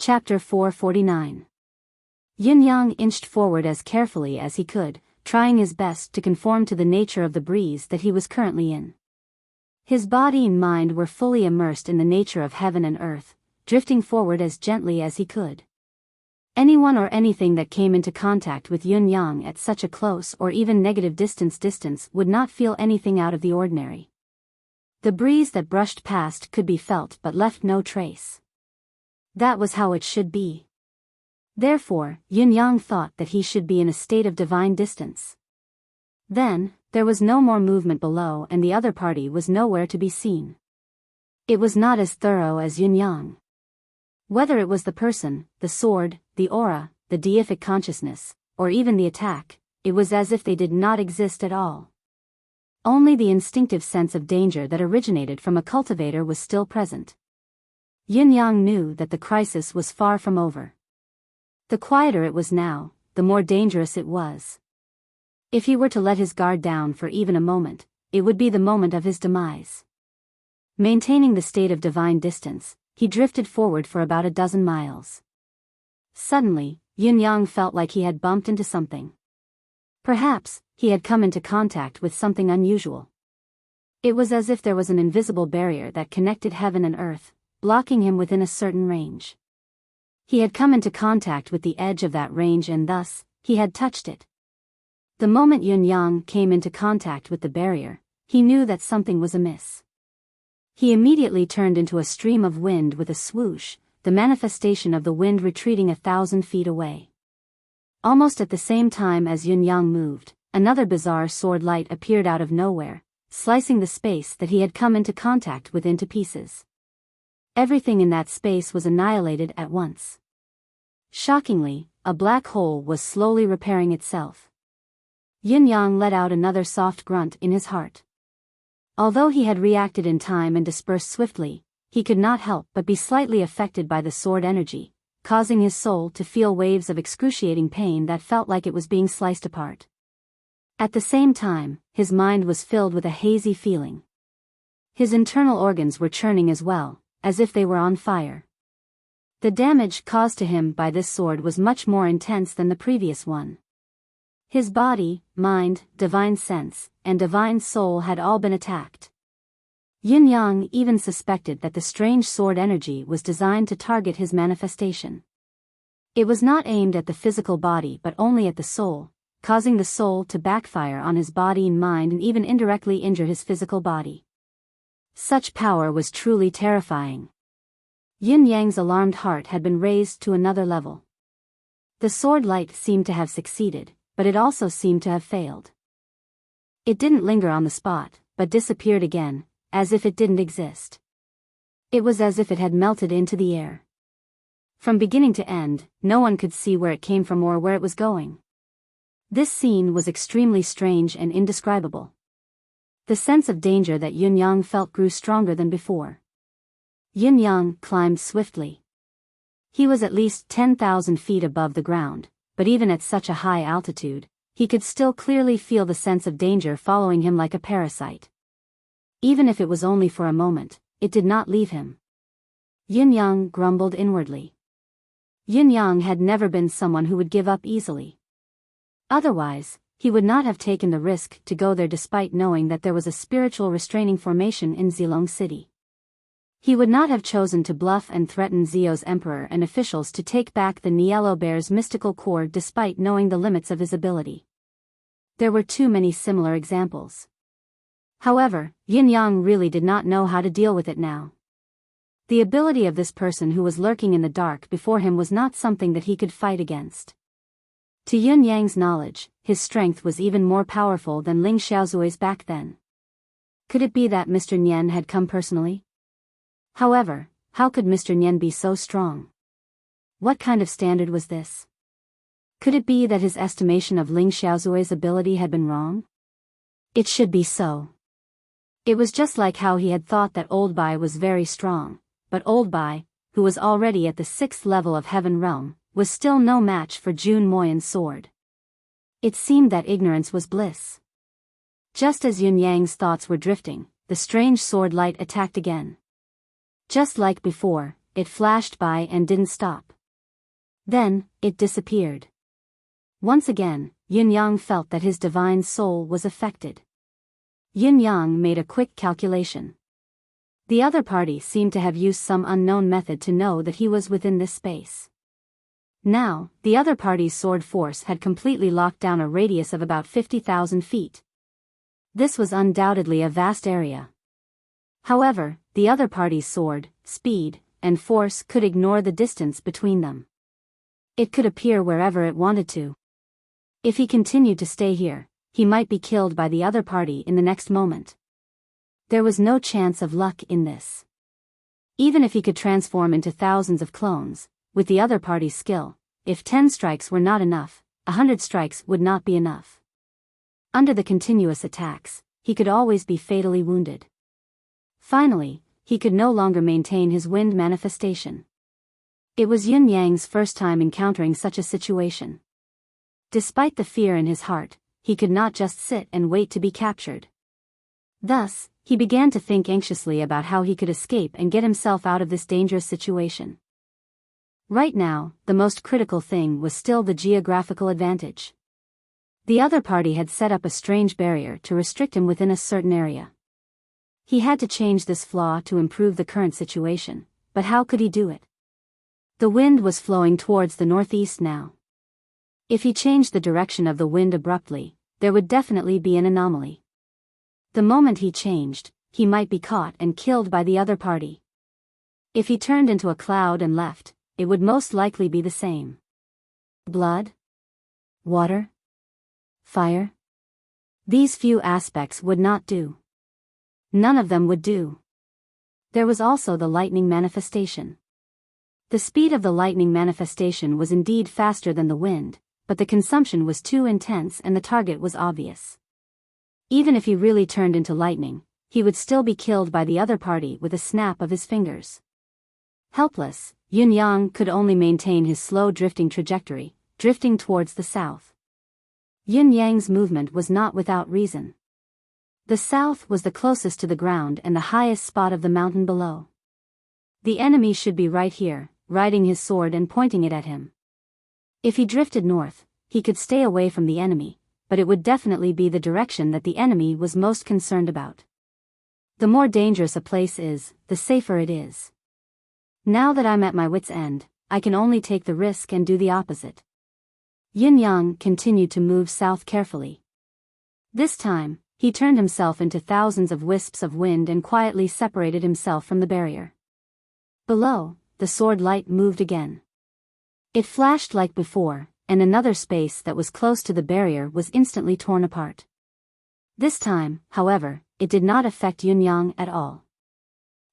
Chapter 449. Yin-Yang inched forward as carefully as he could, trying his best to conform to the nature of the breeze that he was currently in. His body and mind were fully immersed in the nature of heaven and earth, drifting forward as gently as he could. Anyone or anything that came into contact with Yin-Yang at such a close or even negative distance would not feel anything out of the ordinary. The breeze that brushed past could be felt but left no trace. That was how it should be. Therefore, Yin-Yang thought that he should be in a state of divine distance. Then, there was no more movement below and the other party was nowhere to be seen. It was not as thorough as Yin-Yang. Whether it was the person, the sword, the aura, the deific consciousness, or even the attack, it was as if they did not exist at all. Only the instinctive sense of danger that originated from a cultivator was still present. Yin-Yang knew that the crisis was far from over. The quieter it was now, the more dangerous it was. If he were to let his guard down for even a moment, it would be the moment of his demise. Maintaining the state of divine distance, he drifted forward for about a dozen miles. Suddenly, Yin-Yang felt like he had bumped into something. Perhaps, he had come into contact with something unusual. It was as if there was an invisible barrier that connected heaven and earth, blocking him within a certain range. He had come into contact with the edge of that range and thus, he had touched it. The moment Yin-Yang came into contact with the barrier, he knew that something was amiss. He immediately turned into a stream of wind with a swoosh, the manifestation of the wind retreating 1,000 feet away. Almost at the same time as Yin-Yang moved, another bizarre sword light appeared out of nowhere, slicing the space that he had come into contact with into pieces. Everything in that space was annihilated at once. Shockingly, a black hole was slowly repairing itself. Yin-Yang let out another soft grunt in his heart. Although he had reacted in time and dispersed swiftly, he could not help but be slightly affected by the sword energy, causing his soul to feel waves of excruciating pain that felt like it was being sliced apart. At the same time, his mind was filled with a hazy feeling. His internal organs were churning as well, as if they were on fire. The damage caused to him by this sword was much more intense than the previous one. His body, mind, divine sense, and divine soul had all been attacked. Yin-Yang even suspected that the strange sword energy was designed to target his manifestation. It was not aimed at the physical body but only at the soul, causing the soul to backfire on his body and mind and even indirectly injure his physical body. Such power was truly terrifying. Yin-Yang's alarmed heart had been raised to another level. The sword light seemed to have succeeded, but it also seemed to have failed. It didn't linger on the spot, but disappeared again, as if it didn't exist. It was as if it had melted into the air. From beginning to end, no one could see where it came from or where it was going. This scene was extremely strange and indescribable. The sense of danger that Yin-Yang felt grew stronger than before. Yin-Yang climbed swiftly. He was at least 10,000 feet above the ground, but even at such a high altitude, he could still clearly feel the sense of danger following him like a parasite. Even if it was only for a moment, it did not leave him. Yin-Yang grumbled inwardly. Yin-Yang had never been someone who would give up easily. Otherwise, he would not have taken the risk to go there despite knowing that there was a spiritual restraining formation in Zilong City. He would not have chosen to bluff and threaten Zio's emperor and officials to take back the Niello Bear's mystical core despite knowing the limits of his ability. There were too many similar examples. However, Yin-Yang really did not know how to deal with it now. The ability of this person who was lurking in the dark before him was not something that he could fight against. To Yin-Yang's knowledge, his strength was even more powerful than Ling Xiaozui's back then. Could it be that Mr. Nian had come personally? However, how could Mr. Nian be so strong? What kind of standard was this? Could it be that his estimation of Ling Xiaozui's ability had been wrong? It should be so. It was just like how he had thought that Old Bai was very strong, but Old Bai, who was already at the 6th level of Heaven Realm, was still no match for Jun Moyan's sword. It seemed that ignorance was bliss. Just as Yin-Yang's thoughts were drifting, the strange sword light attacked again. Just like before, it flashed by and didn't stop. Then, it disappeared. Once again, Yin-Yang felt that his divine soul was affected. Yin-Yang made a quick calculation. The other party seemed to have used some unknown method to know that he was within this space. Now, the other party's sword force had completely locked down a radius of about 50,000 feet. This was undoubtedly a vast area. However, the other party's sword, speed, and force could ignore the distance between them. It could appear wherever it wanted to. If he continued to stay here, he might be killed by the other party in the next moment. There was no chance of luck in this. Even if he could transform into thousands of clones, with the other party's skill, if 10 strikes were not enough, 100 strikes would not be enough. Under the continuous attacks, he could always be fatally wounded. Finally, he could no longer maintain his wind manifestation. It was Yin-Yang's first time encountering such a situation. Despite the fear in his heart, he could not just sit and wait to be captured. Thus, he began to think anxiously about how he could escape and get himself out of this dangerous situation. Right now, the most critical thing was still the geographical advantage. The other party had set up a strange barrier to restrict him within a certain area. He had to change this flaw to improve the current situation, but how could he do it? The wind was flowing towards the northeast now. If he changed the direction of the wind abruptly, there would definitely be an anomaly. The moment he changed, he might be caught and killed by the other party. If he turned into a cloud and left, it would most likely be the same. Blood? Water? Fire? These few aspects would not do. None of them would do. There was also the lightning manifestation. The speed of the lightning manifestation was indeed faster than the wind, but the consumption was too intense and the target was obvious. Even if he really turned into lightning, he would still be killed by the other party with a snap of his fingers. Helpless, Yin-Yang could only maintain his slow drifting trajectory, drifting towards the south. Yin-Yang's movement was not without reason. The south was the closest to the ground and the highest spot of the mountain below. The enemy should be right here, riding his sword and pointing it at him. If he drifted north, he could stay away from the enemy, but it would definitely be the direction that the enemy was most concerned about. The more dangerous a place is, the safer it is. Now that I'm at my wit's end, I can only take the risk and do the opposite. Yin-Yang continued to move south carefully. This time, he turned himself into thousands of wisps of wind and quietly separated himself from the barrier. Below, the sword light moved again. It flashed like before, and another space that was close to the barrier was instantly torn apart. This time, however, it did not affect Yin-Yang at all.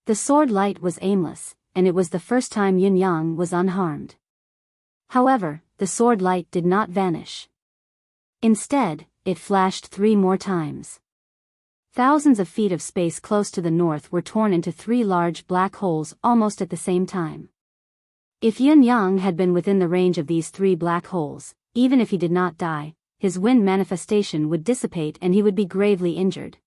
The sword light was aimless, and it was the first time Yin-Yang was unharmed. However, the sword light did not vanish. Instead, it flashed 3 more times. Thousands of feet of space close to the north were torn into 3 large black holes almost at the same time. If Yin-Yang had been within the range of these 3 black holes, even if he did not die, his wind manifestation would dissipate and he would be gravely injured.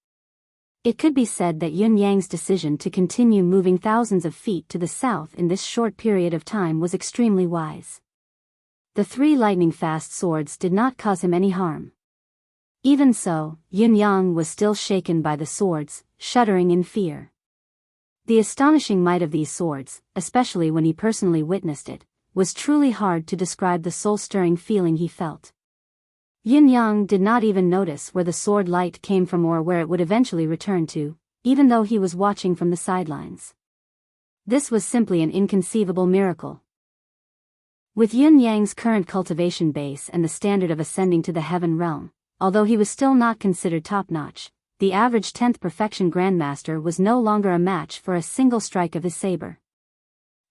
It could be said that Yin-Yang's decision to continue moving thousands of feet to the south in this short period of time was extremely wise. The 3 lightning-fast swords did not cause him any harm. Even so, Yin-Yang was still shaken by the swords, shuddering in fear. The astonishing might of these swords, especially when he personally witnessed it, was truly hard to describe the soul-stirring feeling he felt. Yin-Yang did not even notice where the sword light came from or where it would eventually return to, even though he was watching from the sidelines. This was simply an inconceivable miracle. With Yin-Yang's current cultivation base and the standard of ascending to the heaven realm, although he was still not considered top-notch, the average 10th perfection grandmaster was no longer a match for a single strike of his saber.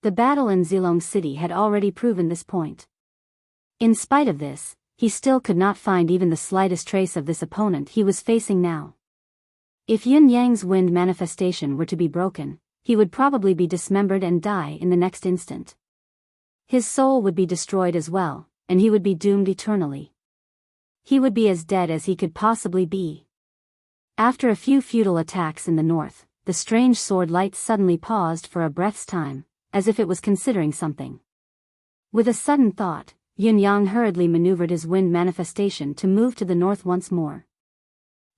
The battle in Zilong City had already proven this point. In spite of this, he still could not find even the slightest trace of this opponent he was facing now. If Yin-Yang's wind manifestation were to be broken, he would probably be dismembered and die in the next instant. His soul would be destroyed as well, and he would be doomed eternally. He would be as dead as he could possibly be. After a few futile attacks in the north, the strange sword light suddenly paused for a breath's time, as if it was considering something. With a sudden thought, Yin-Yang hurriedly maneuvered his wind manifestation to move to the north once more.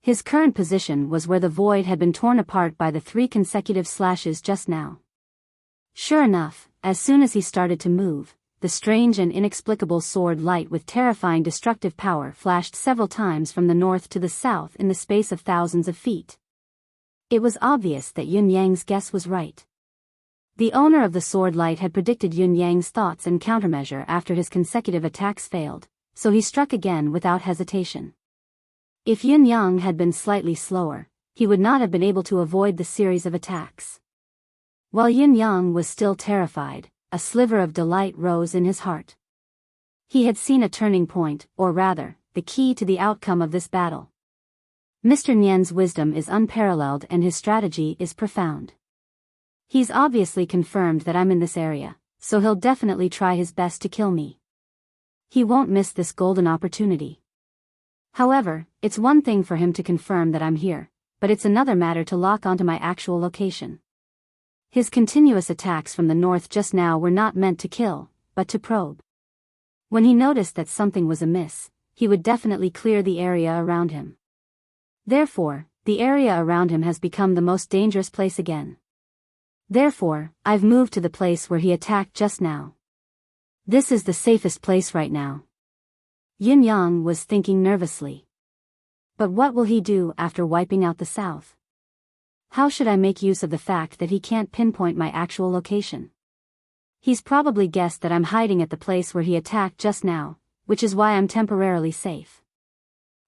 His current position was where the void had been torn apart by the 3 consecutive slashes just now. Sure enough, as soon as he started to move, the strange and inexplicable sword light with terrifying destructive power flashed several times from the north to the south in the space of thousands of feet. It was obvious that Yin-Yang's guess was right. The owner of the sword light had predicted Yin-Yang's thoughts and countermeasure after his consecutive attacks failed, so he struck again without hesitation. If Yin-Yang had been slightly slower, he would not have been able to avoid the series of attacks. While Yin-Yang was still terrified, a sliver of delight rose in his heart. He had seen a turning point, or rather, the key to the outcome of this battle. Mr. Nian's wisdom is unparalleled and his strategy is profound. He's obviously confirmed that I'm in this area, so he'll definitely try his best to kill me. He won't miss this golden opportunity. However, it's one thing for him to confirm that I'm here, but it's another matter to lock onto my actual location. His continuous attacks from the north just now were not meant to kill, but to probe. When he noticed that something was amiss, he would definitely clear the area around him. Therefore, the area around him has become the most dangerous place again. Therefore, I've moved to the place where he attacked just now. This is the safest place right now. Yin-Yang was thinking nervously. But what will he do after wiping out the south? How should I make use of the fact that he can't pinpoint my actual location? He's probably guessed that I'm hiding at the place where he attacked just now, which is why I'm temporarily safe.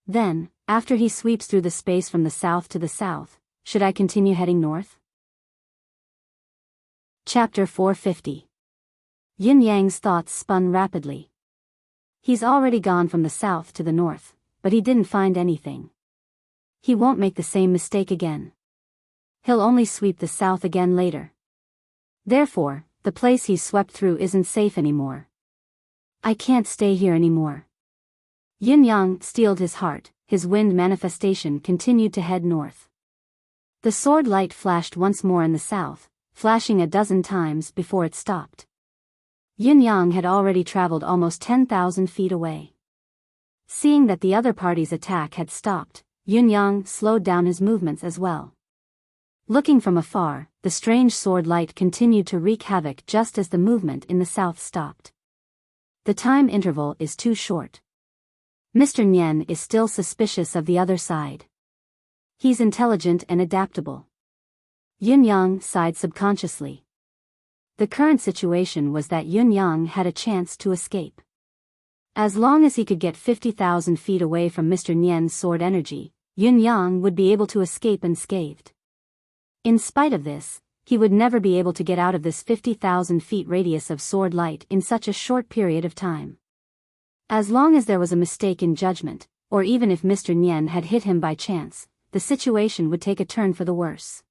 Then, after he sweeps through the space from the south to the south, should I continue heading north? Chapter 450. Yin-Yang's thoughts spun rapidly. He's already gone from the south to the north, but he didn't find anything. He won't make the same mistake again. He'll only sweep the south again later. Therefore, the place he's swept through isn't safe anymore. I can't stay here anymore. Yin-Yang steeled his heart, his wind manifestation continued to head north. The sword light flashed once more in the south, flashing a dozen times before it stopped. Yin-Yang had already traveled almost 10,000 feet away. Seeing that the other party's attack had stopped, Yin-Yang slowed down his movements as well. Looking from afar, the strange sword light continued to wreak havoc just as the movement in the south stopped. The time interval is too short. Mr. Nian is still suspicious of the other side. He's intelligent and adaptable. Yin-Yang sighed subconsciously. The current situation was that Yin-Yang had a chance to escape. As long as he could get 50,000 feet away from Mr. Nian's sword energy, Yin-Yang would be able to escape unscathed. In spite of this, he would never be able to get out of this 50,000 feet radius of sword light in such a short period of time. As long as there was a mistake in judgment, or even if Mr. Nian had hit him by chance, the situation would take a turn for the worse.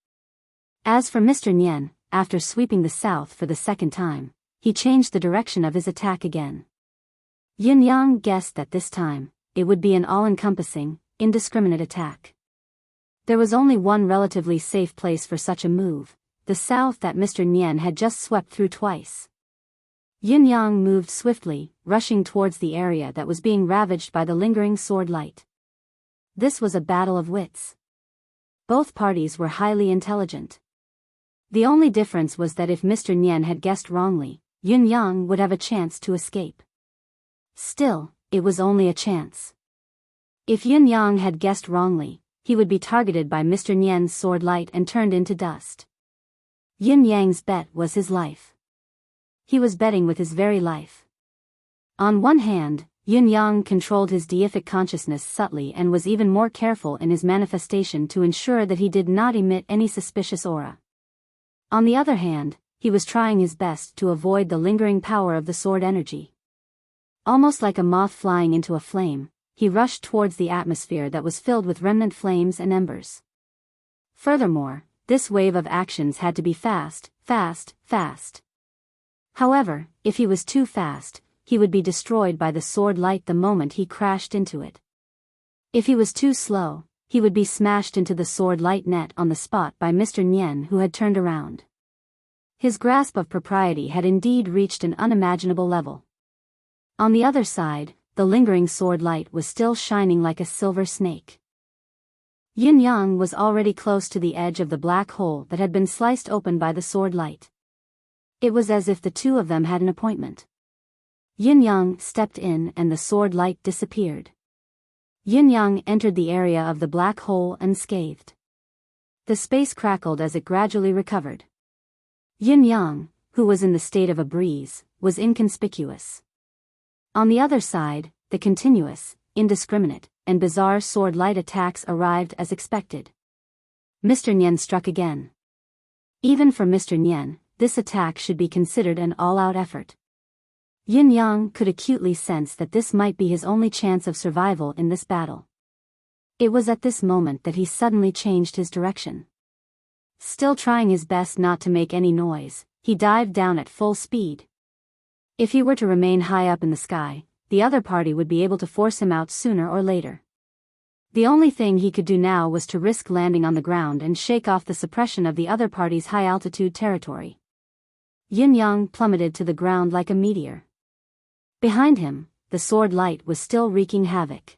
As for Mr. Nian, after sweeping the south for the second time, he changed the direction of his attack again. Yin-Yang guessed that this time, it would be an all-encompassing, indiscriminate attack. There was only one relatively safe place for such a move, the south that Mr. Nian had just swept through twice. Yin-Yang moved swiftly, rushing towards the area that was being ravaged by the lingering sword light. This was a battle of wits. Both parties were highly intelligent. The only difference was that if Mr. Nian had guessed wrongly, Yin-Yang would have a chance to escape. Still, it was only a chance. If Yin-Yang had guessed wrongly, he would be targeted by Mr. Nian's sword light and turned into dust. Yin-Yang's bet was his life. He was betting with his very life. On one hand, Yin-Yang controlled his deific consciousness subtly and was even more careful in his manifestation to ensure that he did not emit any suspicious aura. On the other hand, he was trying his best to avoid the lingering power of the sword energy. Almost like a moth flying into a flame, he rushed towards the atmosphere that was filled with remnant flames and embers. Furthermore, this wave of actions had to be fast, fast, fast. However, if he was too fast, he would be destroyed by the sword light the moment he crashed into it. If he was too slow, he would be smashed into the sword light net on the spot by Mr. Nian, who had turned around. His grasp of propriety had indeed reached an unimaginable level. On the other side, the lingering sword light was still shining like a silver snake. Yin Yang was already close to the edge of the black hole that had been sliced open by the sword light. It was as if the two of them had an appointment. Yin Yang stepped in and the sword light disappeared. Yin Yang entered the area of the black hole unscathed. The space crackled as it gradually recovered. Yin Yang, who was in the state of a breeze, was inconspicuous. On the other side, the continuous, indiscriminate, and bizarre sword light attacks arrived as expected. Mr. Nian struck again. Even for Mr. Nian, this attack should be considered an all-out effort. Yin Yang could acutely sense that this might be his only chance of survival in this battle. It was at this moment that he suddenly changed his direction. Still trying his best not to make any noise, he dived down at full speed. If he were to remain high up in the sky, the other party would be able to force him out sooner or later. The only thing he could do now was to risk landing on the ground and shake off the suppression of the other party's high-altitude territory. Yin Yang plummeted to the ground like a meteor. Behind him, the sword light was still wreaking havoc.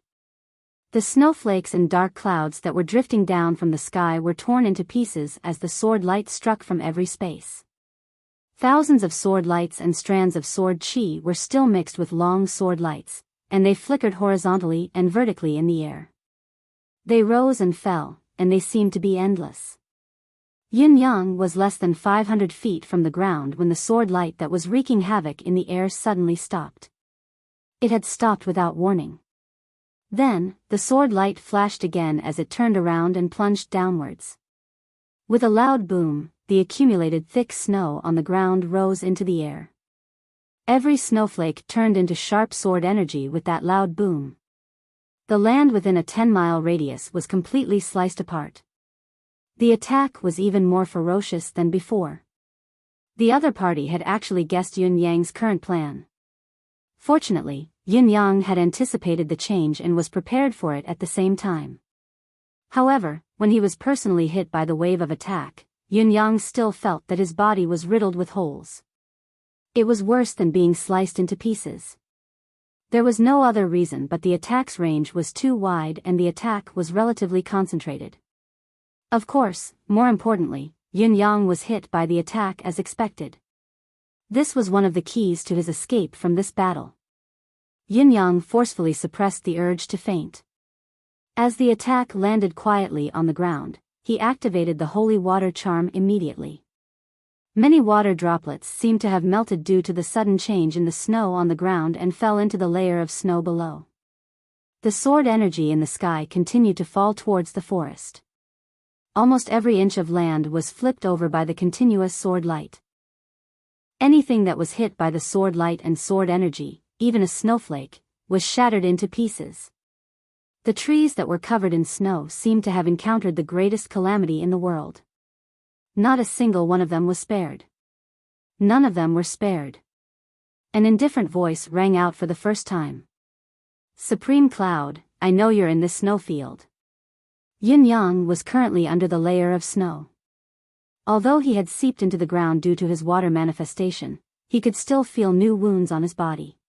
The snowflakes and dark clouds that were drifting down from the sky were torn into pieces as the sword light struck from every space. Thousands of sword lights and strands of sword chi were still mixed with long sword lights, and they flickered horizontally and vertically in the air. They rose and fell, and they seemed to be endless. Yin Yang was less than 500 feet from the ground when the sword light that was wreaking havoc in the air suddenly stopped. It had stopped without warning. Then, the sword light flashed again as it turned around and plunged downwards. With a loud boom, the accumulated thick snow on the ground rose into the air. Every snowflake turned into sharp sword energy with that loud boom. The land within a 10-mile radius was completely sliced apart. The attack was even more ferocious than before. The other party had actually guessed Yin Yang's current plan. Fortunately, Yin Yang had anticipated the change and was prepared for it at the same time. However, when he was personally hit by the wave of attack, Yin Yang still felt that his body was riddled with holes. It was worse than being sliced into pieces. There was no other reason but the attack's range was too wide and the attack was relatively concentrated. Of course, more importantly, Yin Yang was hit by the attack as expected. This was one of the keys to his escape from this battle. Yin Yang forcefully suppressed the urge to faint. As the attack landed quietly on the ground, he activated the holy water charm immediately. Many water droplets seemed to have melted due to the sudden change in the snow on the ground and fell into the layer of snow below. The sword energy in the sky continued to fall towards the forest. Almost every inch of land was flipped over by the continuous sword light. Anything that was hit by the sword light and sword energy, even a snowflake, was shattered into pieces. The trees that were covered in snow seemed to have encountered the greatest calamity in the world. Not a single one of them was spared. None of them were spared. An indifferent voice rang out for the first time. Supreme Cloud, I know you're in this snowfield. Yin Yang was currently under the layer of snow. Although he had seeped into the ground due to his water manifestation, he could still feel new wounds on his body.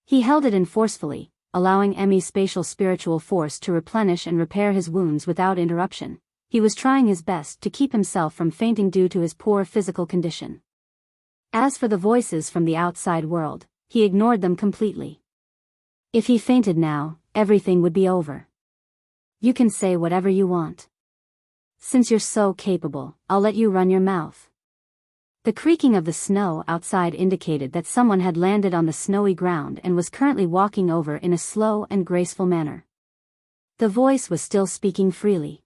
He held it in forcefully, allowing Emmy's spatial spiritual force to replenish and repair his wounds without interruption. He was trying his best to keep himself from fainting due to his poor physical condition. As for the voices from the outside world, he ignored them completely. If he fainted now, everything would be over. You can say whatever you want. Since you're so capable, I'll let you run your mouth. The creaking of the snow outside indicated that someone had landed on the snowy ground and was currently walking over in a slow and graceful manner. The voice was still speaking freely.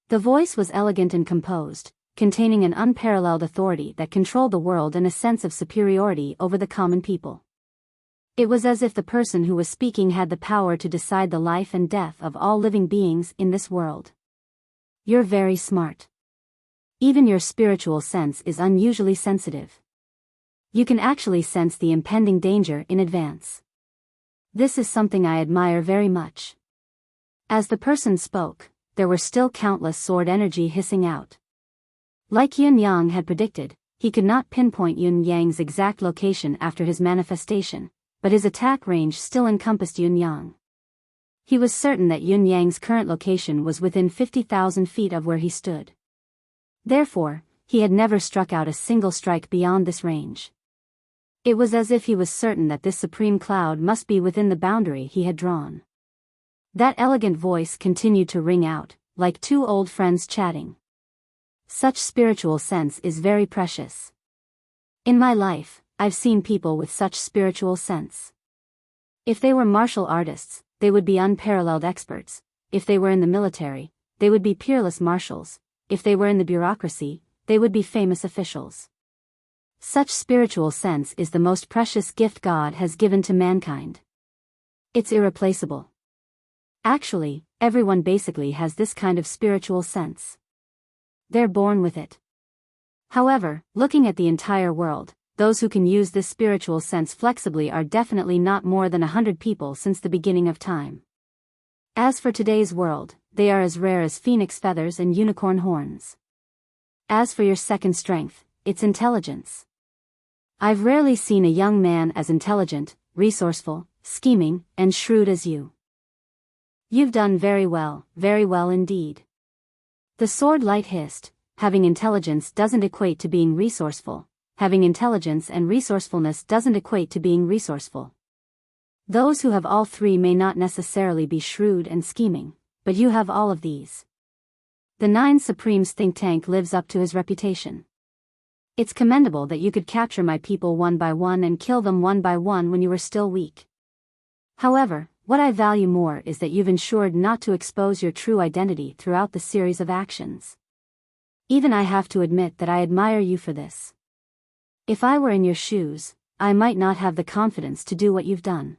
The voice was elegant and composed, containing an unparalleled authority that controlled the world and a sense of superiority over the common people. It was as if the person who was speaking had the power to decide the life and death of all living beings in this world. You're very smart. Even your spiritual sense is unusually sensitive. You can actually sense the impending danger in advance. This is something I admire very much. As the person spoke, there were still countless sword energy hissing out. Like Yin Yang had predicted, he could not pinpoint Yin Yang's exact location after his manifestation, but his attack range still encompassed Yun Yang. He was certain that Yun Yang's current location was within 50,000 feet of where he stood. Therefore, he had never struck out a single strike beyond this range. It was as if he was certain that this supreme cloud must be within the boundary he had drawn. That elegant voice continued to ring out, like two old friends chatting. Such spiritual sense is very precious. In my life, I've seen people with such spiritual sense. If they were martial artists, they would be unparalleled experts. If they were in the military, they would be peerless marshals. If they were in the bureaucracy, they would be famous officials. Such spiritual sense is the most precious gift God has given to mankind. It's irreplaceable. Actually, everyone basically has this kind of spiritual sense. They're born with it. However, looking at the entire world, those who can use this spiritual sense flexibly are definitely not more than 100 people since the beginning of time. As for today's world, they are as rare as phoenix feathers and unicorn horns. As for your second strength, it's intelligence. I've rarely seen a young man as intelligent, resourceful, scheming, and shrewd as you. You've done very well indeed. The sword light hissed. Having intelligence doesn't equate to being resourceful. Having intelligence and resourcefulness doesn't equate to being resourceful. Those who have all three may not necessarily be shrewd and scheming, but you have all of these. The Nine Supremes think tank lives up to his reputation. It's commendable that you could capture my people one by one and kill them one by one when you were still weak. However, what I value more is that you've ensured not to expose your true identity throughout the series of actions. Even I have to admit that I admire you for this. If I were in your shoes, I might not have the confidence to do what you've done.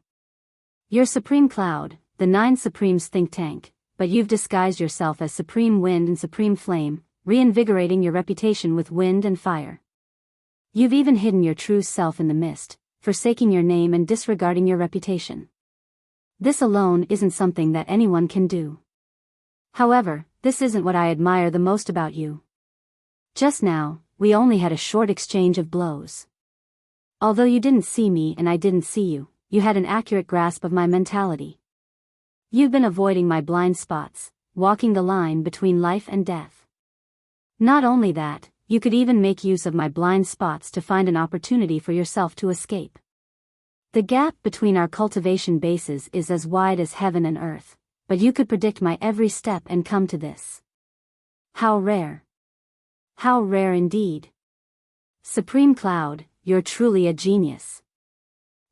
You're Supreme Cloud, the Nine Supremes think tank, but you've disguised yourself as Supreme Wind and Supreme Flame, reinvigorating your reputation with wind and fire. You've even hidden your true self in the mist, forsaking your name and disregarding your reputation. This alone isn't something that anyone can do. However, this isn't what I admire the most about you. Just now, we only had a short exchange of blows. Although you didn't see me and I didn't see you, you had an accurate grasp of my mentality. You've been avoiding my blind spots, walking the line between life and death. Not only that, you could even make use of my blind spots to find an opportunity for yourself to escape. The gap between our cultivation bases is as wide as heaven and earth, but you could predict my every step and come to this. How rare. How rare indeed. Supreme Cloud, you're truly a genius.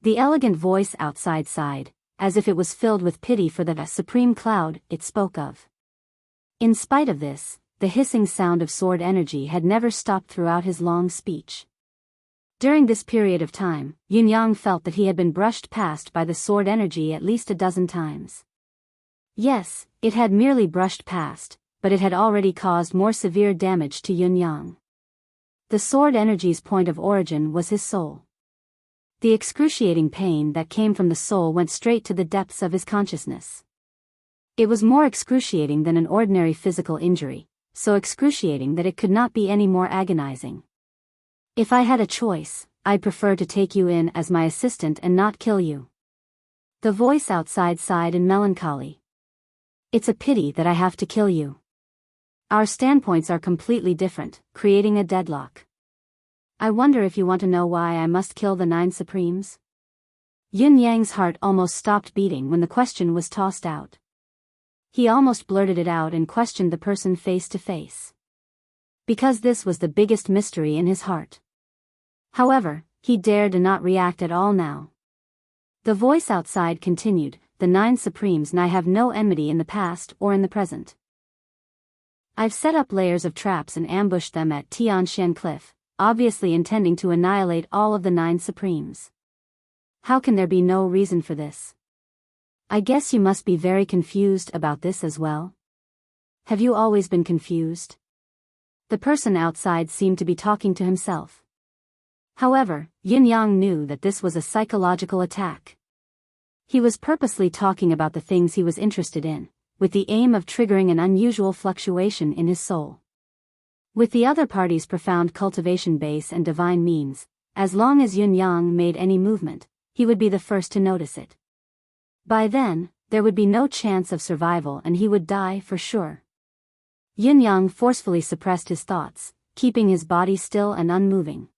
The elegant voice outside sighed, as if it was filled with pity for the Supreme Cloud it spoke of. In spite of this, the hissing sound of sword energy had never stopped throughout his long speech. During this period of time, Yun Yang felt that he had been brushed past by the sword energy at least a dozen times. Yes, it had merely brushed past, but it had already caused more severe damage to Yun Yang. The sword energy's point of origin was his soul. The excruciating pain that came from the soul went straight to the depths of his consciousness. It was more excruciating than an ordinary physical injury, so excruciating that it could not be any more agonizing. If I had a choice, I'd prefer to take you in as my assistant and not kill you. The voice outside sighed in melancholy. It's a pity that I have to kill you. Our standpoints are completely different, creating a deadlock. I wonder if you want to know why I must kill the Nine Supremes? Yun Yang's heart almost stopped beating when the question was tossed out. He almost blurted it out and questioned the person face to face. Because this was the biggest mystery in his heart. However, he dared to not react at all now. The voice outside continued, the Nine Supremes and I have no enmity in the past or in the present. I've set up layers of traps and ambushed them at Tianshan Cliff, obviously intending to annihilate all of the Nine Supremes. How can there be no reason for this? I guess you must be very confused about this as well. Have you always been confused? The person outside seemed to be talking to himself. However, Yin Yang knew that this was a psychological attack. He was purposely talking about the things he was interested in, with the aim of triggering an unusual fluctuation in his soul. With the other party's profound cultivation base and divine means, as long as Yin Yang made any movement, he would be the first to notice it. By then, there would be no chance of survival and he would die for sure. Yin Yang forcefully suppressed his thoughts, keeping his body still and unmoving.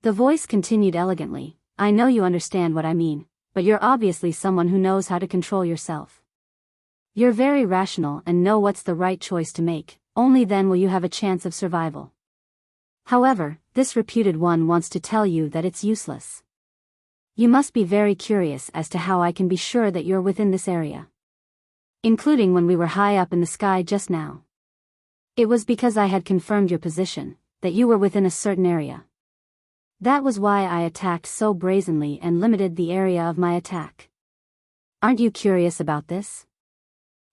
The voice continued elegantly, I know you understand what I mean, but you're obviously someone who knows how to control yourself. You're very rational and know what's the right choice to make, only then will you have a chance of survival. However, this reputed one wants to tell you that it's useless. You must be very curious as to how I can be sure that you're within this area. Including when we were high up in the sky just now. It was because I had confirmed your position, that you were within a certain area. That was why I attacked so brazenly and limited the area of my attack. Aren't you curious about this?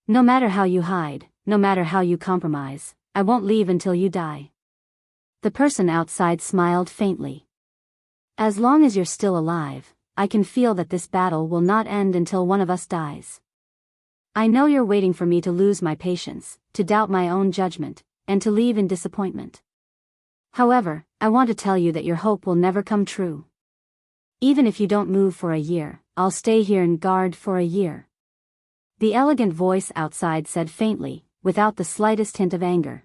No matter how you hide, no matter how you compromise, I won't leave until you die. The person outside smiled faintly. As long as you're still alive, I can feel that this battle will not end until one of us dies. I know you're waiting for me to lose my patience, to doubt my own judgment, and to leave in disappointment. However, I want to tell you that your hope will never come true. Even if you don't move for a year, I'll stay here and guard for a year. The elegant voice outside said faintly, without the slightest hint of anger.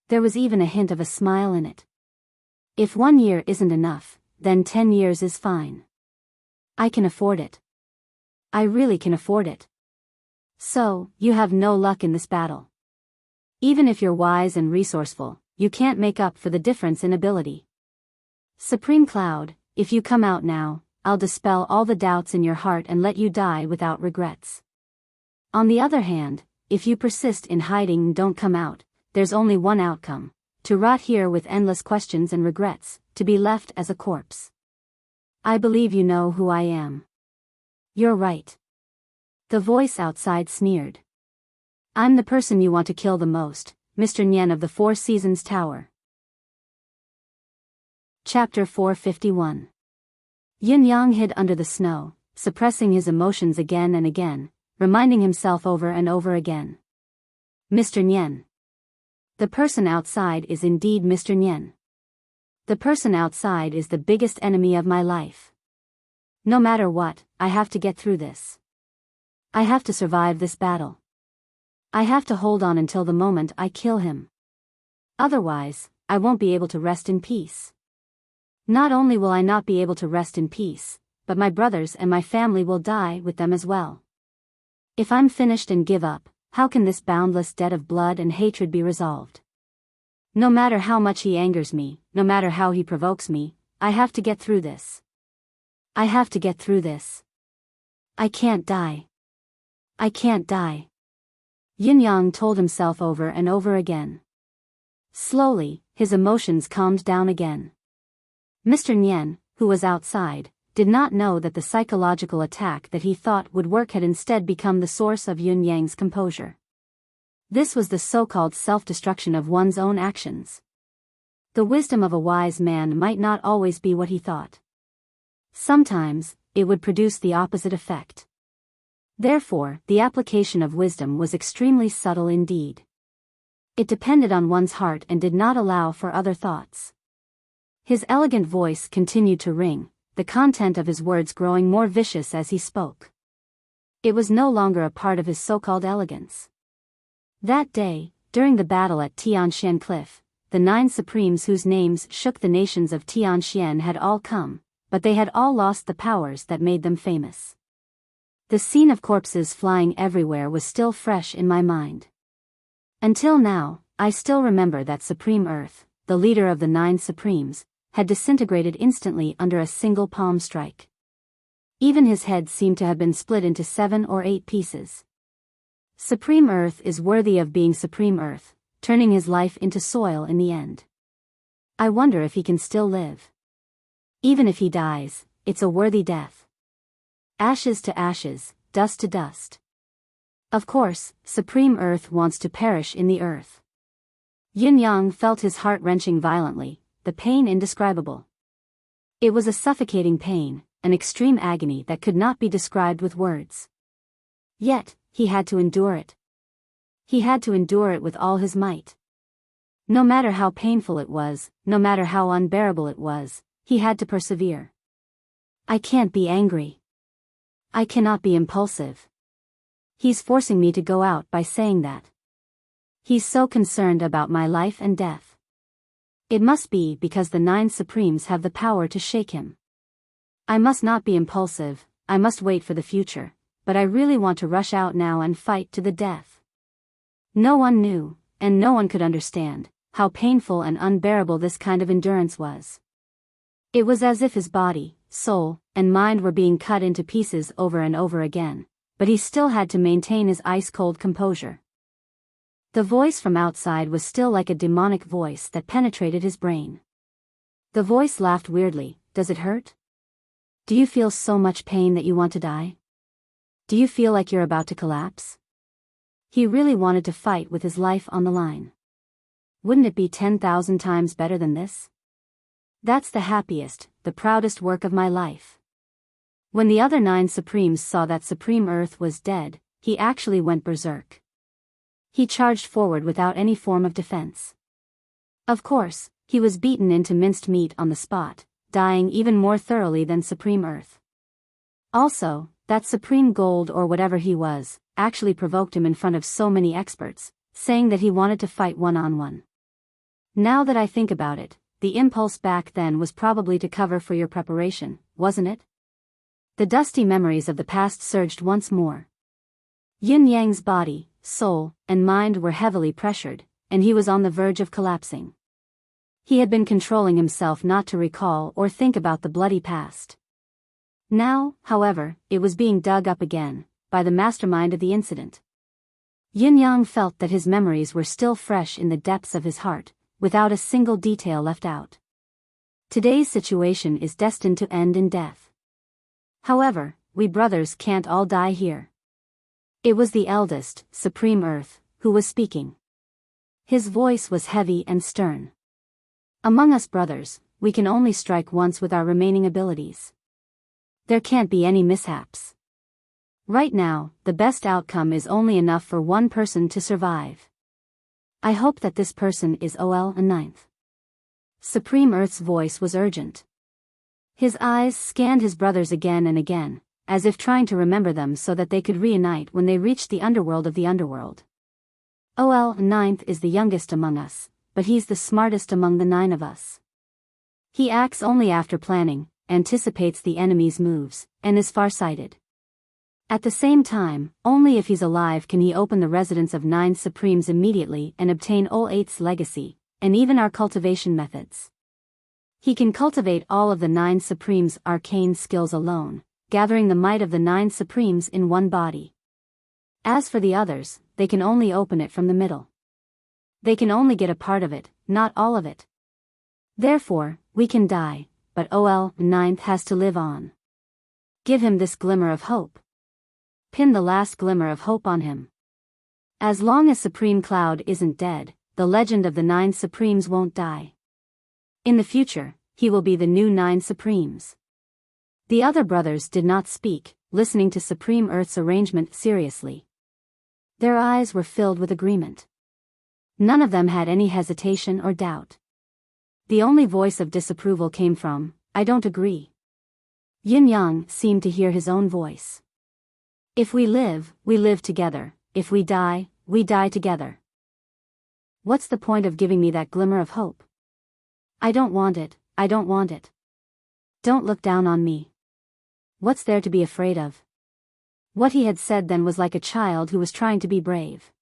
There was even a hint of a smile in it. If 1 year isn't enough, then 10 years is fine. I can afford it. I really can afford it. So, you have no luck in this battle. Even if you're wise and resourceful, you can't make up for the difference in ability. Supreme Cloud, if you come out now, I'll dispel all the doubts in your heart and let you die without regrets. On the other hand, if you persist in hiding and don't come out, there's only one outcome: to rot here with endless questions and regrets, to be left as a corpse. I believe you know who I am. You're right. The voice outside sneered. I'm the person you want to kill the most, Mr. Nyen of the Four Seasons Tower. Chapter 451. Yin Yang hid under the snow, suppressing his emotions again and again, reminding himself over and over again. Mr. Nyen. The person outside is indeed Mr. Nyen. The person outside is the biggest enemy of my life. No matter what, I have to get through this. I have to survive this battle. I have to hold on until the moment I kill him. Otherwise, I won't be able to rest in peace. Not only will I not be able to rest in peace, but my brothers and my family will die with them as well. If I'm finished and give up, how can this boundless debt of blood and hatred be resolved? No matter how much he angers me, no matter how he provokes me, I have to get through this. I have to get through this. I can't die. I can't die. Yin Yang told himself over and over again. Slowly, his emotions calmed down again. Mr. Nyen, who was outside, did not know that the psychological attack that he thought would work had instead become the source of Yin Yang's composure. This was the so-called self-destruction of one's own actions. The wisdom of a wise man might not always be what he thought. Sometimes, it would produce the opposite effect. Therefore, the application of wisdom was extremely subtle indeed. It depended on one's heart and did not allow for other thoughts. His elegant voice continued to ring, the content of his words growing more vicious as he spoke. It was no longer a part of his so-called elegance. That day, during the battle at Tianshan Cliff, the 9 supremes whose names shook the nations of Tianshan had all come, but they had all lost the powers that made them famous. The scene of corpses flying everywhere was still fresh in my mind. Until now, I still remember that Supreme Earth, the leader of the 9 supremes, had disintegrated instantly under a single palm strike. Even his head seemed to have been split into 7 or 8 pieces. Supreme Earth is worthy of being Supreme Earth, turning his life into soil in the end. I wonder if he can still live. Even if he dies, it's a worthy death. Ashes to ashes, dust to dust. Of course, Supreme Earth wants to perish in the earth. Yin Yang felt his heart wrenching violently, the pain indescribable. It was a suffocating pain, an extreme agony that could not be described with words. Yet, he had to endure it. He had to endure it with all his might. No matter how painful it was, no matter how unbearable it was, he had to persevere. I can't be angry. I cannot be impulsive. He's forcing me to go out by saying that. He's so concerned about my life and death. It must be because the 9 Supremes have the power to shake him. I must not be impulsive, I must wait for the future, but I really want to rush out now and fight to the death. No one knew, and no one could understand, how painful and unbearable this kind of endurance was. It was as if his body, soul, and mind were being cut into pieces over and over again, but he still had to maintain his ice-cold composure. The voice from outside was still like a demonic voice that penetrated his brain. The voice laughed weirdly. Does it hurt? Do you feel so much pain that you want to die? Do you feel like you're about to collapse? He really wanted to fight with his life on the line. Wouldn't it be 10,000 times better than this? That's the happiest, the proudest work of my life. When the other 9 Supremes saw that Supreme Earth was dead, he actually went berserk. He charged forward without any form of defense. Of course, he was beaten into minced meat on the spot, dying even more thoroughly than Supreme Earth. Also, that Supreme Gold or whatever he was, actually provoked him in front of so many experts, saying that he wanted to fight one-on-one. Now that I think about it, the impulse back then was probably to cover for your preparation, wasn't it? The dusty memories of the past surged once more. Yin Yang's body, soul, and mind were heavily pressured, and he was on the verge of collapsing. He had been controlling himself not to recall or think about the bloody past. Now, however, it was being dug up again, by the mastermind of the incident. Yin Yang felt that his memories were still fresh in the depths of his heart, without a single detail left out. Today's situation is destined to end in death. However, we brothers can't all die here. It was the eldest, Supreme Earth, who was speaking. His voice was heavy and stern. Among us brothers, we can only strike once with our remaining abilities. There can't be any mishaps. Right now, the best outcome is only enough for one person to survive. I hope that this person is OL a ninth. Supreme Earth's voice was urgent. His eyes scanned his brothers again and again, as if trying to remember them so that they could reunite when they reached the underworld of the underworld. OL ninth is the youngest among us, but he's the smartest among the 9 of us. He acts only after planning, anticipates the enemy's moves, and is farsighted. At the same time, only if he's alive can he open the residence of 9 Supremes immediately and obtain Ol 8's legacy, and even our cultivation methods. He can cultivate all of the 9 Supremes' arcane skills alone, gathering the might of the 9 Supremes in one body. As for the others, they can only open it from the middle. They can only get a part of it, not all of it. Therefore, we can die, but OL 9th has to live on. Give him this glimmer of hope. Pin the last glimmer of hope on him. As long as Supreme Cloud isn't dead, the legend of the 9 Supremes won't die. In the future, he will be the new 9 Supremes. The other brothers did not speak, listening to Supreme Earth's arrangement seriously. Their eyes were filled with agreement. None of them had any hesitation or doubt. The only voice of disapproval came from, I don't agree. Yin Yang seemed to hear his own voice. If we live together. If we die together. What's the point of giving me that glimmer of hope? I don't want it, I don't want it. Don't look down on me. What's there to be afraid of? What he had said then was like a child who was trying to be brave.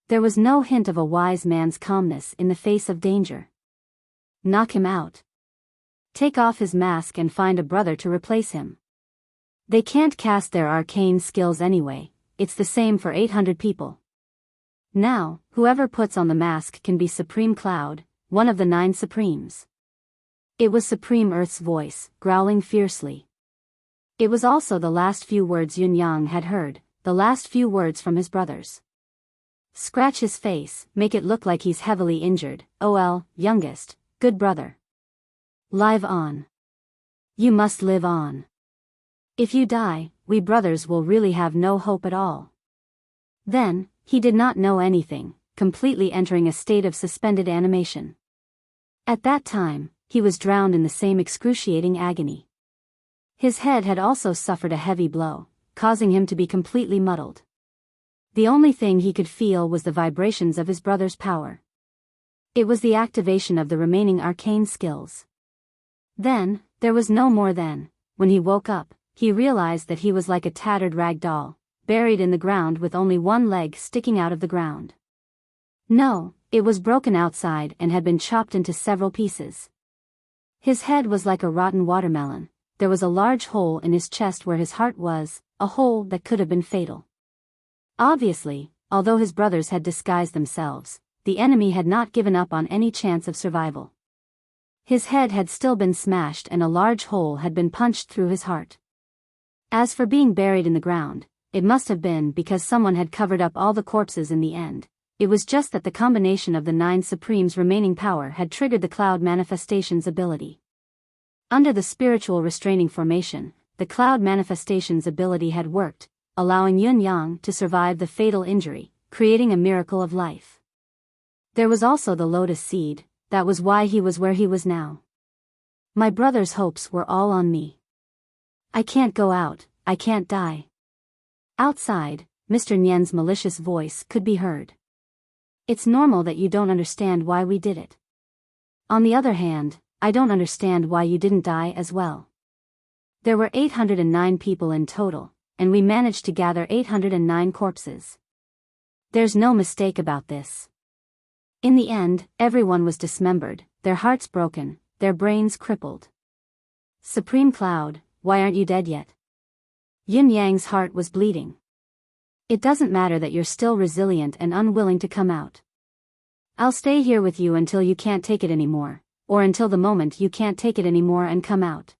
There was no hint of a wise man's calmness in the face of danger. Knock him out. Take off his mask and find a brother to replace him. They can't cast their arcane skills anyway, it's the same for 800 people. Now, whoever puts on the mask can be Supreme Cloud, one of the 9 Supremes. It was Supreme Earth's voice, growling fiercely. It was also the last few words Yin Yang had heard, the last few words from his brothers. Scratch his face, make it look like he's heavily injured, OL, youngest, good brother. Live on. You must live on. If you die, we brothers will really have no hope at all. Then, he did not know anything, completely entering a state of suspended animation. At that time, he was drowned in the same excruciating agony. His head had also suffered a heavy blow, causing him to be completely muddled. The only thing he could feel was the vibrations of his brother's power. It was the activation of the remaining arcane skills. Then, there was no more then. When he woke up, he realized that he was like a tattered rag doll, buried in the ground with only one leg sticking out of the ground. No, it was broken outside and had been chopped into several pieces. His head was like a rotten watermelon. There was a large hole in his chest where his heart was, a hole that could have been fatal. Obviously, although his brothers had disguised themselves, the enemy had not given up on any chance of survival. His head had still been smashed and a large hole had been punched through his heart. As for being buried in the ground, it must have been because someone had covered up all the corpses in the end. It was just that the combination of the 9 Supremes' remaining power had triggered the Cloud Manifestation's ability. Under the spiritual restraining formation, the Cloud Manifestation's ability had worked, allowing Yun Yang to survive the fatal injury, creating a miracle of life. There was also the Lotus Seed. That was why he was where he was now. My brother's hopes were all on me. I can't go out, I can't die. Outside, Mr. Nian's malicious voice could be heard. It's normal that you don't understand why we did it. On the other hand, I don't understand why you didn't die as well. There were 809 people in total, and we managed to gather 809 corpses. There's no mistake about this. In the end, everyone was dismembered, their hearts broken, their brains crippled. Supreme Cloud, why aren't you dead yet? Yin Yang's heart was bleeding. It doesn't matter that you're still resilient and unwilling to come out. I'll stay here with you until you can't take it anymore, or until the moment you can't take it anymore and come out.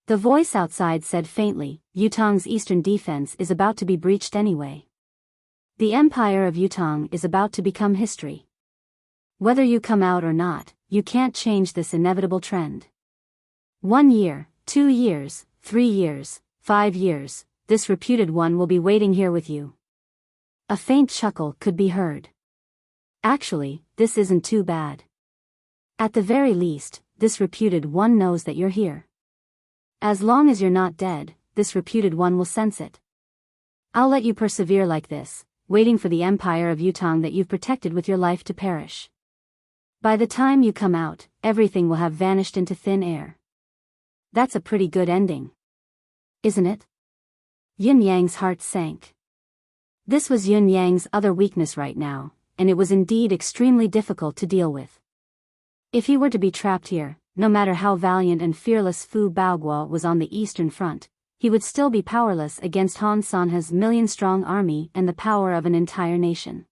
The voice outside said faintly, Yutong's eastern defense is about to be breached anyway. The Empire of Yutong is about to become history. Whether you come out or not, you can't change this inevitable trend. 1 year, 2 years, 3 years, 5 years, this reputed one will be waiting here with you. A faint chuckle could be heard. Actually, this isn't too bad. At the very least, this reputed one knows that you're here. As long as you're not dead, this reputed one will sense it. I'll let you persevere like this, waiting for the Empire of Yutong that you've protected with your life to perish. By the time you come out, everything will have vanished into thin air. That's a pretty good ending. Isn't it? Yin Yang's heart sank. This was Yin Yang's other weakness right now, and it was indeed extremely difficult to deal with. If he were to be trapped here, no matter how valiant and fearless Fu Baoguo was on the Eastern Front, he would still be powerless against Han Sanhe's million-strong army and the power of an entire nation.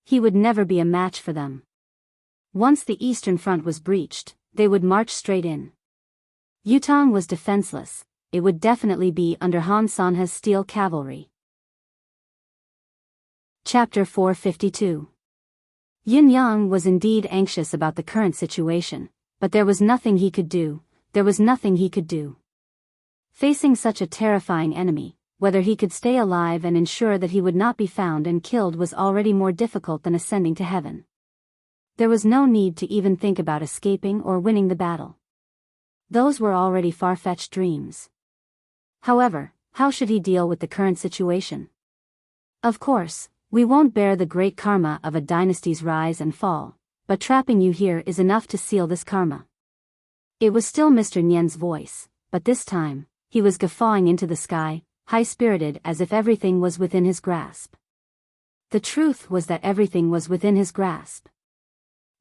He would never be a match for them. Once the Eastern Front was breached, they would march straight in. Yutong was defenseless. It would definitely be under Han Sanhe's steel cavalry. Chapter 452. Yin Yang was indeed anxious about the current situation, but there was nothing he could do. Facing such a terrifying enemy, whether he could stay alive and ensure that he would not be found and killed was already more difficult than ascending to heaven. There was no need to even think about escaping or winning the battle. Those were already far-fetched dreams. However, how should he deal with the current situation? Of course, we won't bear the great karma of a dynasty's rise and fall, but trapping you here is enough to seal this karma. It was still Mr. Nian's voice, but this time, he was guffawing into the sky, high-spirited as if everything was within his grasp. The truth was that everything was within his grasp.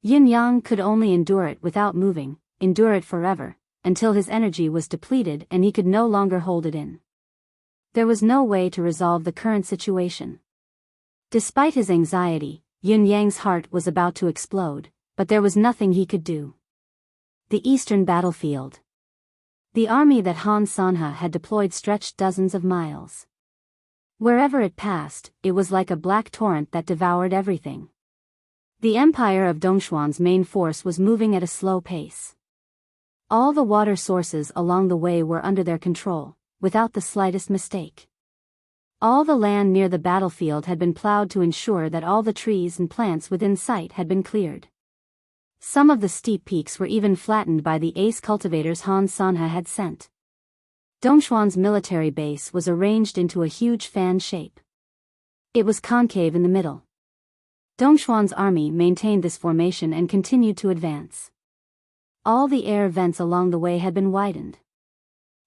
Yin Yang could only endure it without moving, endure it forever, until his energy was depleted and he could no longer hold it in. There was no way to resolve the current situation. Despite his anxiety, Yin Yang's heart was about to explode, but there was nothing he could do. The Eastern Battlefield. The army that Han Sanhe had deployed stretched dozens of miles. Wherever it passed, it was like a black torrent that devoured everything. The Empire of Dongxuan's main force was moving at a slow pace. All the water sources along the way were under their control, without the slightest mistake. All the land near the battlefield had been plowed to ensure that all the trees and plants within sight had been cleared. Some of the steep peaks were even flattened by the ace cultivators Han Sanhe had sent. Dongxuan's military base was arranged into a huge fan shape. It was concave in the middle. Dongxuan's army maintained this formation and continued to advance. All the air vents along the way had been widened.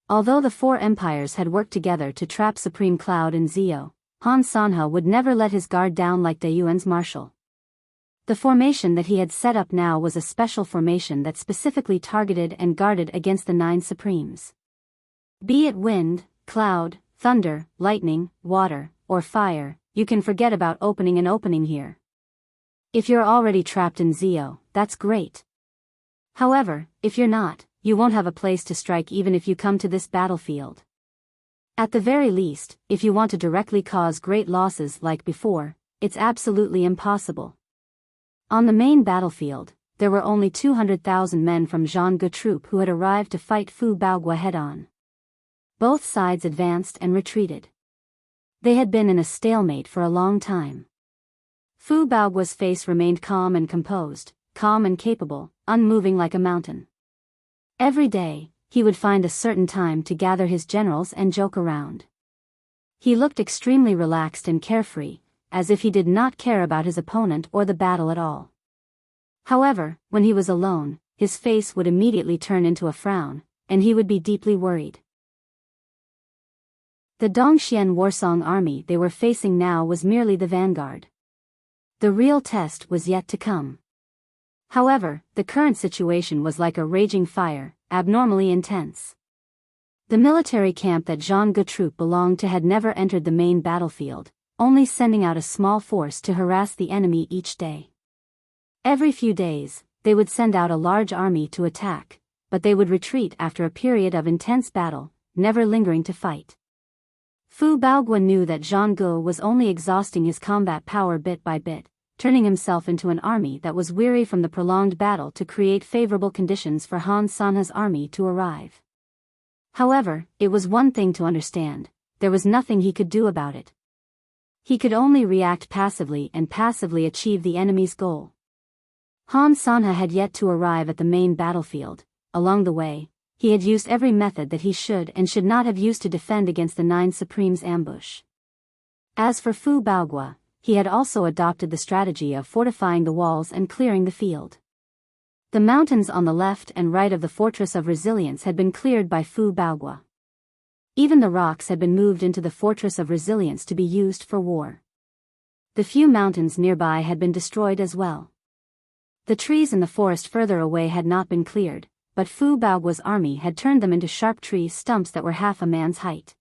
Although the four empires had worked together to trap Supreme Cloud and Zio, Han Sanhe would never let his guard down like De Yuan's marshal. The formation that he had set up now was a special formation that specifically targeted and guarded against the 9 supremes. Be it wind, cloud, thunder, lightning, water, or fire, you can forget about opening an opening here. If you're already trapped in Zio, that's great. However, if you're not, you won't have a place to strike even if you come to this battlefield. At the very least, if you want to directly cause great losses like before, it's absolutely impossible. On the main battlefield, there were only 200,000 men from Zhang Ge troop who had arrived to fight Fu Baogua head-on. Both sides advanced and retreated. They had been in a stalemate for a long time. Fu Baogua's face remained calm and composed, calm and capable, unmoving like a mountain. Every day, he would find a certain time to gather his generals and joke around. He looked extremely relaxed and carefree, as if he did not care about his opponent or the battle at all. However, when he was alone, his face would immediately turn into a frown, and he would be deeply worried. The Dongxian Warsong army they were facing now was merely the vanguard. The real test was yet to come. However, the current situation was like a raging fire, abnormally intense. The military camp that Zhang Ge troop belonged to had never entered the main battlefield, only sending out a small force to harass the enemy each day. Every few days, they would send out a large army to attack, but they would retreat after a period of intense battle, never lingering to fight. Fu Baogua knew that Zhang Ge was only exhausting his combat power bit by bit, turning himself into an army that was weary from the prolonged battle to create favorable conditions for Han Sanhe's army to arrive. However, it was one thing to understand, there was nothing he could do about it. He could only react passively and passively achieve the enemy's goal. Han Sanhe had yet to arrive at the main battlefield. Along the way, he had used every method that he should and should not have used to defend against the 9 Supremes' ambush. As for Fu Baogua, he had also adopted the strategy of fortifying the walls and clearing the field. The mountains on the left and right of the Fortress of Resilience had been cleared by Fu Baogua. Even the rocks had been moved into the Fortress of Resilience to be used for war. The few mountains nearby had been destroyed as well. The trees in the forest further away had not been cleared, but Fu Baogua's army had turned them into sharp tree stumps that were half a man's height.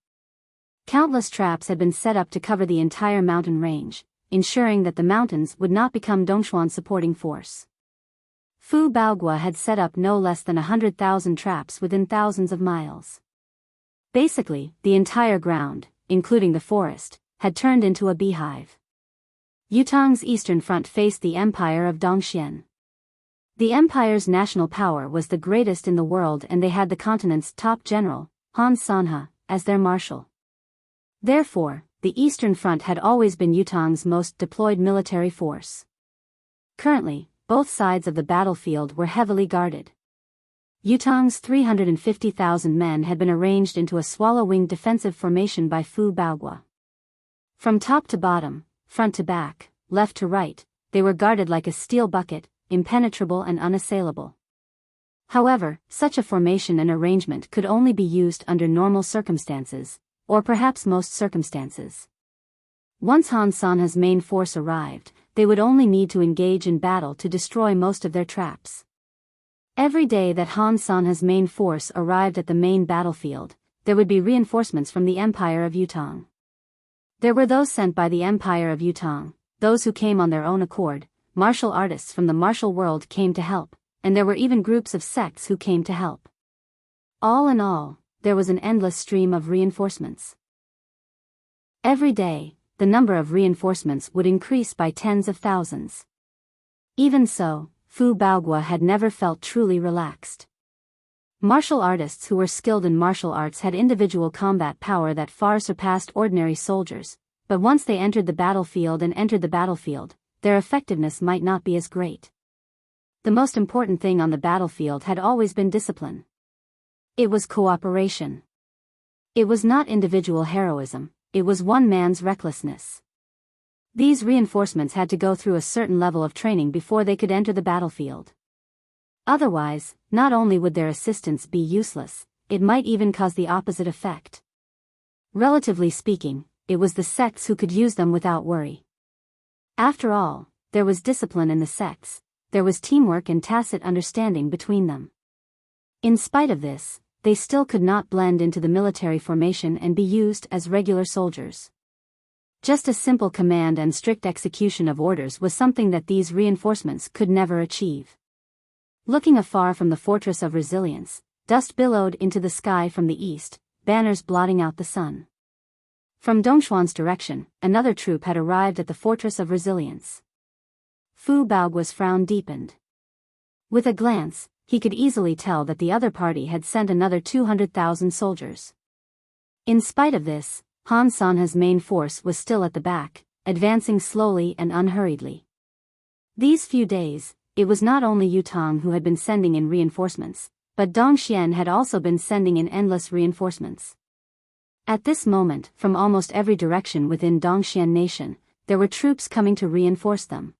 Countless traps had been set up to cover the entire mountain range, ensuring that the mountains would not become Dongxuan's supporting force. Fu Baogua had set up no less than 100,000 traps within thousands of miles. Basically, the entire ground, including the forest, had turned into a beehive. Yutang's eastern front faced the Empire of Dongxian. The empire's national power was the greatest in the world, and they had the continent's top general, Han Sanhe, as their marshal. Therefore, the eastern front had always been Yutang's most deployed military force. Currently, both sides of the battlefield were heavily guarded. Yutang's 350,000 men had been arranged into a swallow-winged defensive formation by Fu Baogua. From top to bottom, front to back, left to right, they were guarded like a steel bucket, impenetrable and unassailable. However, such a formation and arrangement could only be used under normal circumstances, or perhaps most circumstances. Once Han Sanhe's main force arrived, they would only need to engage in battle to destroy most of their traps. Every day that Han Sanhe's main force arrived at the main battlefield, there would be reinforcements from the Empire of Yutang. There were those sent by the Empire of Yutang, those who came on their own accord, martial artists from the martial world came to help, and there were even groups of sects who came to help. All in all, there was an endless stream of reinforcements. Every day, the number of reinforcements would increase by tens of thousands. Even so, Fu Baogua had never felt truly relaxed. Martial artists who were skilled in martial arts had individual combat power that far surpassed ordinary soldiers, but once they entered the battlefield, their effectiveness might not be as great. The most important thing on the battlefield had always been discipline. It was cooperation. It was not individual heroism, it was one man's recklessness. These reinforcements had to go through a certain level of training before they could enter the battlefield. Otherwise, not only would their assistance be useless, it might even cause the opposite effect. Relatively speaking, it was the sects who could use them without worry. After all, there was discipline in the sects, there was teamwork and tacit understanding between them. In spite of this, they still could not blend into the military formation and be used as regular soldiers. Just a simple command and strict execution of orders was something that these reinforcements could never achieve. Looking afar from the fortress of resilience, dust billowed into the sky from the east, banners blotting out the sun. From Dongxuan's direction, another troop had arrived at the fortress of resilience. Fu Baoguo's frown deepened. With a glance, he could easily tell that the other party had sent another 200,000 soldiers. In spite of this, Han Sanhe's main force was still at the back, advancing slowly and unhurriedly. These few days, it was not only Yu Tong who had been sending in reinforcements, but Dong Xian had also been sending in endless reinforcements. At this moment, from almost every direction within Dongxian Nation, there were troops coming to reinforce them.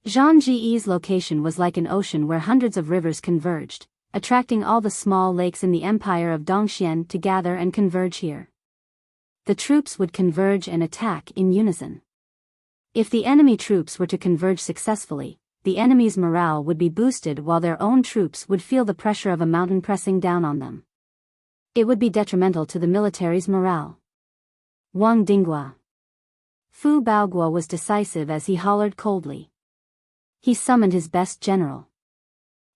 Zhangji's location was like an ocean where hundreds of rivers converged, attracting all the small lakes in the empire of Dongxian to gather and converge here. The troops would converge and attack in unison. If the enemy troops were to converge successfully, the enemy's morale would be boosted while their own troops would feel the pressure of a mountain pressing down on them. It would be detrimental to the military's morale. Wang Dinghua. Fu Baoguo was decisive as he hollered coldly. He summoned his best general.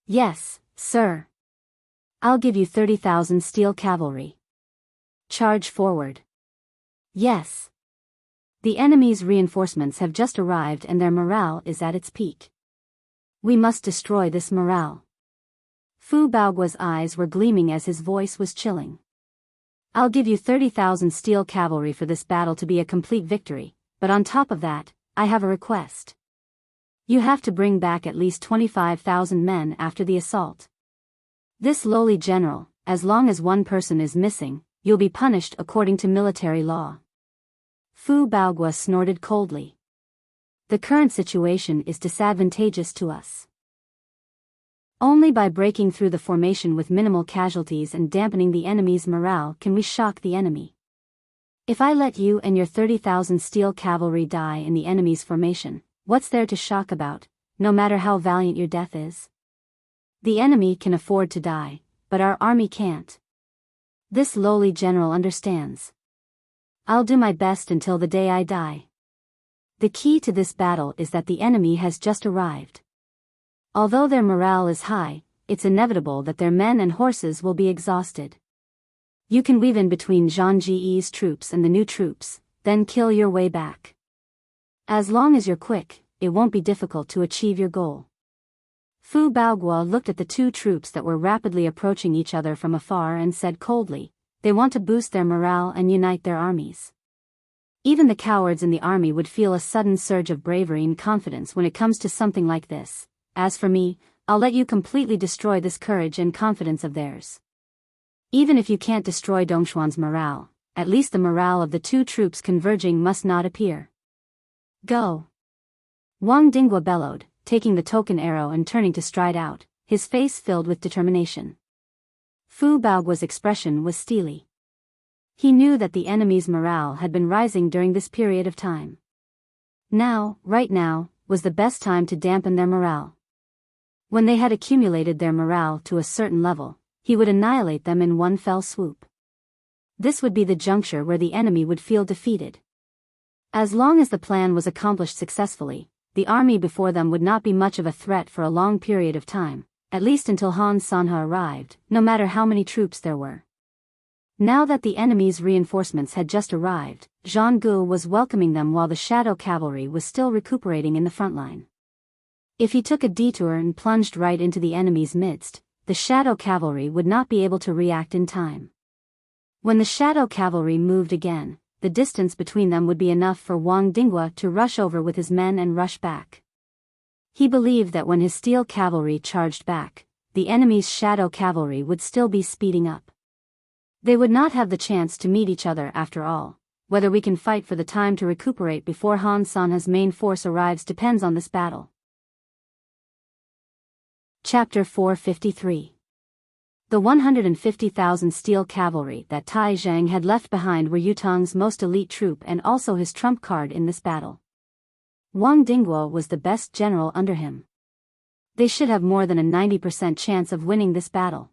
Yes, sir. I'll give you 30,000 steel cavalry. Charge forward. Yes. The enemy's reinforcements have just arrived and their morale is at its peak. We must destroy this morale. Fu Baoguo's eyes were gleaming as his voice was chilling. I'll give you 30,000 steel cavalry for this battle to be a complete victory, but on top of that, I have a request. You have to bring back at least 25,000 men after the assault. This lowly general, as long as one person is missing, you'll be punished according to military law. Fu Baoguo snorted coldly. The current situation is disadvantageous to us. Only by breaking through the formation with minimal casualties and dampening the enemy's morale can we shock the enemy. If I let you and your 30,000 steel cavalry die in the enemy's formation, what's there to shock about, no matter how valiant your death is? The enemy can afford to die, but our army can't. This lowly general understands. I'll do my best until the day I die. The key to this battle is that the enemy has just arrived. Although their morale is high, it's inevitable that their men and horses will be exhausted. You can weave in between Zhang Ji's troops and the new troops, then kill your way back. As long as you're quick, it won't be difficult to achieve your goal. Fu Baoguo looked at the two troops that were rapidly approaching each other from afar and said coldly, they want to boost their morale and unite their armies. Even the cowards in the army would feel a sudden surge of bravery and confidence when it comes to something like this. As for me, I'll let you completely destroy this courage and confidence of theirs. Even if you can't destroy Dongxuan's morale, at least the morale of the two troops converging must not appear. Go! Wang Dinghua bellowed, taking the token arrow and turning to stride out, his face filled with determination. Fu Baoguo's expression was steely. He knew that the enemy's morale had been rising during this period of time. Now, right now, was the best time to dampen their morale. When they had accumulated their morale to a certain level, he would annihilate them in one fell swoop. This would be the juncture where the enemy would feel defeated. As long as the plan was accomplished successfully, the army before them would not be much of a threat for a long period of time, at least until Han Sanhe arrived, no matter how many troops there were. Now that the enemy's reinforcements had just arrived, Zhang Gu was welcoming them while the shadow cavalry was still recuperating in the front line. If he took a detour and plunged right into the enemy's midst, the shadow cavalry would not be able to react in time. When the shadow cavalry moved again, the distance between them would be enough for Wang Dinghua to rush over with his men and rush back. He believed that when his steel cavalry charged back, the enemy's shadow cavalry would still be speeding up. They would not have the chance to meet each other after all. Whether we can fight for the time to recuperate before Han San's main force arrives depends on this battle. Chapter 453. The 150,000 steel cavalry that Tai Zhang had left behind were Yutong's most elite troop and also his trump card in this battle. Wang Dingguo was the best general under him. They should have more than a 90% chance of winning this battle.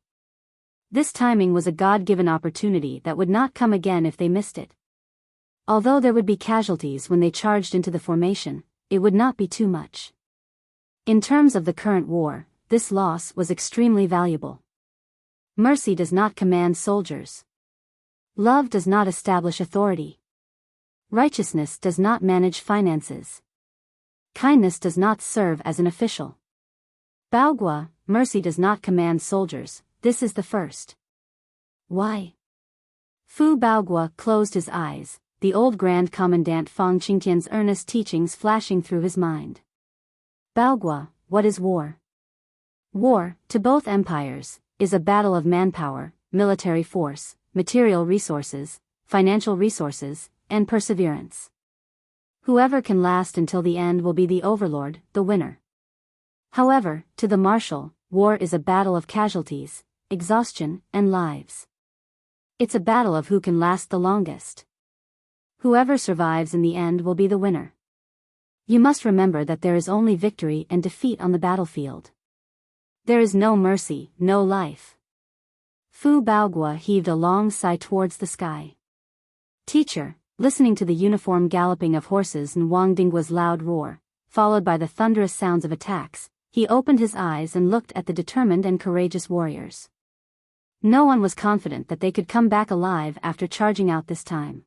This timing was a God-given opportunity that would not come again if they missed it. Although there would be casualties when they charged into the formation, it would not be too much. In terms of the current war, this loss was extremely valuable. Mercy does not command soldiers. Love does not establish authority. Righteousness does not manage finances. Kindness does not serve as an official. Baogua, mercy does not command soldiers, this is the first. Why? Fu Baogua closed his eyes, the old Grand Commandant Fang Qingtian's earnest teachings flashing through his mind. Baogua, what is war? War, to both empires, is a battle of manpower, military force, material resources, financial resources, and perseverance. Whoever can last until the end will be the overlord, the winner. However, to the marshal, war is a battle of casualties, exhaustion, and lives. It's a battle of who can last the longest. Whoever survives in the end will be the winner. You must remember that there is only victory and defeat on the battlefield. There is no mercy, no life. Fu Baogua heaved a long sigh towards the sky. Teacher, listening to the uniform galloping of horses and Wang Dingguo's loud roar, followed by the thunderous sounds of attacks, he opened his eyes and looked at the determined and courageous warriors. No one was confident that they could come back alive after charging out this time.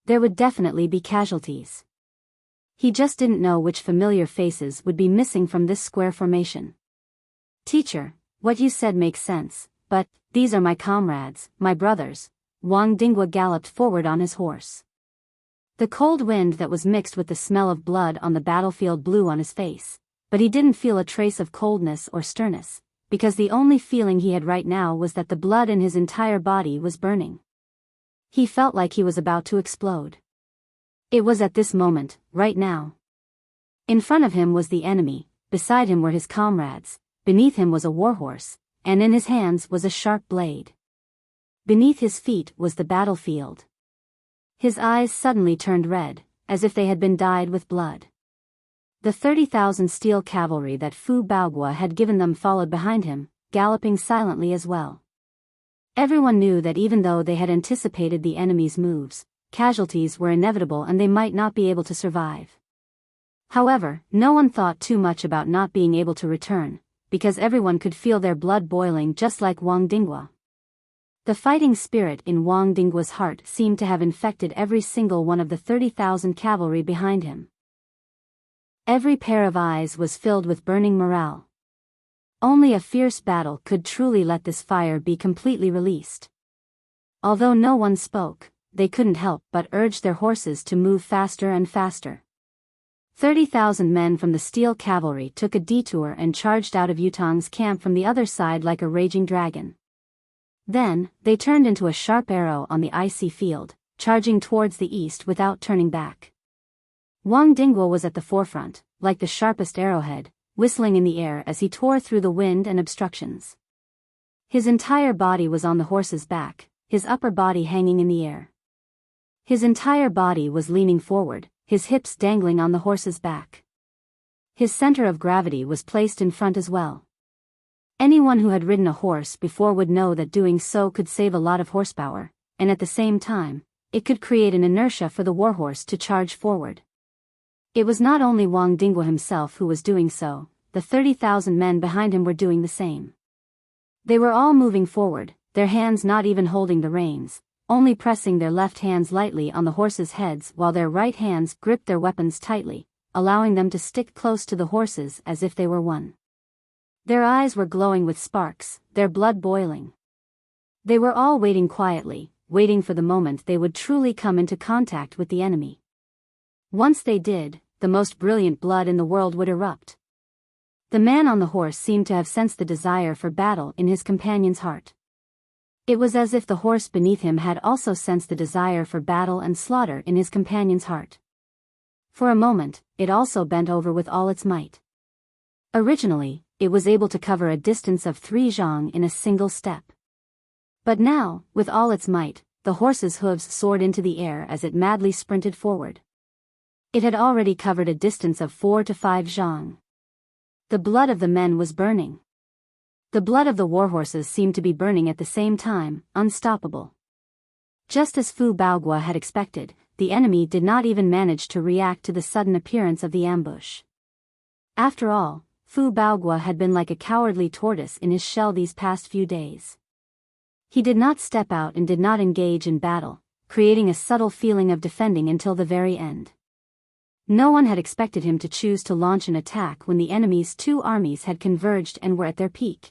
There would definitely be casualties. He just didn't know which familiar faces would be missing from this square formation. Teacher, what you said makes sense, but, these are my comrades, my brothers. Wang Dingguo galloped forward on his horse. The cold wind that was mixed with the smell of blood on the battlefield blew on his face, but he didn't feel a trace of coldness or sternness, because the only feeling he had right now was that the blood in his entire body was burning. He felt like he was about to explode. It was at this moment, right now. In front of him was the enemy, beside him were his comrades. Beneath him was a warhorse, and in his hands was a sharp blade. Beneath his feet was the battlefield. His eyes suddenly turned red, as if they had been dyed with blood. The 30,000 steel cavalry that Fu Baogua had given them followed behind him, galloping silently as well. Everyone knew that even though they had anticipated the enemy's moves, casualties were inevitable and they might not be able to survive. However, no one thought too much about not being able to return, because everyone could feel their blood boiling just like Wang Dingguo. The fighting spirit in Wang Dingguo's heart seemed to have infected every single one of the 30,000 cavalry behind him. Every pair of eyes was filled with burning morale. Only a fierce battle could truly let this fire be completely released. Although no one spoke, they couldn't help but urge their horses to move faster and faster. 30,000 men from the steel cavalry took a detour and charged out of Yutong's camp from the other side like a raging dragon. Then, they turned into a sharp arrow on the icy field, charging towards the east without turning back. Wang Dingguo was at the forefront, like the sharpest arrowhead, whistling in the air as he tore through the wind and obstructions. His entire body was on the horse's back, his upper body hanging in the air. His entire body was leaning forward, his hips dangling on the horse's back. His center of gravity was placed in front as well. Anyone who had ridden a horse before would know that doing so could save a lot of horsepower, and at the same time, it could create an inertia for the warhorse to charge forward. It was not only Wang Dingguo himself who was doing so, the 30,000 men behind him were doing the same. They were all moving forward, their hands not even holding the reins, only pressing their left hands lightly on the horses' heads while their right hands gripped their weapons tightly, allowing them to stick close to the horses as if they were one. Their eyes were glowing with sparks, their blood boiling. They were all waiting quietly, waiting for the moment they would truly come into contact with the enemy. Once they did, the most brilliant blood in the world would erupt. The man on the horse seemed to have sensed the desire for battle in his companion's heart. It was as if the horse beneath him had also sensed the desire for battle and slaughter in his companion's heart. For a moment, it also bent over with all its might. Originally, it was able to cover a distance of 3 zhang in a single step. But now, with all its might, the horse's hooves soared into the air as it madly sprinted forward. It had already covered a distance of 4 to 5 zhang. The blood of the men was burning. The blood of the warhorses seemed to be burning at the same time, unstoppable. Just as Fu Baogua had expected, the enemy did not even manage to react to the sudden appearance of the ambush. After all, Fu Baogua had been like a cowardly tortoise in his shell these past few days. He did not step out and did not engage in battle, creating a subtle feeling of defending until the very end. No one had expected him to choose to launch an attack when the enemy's 2 armies had converged and were at their peak.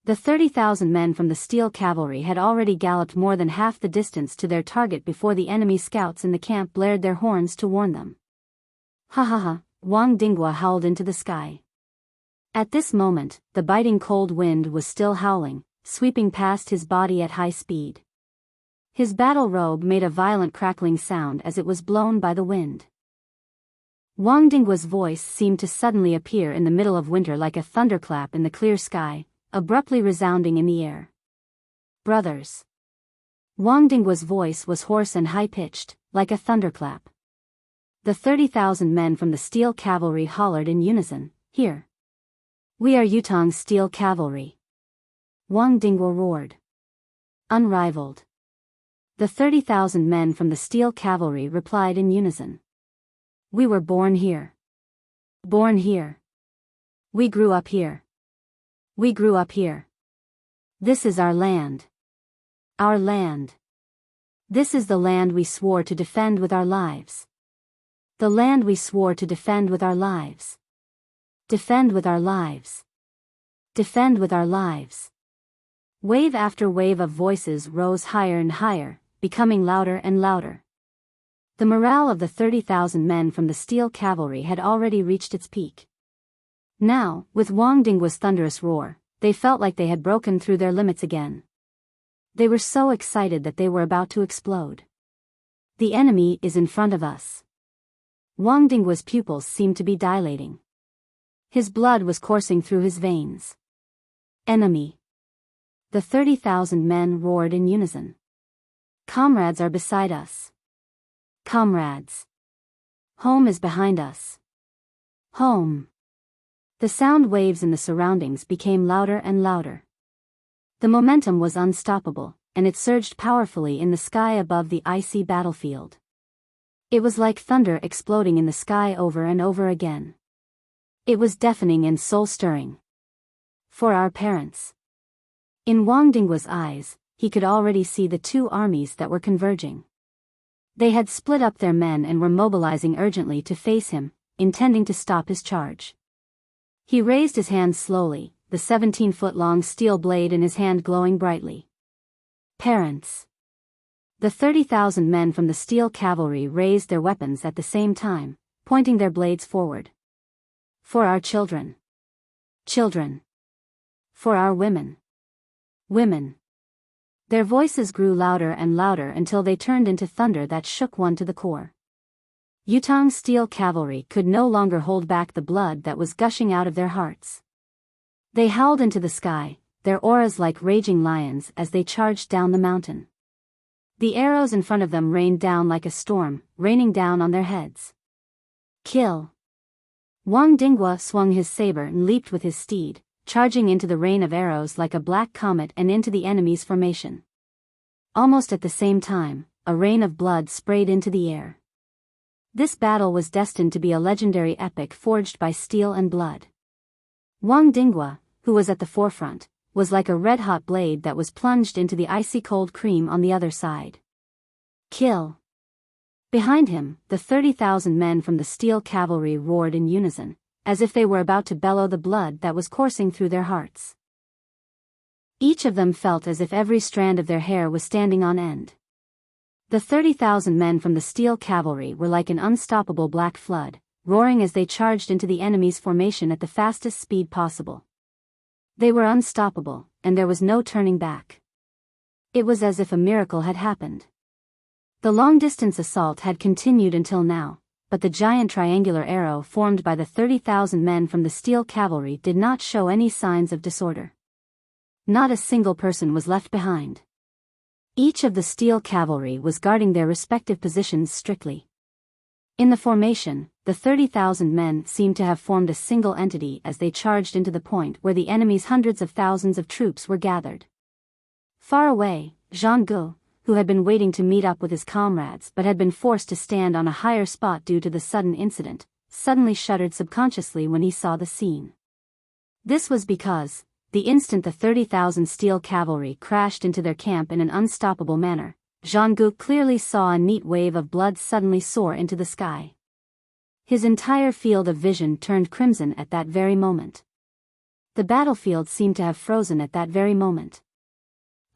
The 30,000 men from the steel cavalry had already galloped more than half the distance to their target before the enemy scouts in the camp blared their horns to warn them. Ha ha ha, Wang Dinghua howled into the sky. At this moment, the biting cold wind was still howling, sweeping past his body at high speed. His battle robe made a violent crackling sound as it was blown by the wind. Wang Dinghua's voice seemed to suddenly appear in the middle of winter like a thunderclap in the clear sky, abruptly resounding in the air. Brothers. Wang Dinghua's voice was hoarse and high-pitched, like a thunderclap. The 30,000 men from the steel cavalry hollered in unison, "Here! We are Yutong's steel cavalry!" Wang Dinghua roared. Unrivaled. The 30,000 men from the steel cavalry replied in unison. "We were born here. Born here. We grew up here. We grew up here. This is our land. Our land. This is the land we swore to defend with our lives. The land we swore to defend with our lives. Defend with our lives. Defend with our lives." Wave after wave of voices rose higher and higher, becoming louder and louder. The morale of the 30,000 men from the steel cavalry had already reached its peak. Now, with Wang Dinghua's thunderous roar, they felt like they had broken through their limits again. They were so excited that they were about to explode. The enemy is in front of us. Wang Dinghua's pupils seemed to be dilating. His blood was coursing through his veins. Enemy. The 30,000 men roared in unison. Comrades are beside us. Comrades. Home is behind us. Home. The sound waves in the surroundings became louder and louder. The momentum was unstoppable, and it surged powerfully in the sky above the icy battlefield. It was like thunder exploding in the sky over and over again. It was deafening and soul-stirring. For our parents. In Wang Dinghua's eyes, he could already see the 2 armies that were converging. They had split up their men and were mobilizing urgently to face him, intending to stop his charge. He raised his hand slowly, the 17-foot-long steel blade in his hand glowing brightly. Parents. The 30,000 men from the steel cavalry raised their weapons at the same time, pointing their blades forward. For our children. Children. For our women. Women. Their voices grew louder and louder until they turned into thunder that shook one to the core. Yutong's steel cavalry could no longer hold back the blood that was gushing out of their hearts. They howled into the sky, their auras like raging lions as they charged down the mountain. The arrows in front of them rained down like a storm, raining down on their heads. Kill. Wang Dinghua swung his saber and leaped with his steed, charging into the rain of arrows like a black comet and into the enemy's formation. Almost at the same time, a rain of blood sprayed into the air. This battle was destined to be a legendary epic forged by steel and blood. Wang Dinghua, who was at the forefront, was like a red-hot blade that was plunged into the icy-cold cream on the other side. Kill. Behind him, the 30,000 men from the steel cavalry roared in unison, as if they were about to bellow the blood that was coursing through their hearts. Each of them felt as if every strand of their hair was standing on end. The 30,000 men from the steel cavalry were like an unstoppable black flood, roaring as they charged into the enemy's formation at the fastest speed possible. They were unstoppable, and there was no turning back. It was as if a miracle had happened. The long-distance assault had continued until now, but the giant triangular arrow formed by the 30,000 men from the steel cavalry did not show any signs of disorder. Not a single person was left behind. Each of the steel cavalry was guarding their respective positions strictly. In the formation, the 30,000 men seemed to have formed a single entity as they charged into the point where the enemy's hundreds of thousands of troops were gathered. Far away, Jean-Gu, who had been waiting to meet up with his comrades but had been forced to stand on a higher spot due to the sudden incident, suddenly shuddered subconsciously when he saw the scene. This was because, the instant the 30,000 steel cavalry crashed into their camp in an unstoppable manner, Jean-Gu clearly saw a neat wave of blood suddenly soar into the sky. His entire field of vision turned crimson at that very moment. The battlefield seemed to have frozen at that very moment.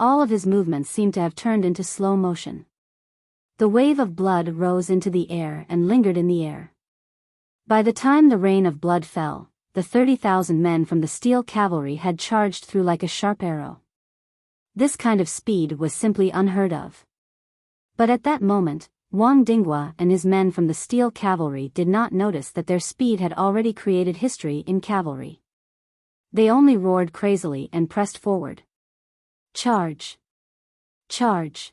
All of his movements seemed to have turned into slow motion. The wave of blood rose into the air and lingered in the air. By the time the rain of blood fell, the 30,000 men from the steel cavalry had charged through like a sharp arrow. This kind of speed was simply unheard of. But at that moment, Wang Dinghua and his men from the steel cavalry did not notice that their speed had already created history in cavalry. They only roared crazily and pressed forward. Charge! Charge!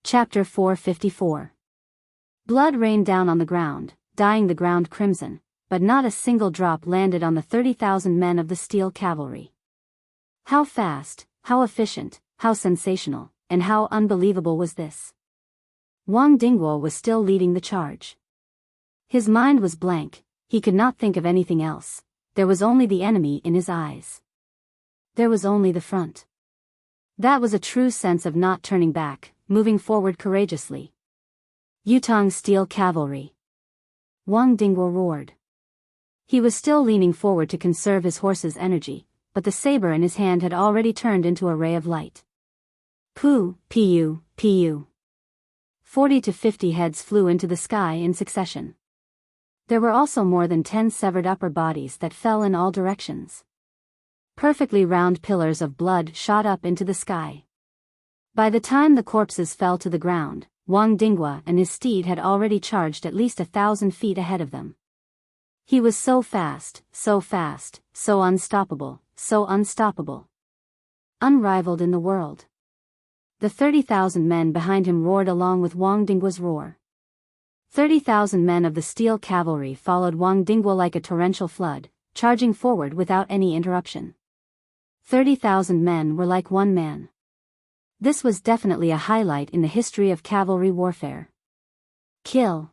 Chapter 454. Blood rained down on the ground, dyeing the ground crimson, but not a single drop landed on the 30,000 men of the steel cavalry. How fast, how efficient, how sensational, and how unbelievable was this? Wang Dinghua was still leading the charge. His mind was blank, he could not think of anything else. There was only the enemy in his eyes. There was only the front. That was a true sense of not turning back, moving forward courageously. Yutong's steel cavalry. Wang Dinghua roared. He was still leaning forward to conserve his horse's energy, but the saber in his hand had already turned into a ray of light. Pu, 40 to 50 heads flew into the sky in succession. There were also more than 10 severed upper bodies that fell in all directions. Perfectly round pillars of blood shot up into the sky. By the time the corpses fell to the ground, Wang Dinghua and his steed had already charged at least 1,000 feet ahead of them. He was so fast, so unstoppable, so unstoppable. Unrivaled in the world. The 30,000 men behind him roared along with Wang Dinghua's roar. 30,000 men of the steel cavalry followed Wang Dinghua like a torrential flood, charging forward without any interruption. 30,000 men were like one man. This was definitely a highlight in the history of cavalry warfare. Kill!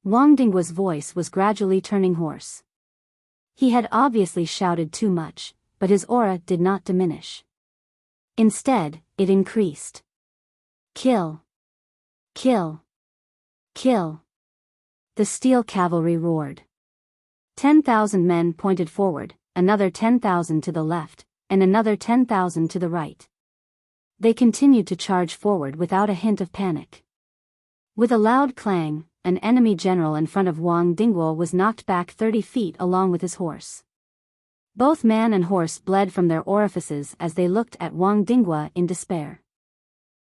Wang Dinghua's voice was gradually turning hoarse. He had obviously shouted too much, but his aura did not diminish. Instead, it increased. Kill! Kill! Kill! The steel cavalry roared. 10,000 men pointed forward, another 10,000 to the left, and another 10,000 to the right. They continued to charge forward without a hint of panic. With a loud clang, an enemy general in front of Wang Dinghua was knocked back 30 feet along with his horse. Both man and horse bled from their orifices as they looked at Wang Dinghua in despair.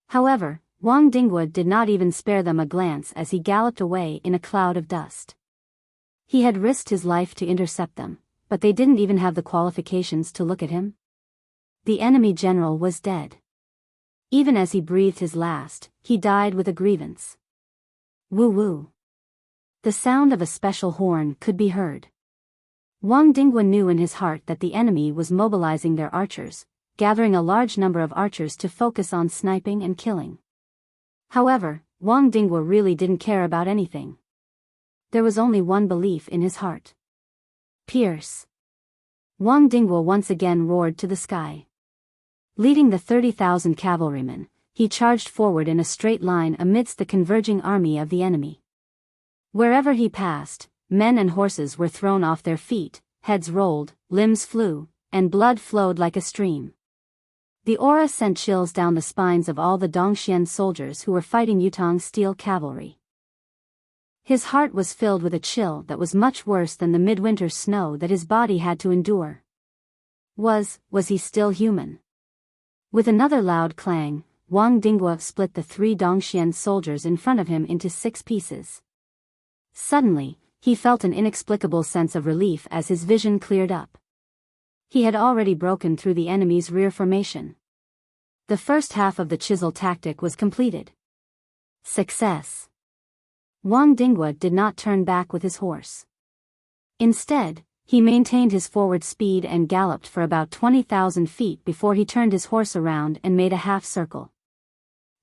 However, Wang Dinghua did not even spare them a glance as he galloped away in a cloud of dust. He had risked his life to intercept them, but they didn't even have the qualifications to look at him. The enemy general was dead. Even as he breathed his last, he died with a grievance. Woo-woo. The sound of a special horn could be heard. Wang Dinghua knew in his heart that the enemy was mobilizing their archers, gathering a large number of archers to focus on sniping and killing. However, Wang Dinghua really didn't care about anything. There was only one belief in his heart. Pierce. Wang Dinghua once again roared to the sky. Leading the 30,000 cavalrymen, he charged forward in a straight line amidst the converging army of the enemy. Wherever he passed, men and horses were thrown off their feet, heads rolled, limbs flew, and blood flowed like a stream. The aura sent chills down the spines of all the Dongxian soldiers who were fighting Yutong's steel cavalry. His heart was filled with a chill that was much worse than the midwinter snow that his body had to endure. Was he still human? With another loud clang, Wang Dinghua split the 3 Dongxian soldiers in front of him into 6 pieces. Suddenly, he felt an inexplicable sense of relief as his vision cleared up. He had already broken through the enemy's rear formation. The first half of the chisel tactic was completed. Success! Wang Dinghua did not turn back with his horse. Instead, he maintained his forward speed and galloped for about 20,000 feet before he turned his horse around and made a half circle.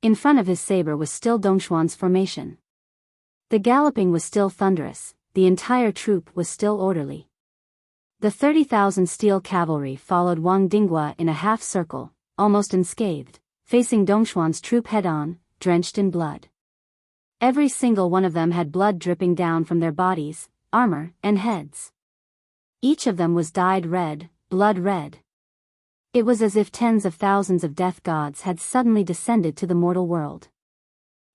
In front of his saber was still Dongxuan's formation. The galloping was still thunderous, the entire troop was still orderly. The 30,000 steel cavalry followed Wang Dinghua in a half circle, almost unscathed, facing Dongxuan's troop head-on, drenched in blood. Every single one of them had blood dripping down from their bodies, armor, and heads. Each of them was dyed red, blood red. It was as if tens of thousands of death gods had suddenly descended to the mortal world.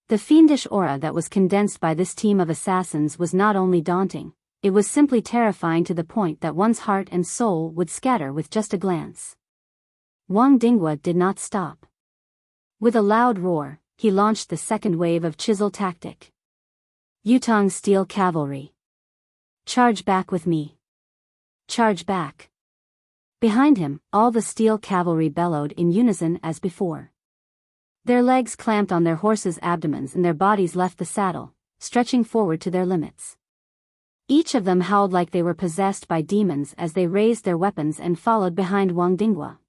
The fiendish aura that was condensed by this team of assassins was not only daunting, it was simply terrifying to the point that one's heart and soul would scatter with just a glance. Wang Dinghua did not stop. With a loud roar, he launched the second wave of chisel tactic. Yutong steel cavalry. Charge back with me. Charge back. Behind him, all the steel cavalry bellowed in unison as before. Their legs clamped on their horses' abdomens and their bodies left the saddle, stretching forward to their limits. Each of them howled like they were possessed by demons as they raised their weapons and followed behind Wang Dinghua.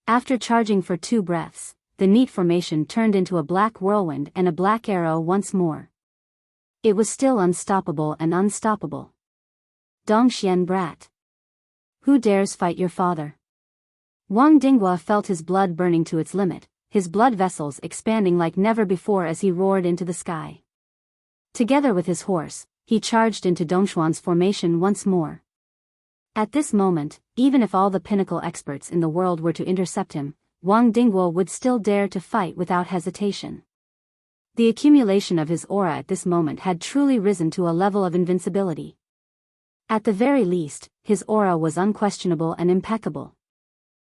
After charging for 2 breaths, the neat formation turned into a black whirlwind and a black arrow once more. It was still unstoppable and unstoppable. Dongxian brat. Who dares fight your father? Wang Dinghua felt his blood burning to its limit, his blood vessels expanding like never before as he roared into the sky. Together with his horse, he charged into Dongxuan's formation once more. At this moment, even if all the pinnacle experts in the world were to intercept him, Wang Dinghua would still dare to fight without hesitation. The accumulation of his aura at this moment had truly risen to a level of invincibility. At the very least, his aura was unquestionable and impeccable.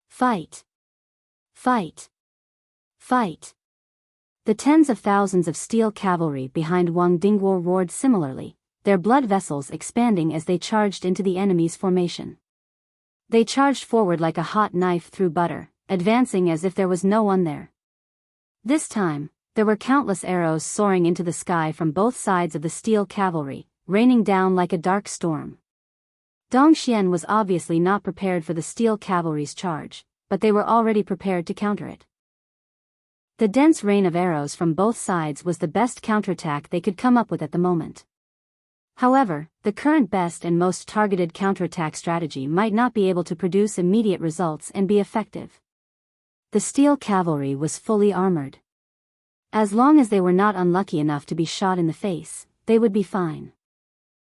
Fight! Fight! Fight! The tens of thousands of steel cavalry behind Wang Dinghua roared similarly, their blood vessels expanding as they charged into the enemy's formation. They charged forward like a hot knife through butter, advancing as if there was no one there. This time, there were countless arrows soaring into the sky from both sides of the steel cavalry, raining down like a dark storm. Dongxian was obviously not prepared for the steel cavalry's charge, but they were already prepared to counter it. The dense rain of arrows from both sides was the best counterattack they could come up with at the moment. However, the current best and most targeted counterattack strategy might not be able to produce immediate results and be effective. The steel cavalry was fully armored. As long as they were not unlucky enough to be shot in the face, they would be fine.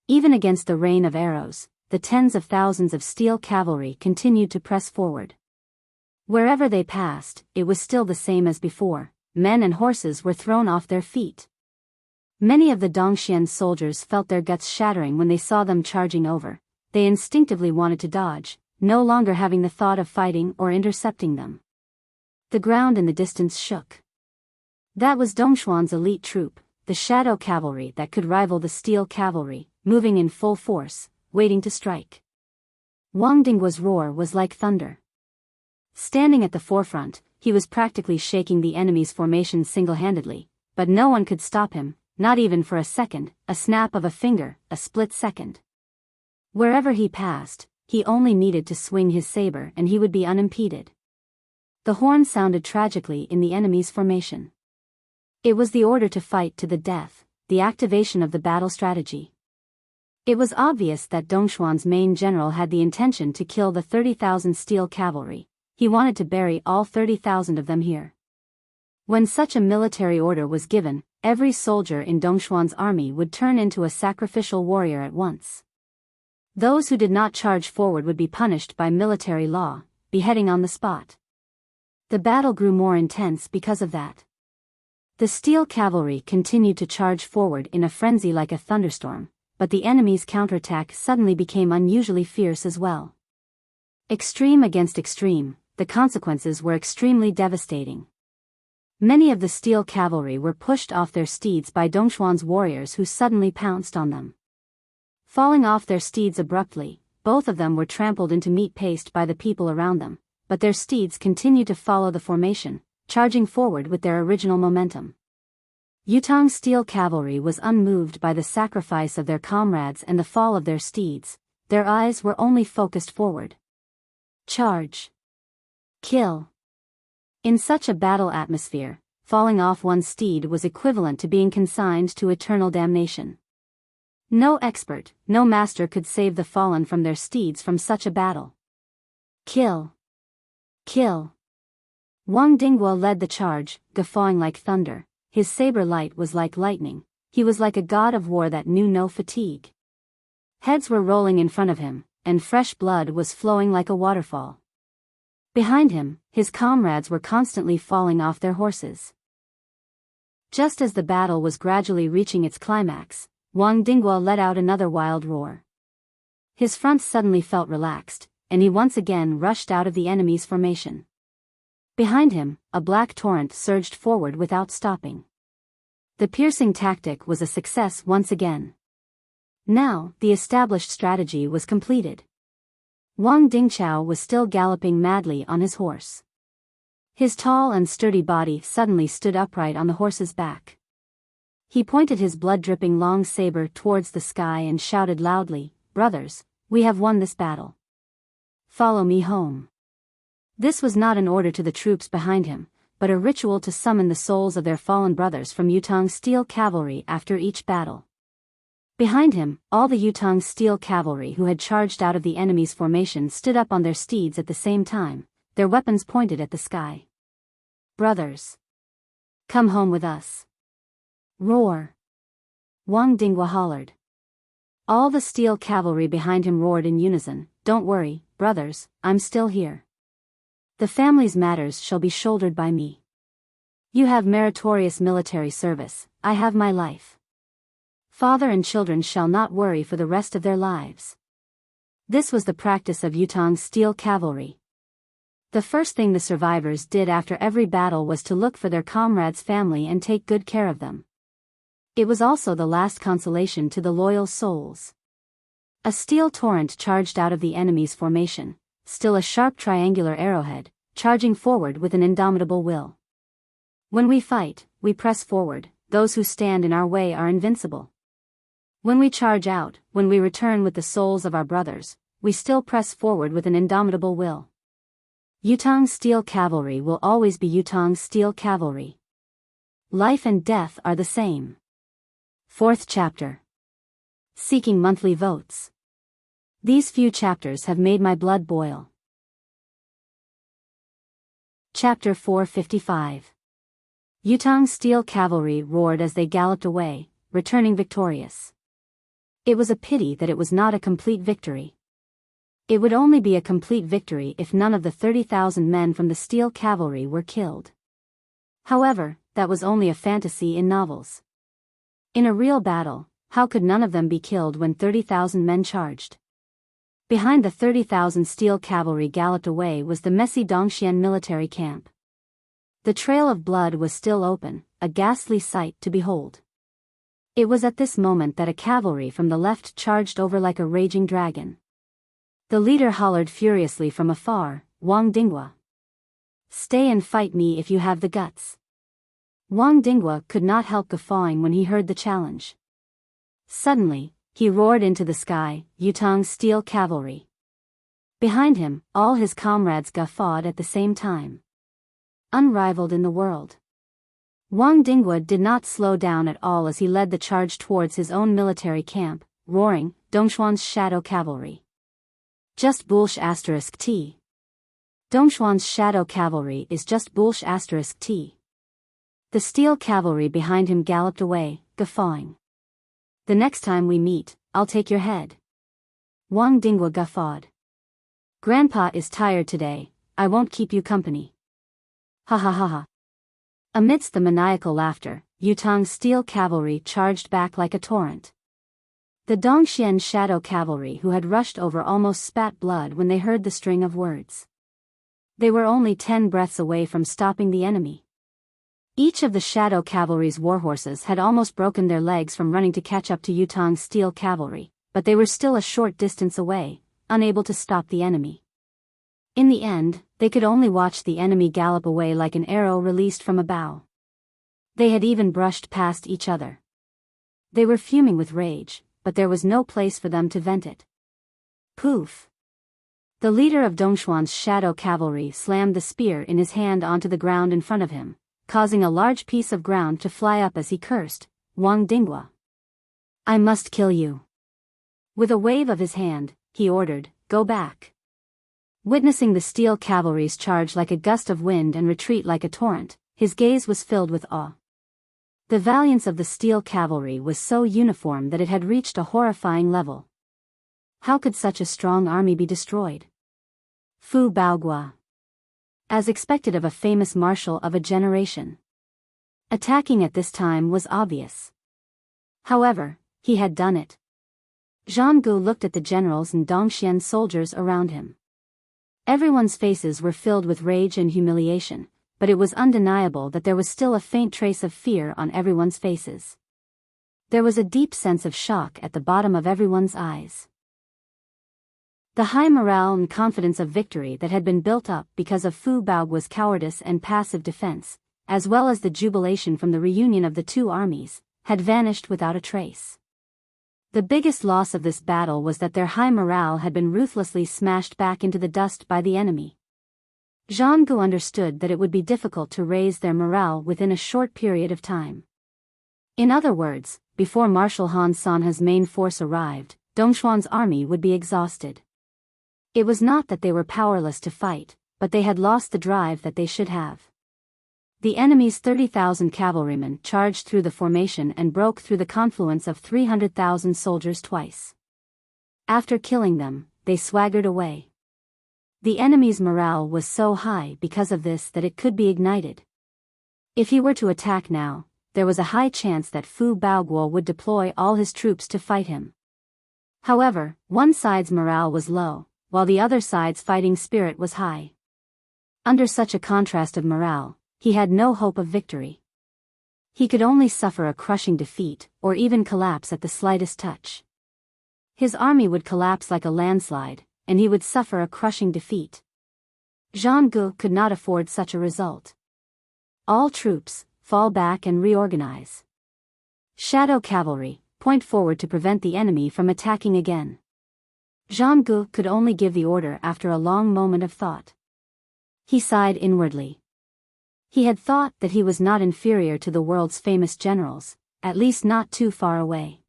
Even against the rain of arrows, the tens of thousands of steel cavalry continued to press forward. Wherever they passed, it was still the same as before, men and horses were thrown off their feet. Many of the Dongxian soldiers felt their guts shattering when they saw them charging over. They instinctively wanted to dodge, no longer having the thought of fighting or intercepting them. The ground in the distance shook. That was Dongxuan's elite troop, the shadow cavalry that could rival the steel cavalry, moving in full force, waiting to strike. Wang Dinghua's roar was like thunder. Standing at the forefront, he was practically shaking the enemy's formation single-handedly, but no one could stop him, not even for a second, a snap of a finger, a split second. Wherever he passed, he only needed to swing his saber and he would be unimpeded. The horn sounded tragically in the enemy's formation. It was the order to fight to the death, the activation of the battle strategy. It was obvious that Dongxuan's main general had the intention to kill the 30,000 steel cavalry. He wanted to bury all 30,000 of them here. When such a military order was given, every soldier in Dongxuan's army would turn into a sacrificial warrior at once. Those who did not charge forward would be punished by military law, beheading on the spot. The battle grew more intense because of that. The steel cavalry continued to charge forward in a frenzy like a thunderstorm, but the enemy's counterattack suddenly became unusually fierce as well. Extreme against extreme, the consequences were extremely devastating. Many of the steel cavalry were pushed off their steeds by Dongxuan's warriors who suddenly pounced on them. Falling off their steeds abruptly, both of them were trampled into meat paste by the people around them, but their steeds continued to follow the formation, charging forward with their original momentum. Yutong's steel cavalry was unmoved by the sacrifice of their comrades and the fall of their steeds. Their eyes were only focused forward. Charge. Kill. In such a battle atmosphere, falling off one's steed was equivalent to being consigned to eternal damnation. No expert, no master could save the fallen from their steeds from such a battle. Kill. Kill. Wang Dinghua led the charge, guffawing like thunder. His saber light was like lightning. He was like a god of war that knew no fatigue. Heads were rolling in front of him, and fresh blood was flowing like a waterfall. Behind him, his comrades were constantly falling off their horses. Just as the battle was gradually reaching its climax, Wang Dinghua let out another wild roar. His front suddenly felt relaxed, and he once again rushed out of the enemy's formation. Behind him, a black torrent surged forward without stopping. The piercing tactic was a success once again. Now, the established strategy was completed. Wang Dingchao was still galloping madly on his horse. His tall and sturdy body suddenly stood upright on the horse's back. He pointed his blood-dripping long saber towards the sky and shouted loudly, "Brothers, we have won this battle. Follow me home." This was not an order to the troops behind him, but a ritual to summon the souls of their fallen brothers from Yutong's steel cavalry after each battle. Behind him, all the Yutong's steel cavalry who had charged out of the enemy's formation stood up on their steeds at the same time, their weapons pointed at the sky. "Brothers, come home with us." Roar. Wang Dinghua hollered. All the steel cavalry behind him roared in unison, "Don't worry, brothers, I'm still here. The family's matters shall be shouldered by me. You have meritorious military service, I have my life. Father and children shall not worry for the rest of their lives." This was the practice of Yutong's steel cavalry. The first thing the survivors did after every battle was to look for their comrades' family and take good care of them. It was also the last consolation to the loyal souls. A steel torrent charged out of the enemy's formation, still a sharp triangular arrowhead, charging forward with an indomitable will. When we fight, we press forward, those who stand in our way are invincible. When we charge out, when we return with the souls of our brothers, we still press forward with an indomitable will. Yutong's steel cavalry will always be Yutong's steel cavalry. Life and death are the same. 4th chapter. Seeking monthly votes. These few chapters have made my blood boil. Chapter 455. Yutong's steel cavalry roared as they galloped away, returning victorious. It was a pity that it was not a complete victory. It would only be a complete victory if none of the 30,000 men from the steel cavalry were killed. However, that was only a fantasy in novels. In a real battle, how could none of them be killed when 30,000 men charged? Behind the 30,000 steel cavalry galloped away was the messy Dongxian military camp. The trail of blood was still open, a ghastly sight to behold. It was at this moment that a cavalry from the left charged over like a raging dragon. The leader hollered furiously from afar, "Wang Dinghua! Stay and fight me if you have the guts." Wang Dinghua could not help guffawing when he heard the challenge. Suddenly, he roared into the sky, "Yutong's steel cavalry!" Behind him, all his comrades guffawed at the same time. Unrivaled in the world. Wang Dinghua did not slow down at all as he led the charge towards his own military camp, roaring, "Dongxuan's shadow cavalry! Just bullsh *t. Dongxuan's shadow cavalry is just bullsh *t." The steel cavalry behind him galloped away, guffawing. "The next time we meet, I'll take your head." Wang Dinghua guffawed. "Grandpa is tired today, I won't keep you company." Ha ha ha ha. Amidst the maniacal laughter, Yutong's steel cavalry charged back like a torrent. The Dongxian shadow cavalry who had rushed over almost spat blood when they heard the string of words. They were only 10 breaths away from stopping the enemy. Each of the Shadow Cavalry's warhorses had almost broken their legs from running to catch up to Yutong's Steel Cavalry, but they were still a short distance away, unable to stop the enemy. In the end, they could only watch the enemy gallop away like an arrow released from a bow. They had even brushed past each other. They were fuming with rage, but there was no place for them to vent it. Poof! The leader of Dongshuan's Shadow Cavalry slammed the spear in his hand onto the ground in front of him, causing a large piece of ground to fly up as he cursed, "Wang Dinghua! I must kill you." With a wave of his hand, he ordered, "Go back." Witnessing the Steel Cavalry's charge like a gust of wind and retreat like a torrent, his gaze was filled with awe. The valiance of the Steel Cavalry was so uniform that it had reached a horrifying level. How could such a strong army be destroyed? Fu Baogua. As expected of a famous marshal of a generation. Attacking at this time was obvious. However, he had done it. Zhang Gu looked at the generals and Dongxian soldiers around him. Everyone's faces were filled with rage and humiliation, but it was undeniable that there was still a faint trace of fear on everyone's faces. There was a deep sense of shock at the bottom of everyone's eyes. The high morale and confidence of victory that had been built up because of Fu Baogua's cowardice and passive defense, as well as the jubilation from the reunion of the two armies, had vanished without a trace. The biggest loss of this battle was that their high morale had been ruthlessly smashed back into the dust by the enemy. Zhang Gu understood that it would be difficult to raise their morale within a short period of time. In other words, before Marshal Han Sanhe's main force arrived, Dongshuan's army would be exhausted. It was not that they were powerless to fight, but they had lost the drive that they should have. The enemy's 30,000 cavalrymen charged through the formation and broke through the confluence of 300,000 soldiers twice. After killing them, they swaggered away. The enemy's morale was so high because of this that it could be ignited. If he were to attack now, there was a high chance that Fu Baogua would deploy all his troops to fight him. However, one side's morale was low, while the other side's fighting spirit was high. Under such a contrast of morale, he had no hope of victory. He could only suffer a crushing defeat, or even collapse at the slightest touch. His army would collapse like a landslide, and he would suffer a crushing defeat. Zhang Gu could not afford such a result. All troops, fall back and reorganize. Shadow Cavalry, point forward to prevent the enemy from attacking again. Zhang Gu could only give the order after a long moment of thought. He sighed inwardly. He had thought that he was not inferior to the world's famous generals, at least not too far away.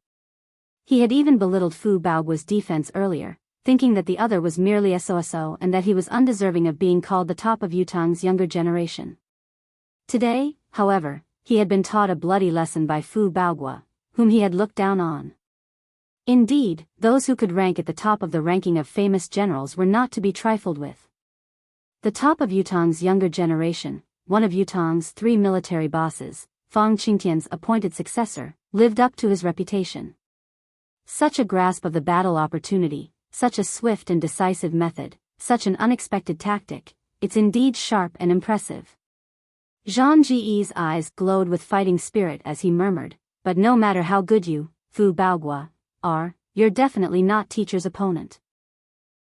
He had even belittled Fu Baogua's defense earlier, thinking that the other was merely SOSO and that he was undeserving of being called the top of Yutong's younger generation. Today, however, he had been taught a bloody lesson by Fu Baogua, whom he had looked down on. Indeed, those who could rank at the top of the ranking of famous generals were not to be trifled with. The top of Yutong's younger generation, one of Yutong's 3 military bosses, Fang Qingtian's appointed successor, lived up to his reputation. Such a grasp of the battle opportunity, such a swift and decisive method, such an unexpected tactic, it's indeed sharp and impressive. Zhang Ji's eyes glowed with fighting spirit as he murmured, "But no matter how good you, Fu Baogua, are, you're definitely not teacher's opponent."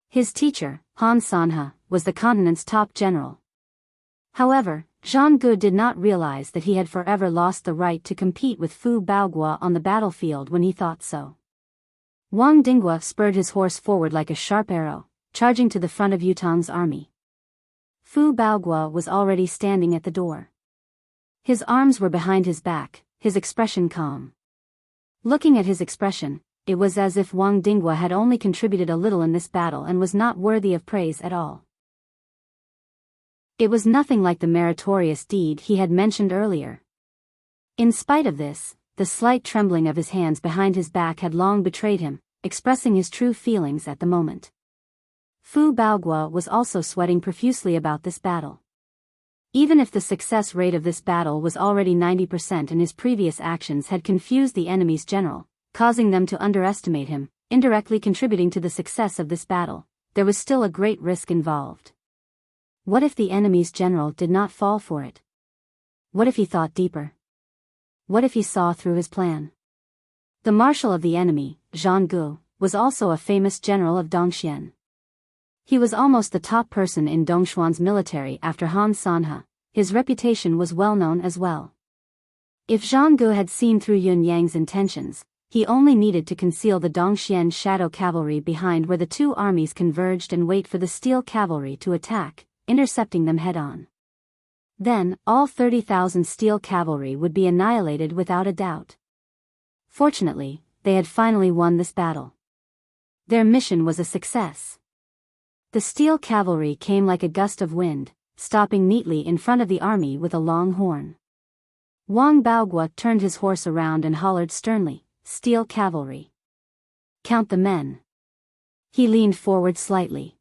His teacher, Han Sanhe, was the continent's top general. However, Zhang Gu did not realize that he had forever lost the right to compete with Fu Baogua on the battlefield when he thought so. Wang Dinghua spurred his horse forward like a sharp arrow, charging to the front of Yutong's army. Fu Baogua was already standing at the door. His arms were behind his back, his expression calm. Looking at his expression, it was as if Wang Dinghua had only contributed a little in this battle and was not worthy of praise at all. It was nothing like the meritorious deed he had mentioned earlier. In spite of this, the slight trembling of his hands behind his back had long betrayed him, expressing his true feelings at the moment. Fu Baogua was also sweating profusely about this battle. Even if the success rate of this battle was already 90% and his previous actions had confused the enemy's general, causing them to underestimate him, indirectly contributing to the success of this battle, there was still a great risk involved. What if the enemy's general did not fall for it? What if he thought deeper? What if he saw through his plan? The marshal of the enemy, Zhang Gu, was also a famous general of Dongxian. He was almost the top person in Dongxuan's military after Han Sanhe. His reputation was well known as well. If Zhang Gu had seen through Yun Yang's intentions, he only needed to conceal the Dongxian shadow cavalry behind where the two armies converged and wait for the steel cavalry to attack, intercepting them head-on. Then, all 30,000 steel cavalry would be annihilated without a doubt. Fortunately, they had finally won this battle. Their mission was a success. The steel cavalry came like a gust of wind, stopping neatly in front of the army with a long horn. Wang Baogua turned his horse around and hollered sternly, "Steel cavalry. Count the men." He leaned forward slightly.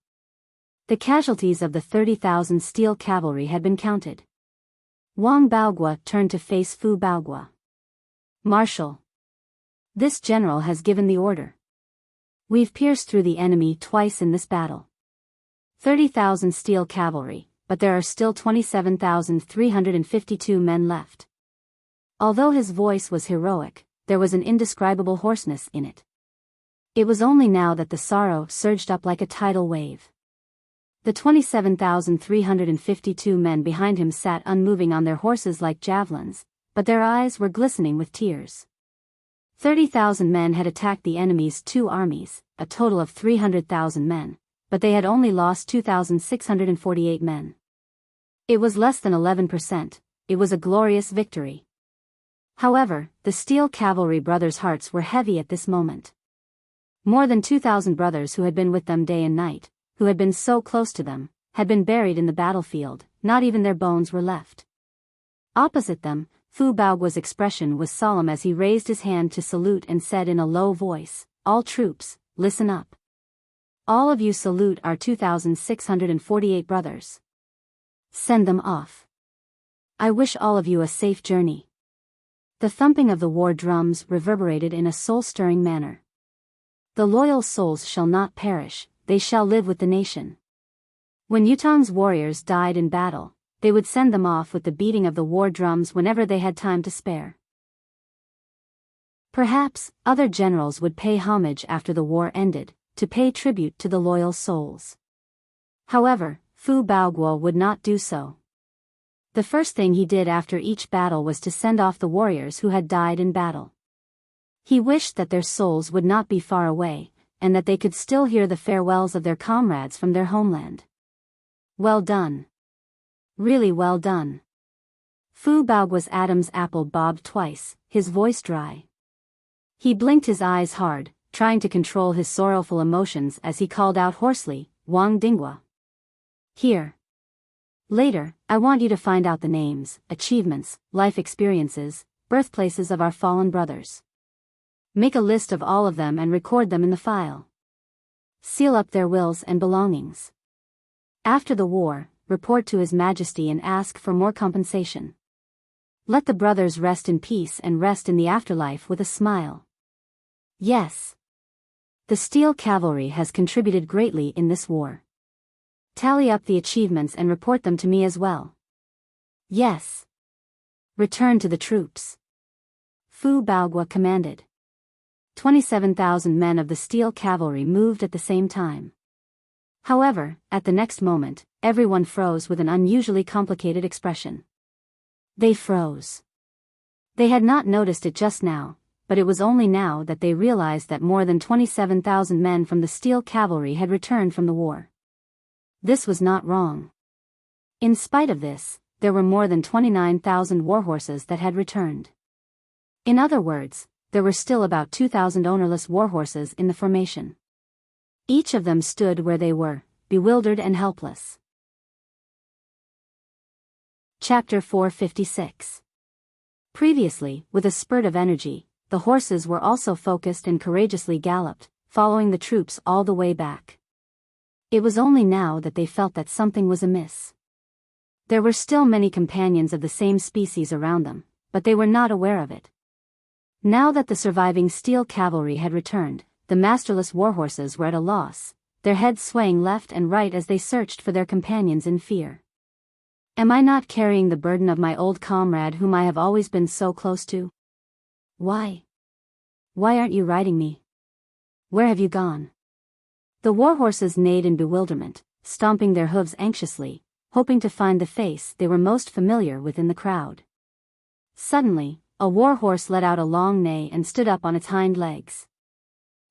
The casualties of the 30,000 steel cavalry had been counted. Wang Baogua turned to face Fu Baogua. "Marshal. This general has given the order. We've pierced through the enemy twice in this battle. 30,000 steel cavalry, but there are still 27,352 men left." Although his voice was heroic, there was an indescribable hoarseness in it. It was only now that the sorrow surged up like a tidal wave. The 27,352 men behind him sat unmoving on their horses like javelins, but their eyes were glistening with tears. 30,000 men had attacked the enemy's two armies, a total of 300,000 men, but they had only lost 2,648 men. It was less than 11%, it was a glorious victory. However, the steel cavalry brothers' hearts were heavy at this moment. More than 2,000 brothers who had been with them day and night, who had been so close to them, had been buried in the battlefield, not even their bones were left. Opposite them, Fu Baogua's expression was solemn as he raised his hand to salute and said in a low voice, "All troops, listen up. All of you salute our 2,648 brothers. Send them off. I wish all of you a safe journey." The thumping of the war drums reverberated in a soul-stirring manner. "The loyal souls shall not perish, they shall live with the nation." When Yutong's warriors died in battle, they would send them off with the beating of the war drums whenever they had time to spare. Perhaps, other generals would pay homage after the war ended, to pay tribute to the loyal souls. However, Fu Baogua would not do so. The first thing he did after each battle was to send off the warriors who had died in battle. He wished that their souls would not be far away, and that they could still hear the farewells of their comrades from their homeland. Well done. Really well done. Fu Baogua's Adam's apple bobbed twice, his voice dry. He blinked his eyes hard, trying to control his sorrowful emotions as he called out hoarsely, "Wang Dinghua. Here. Later, I want you to find out the names, achievements, life experiences, birthplaces of our fallen brothers. Make a list of all of them and record them in the file. Seal up their wills and belongings. After the war, report to His Majesty and ask for more compensation. Let the brothers rest in peace and rest in the afterlife with a smile. Yes. The steel cavalry has contributed greatly in this war. Tally up the achievements and report them to me as well. Yes. Return to the troops." Fu Baogua commanded. 27,000 men of the steel cavalry moved at the same time. However, at the next moment, everyone froze with an unusually complicated expression. They froze. They had not noticed it just now, but it was only now that they realized that more than 27,000 men from the steel cavalry had returned from the war. This was not wrong. In spite of this, there were more than 29,000 warhorses that had returned. In other words, there were still about 2,000 ownerless warhorses in the formation. Each of them stood where they were, bewildered and helpless. Chapter 456. Previously, with a spurt of energy, the horses were also focused and courageously galloped, following the troops all the way back. It was only now that they felt that something was amiss. There were still many companions of the same species around them, but they were not aware of it. Now that the surviving steel cavalry had returned, the masterless warhorses were at a loss, their heads swaying left and right as they searched for their companions in fear. Am I not carrying the burden of my old comrade whom I have always been so close to? Why? Why aren't you riding me? Where have you gone? The warhorses neighed in bewilderment, stomping their hooves anxiously, hoping to find the face they were most familiar with in the crowd. Suddenly, a warhorse let out a long neigh and stood up on its hind legs.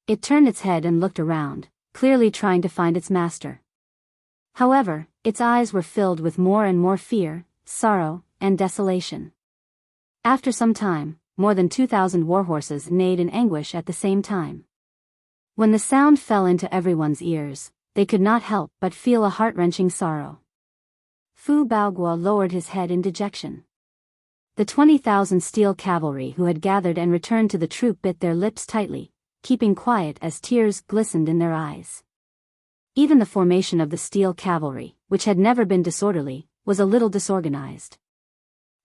It turned its head and looked around, clearly trying to find its master. However, its eyes were filled with more and more fear, sorrow, and desolation. After some time, more than 2,000 warhorses neighed in anguish at the same time. When the sound fell into everyone's ears, they could not help but feel a heart-wrenching sorrow. Fu Baoguo lowered his head in dejection. The 20,000 steel cavalry who had gathered and returned to the troop bit their lips tightly, keeping quiet as tears glistened in their eyes. Even the formation of the steel cavalry, which had never been disorderly, was a little disorganized.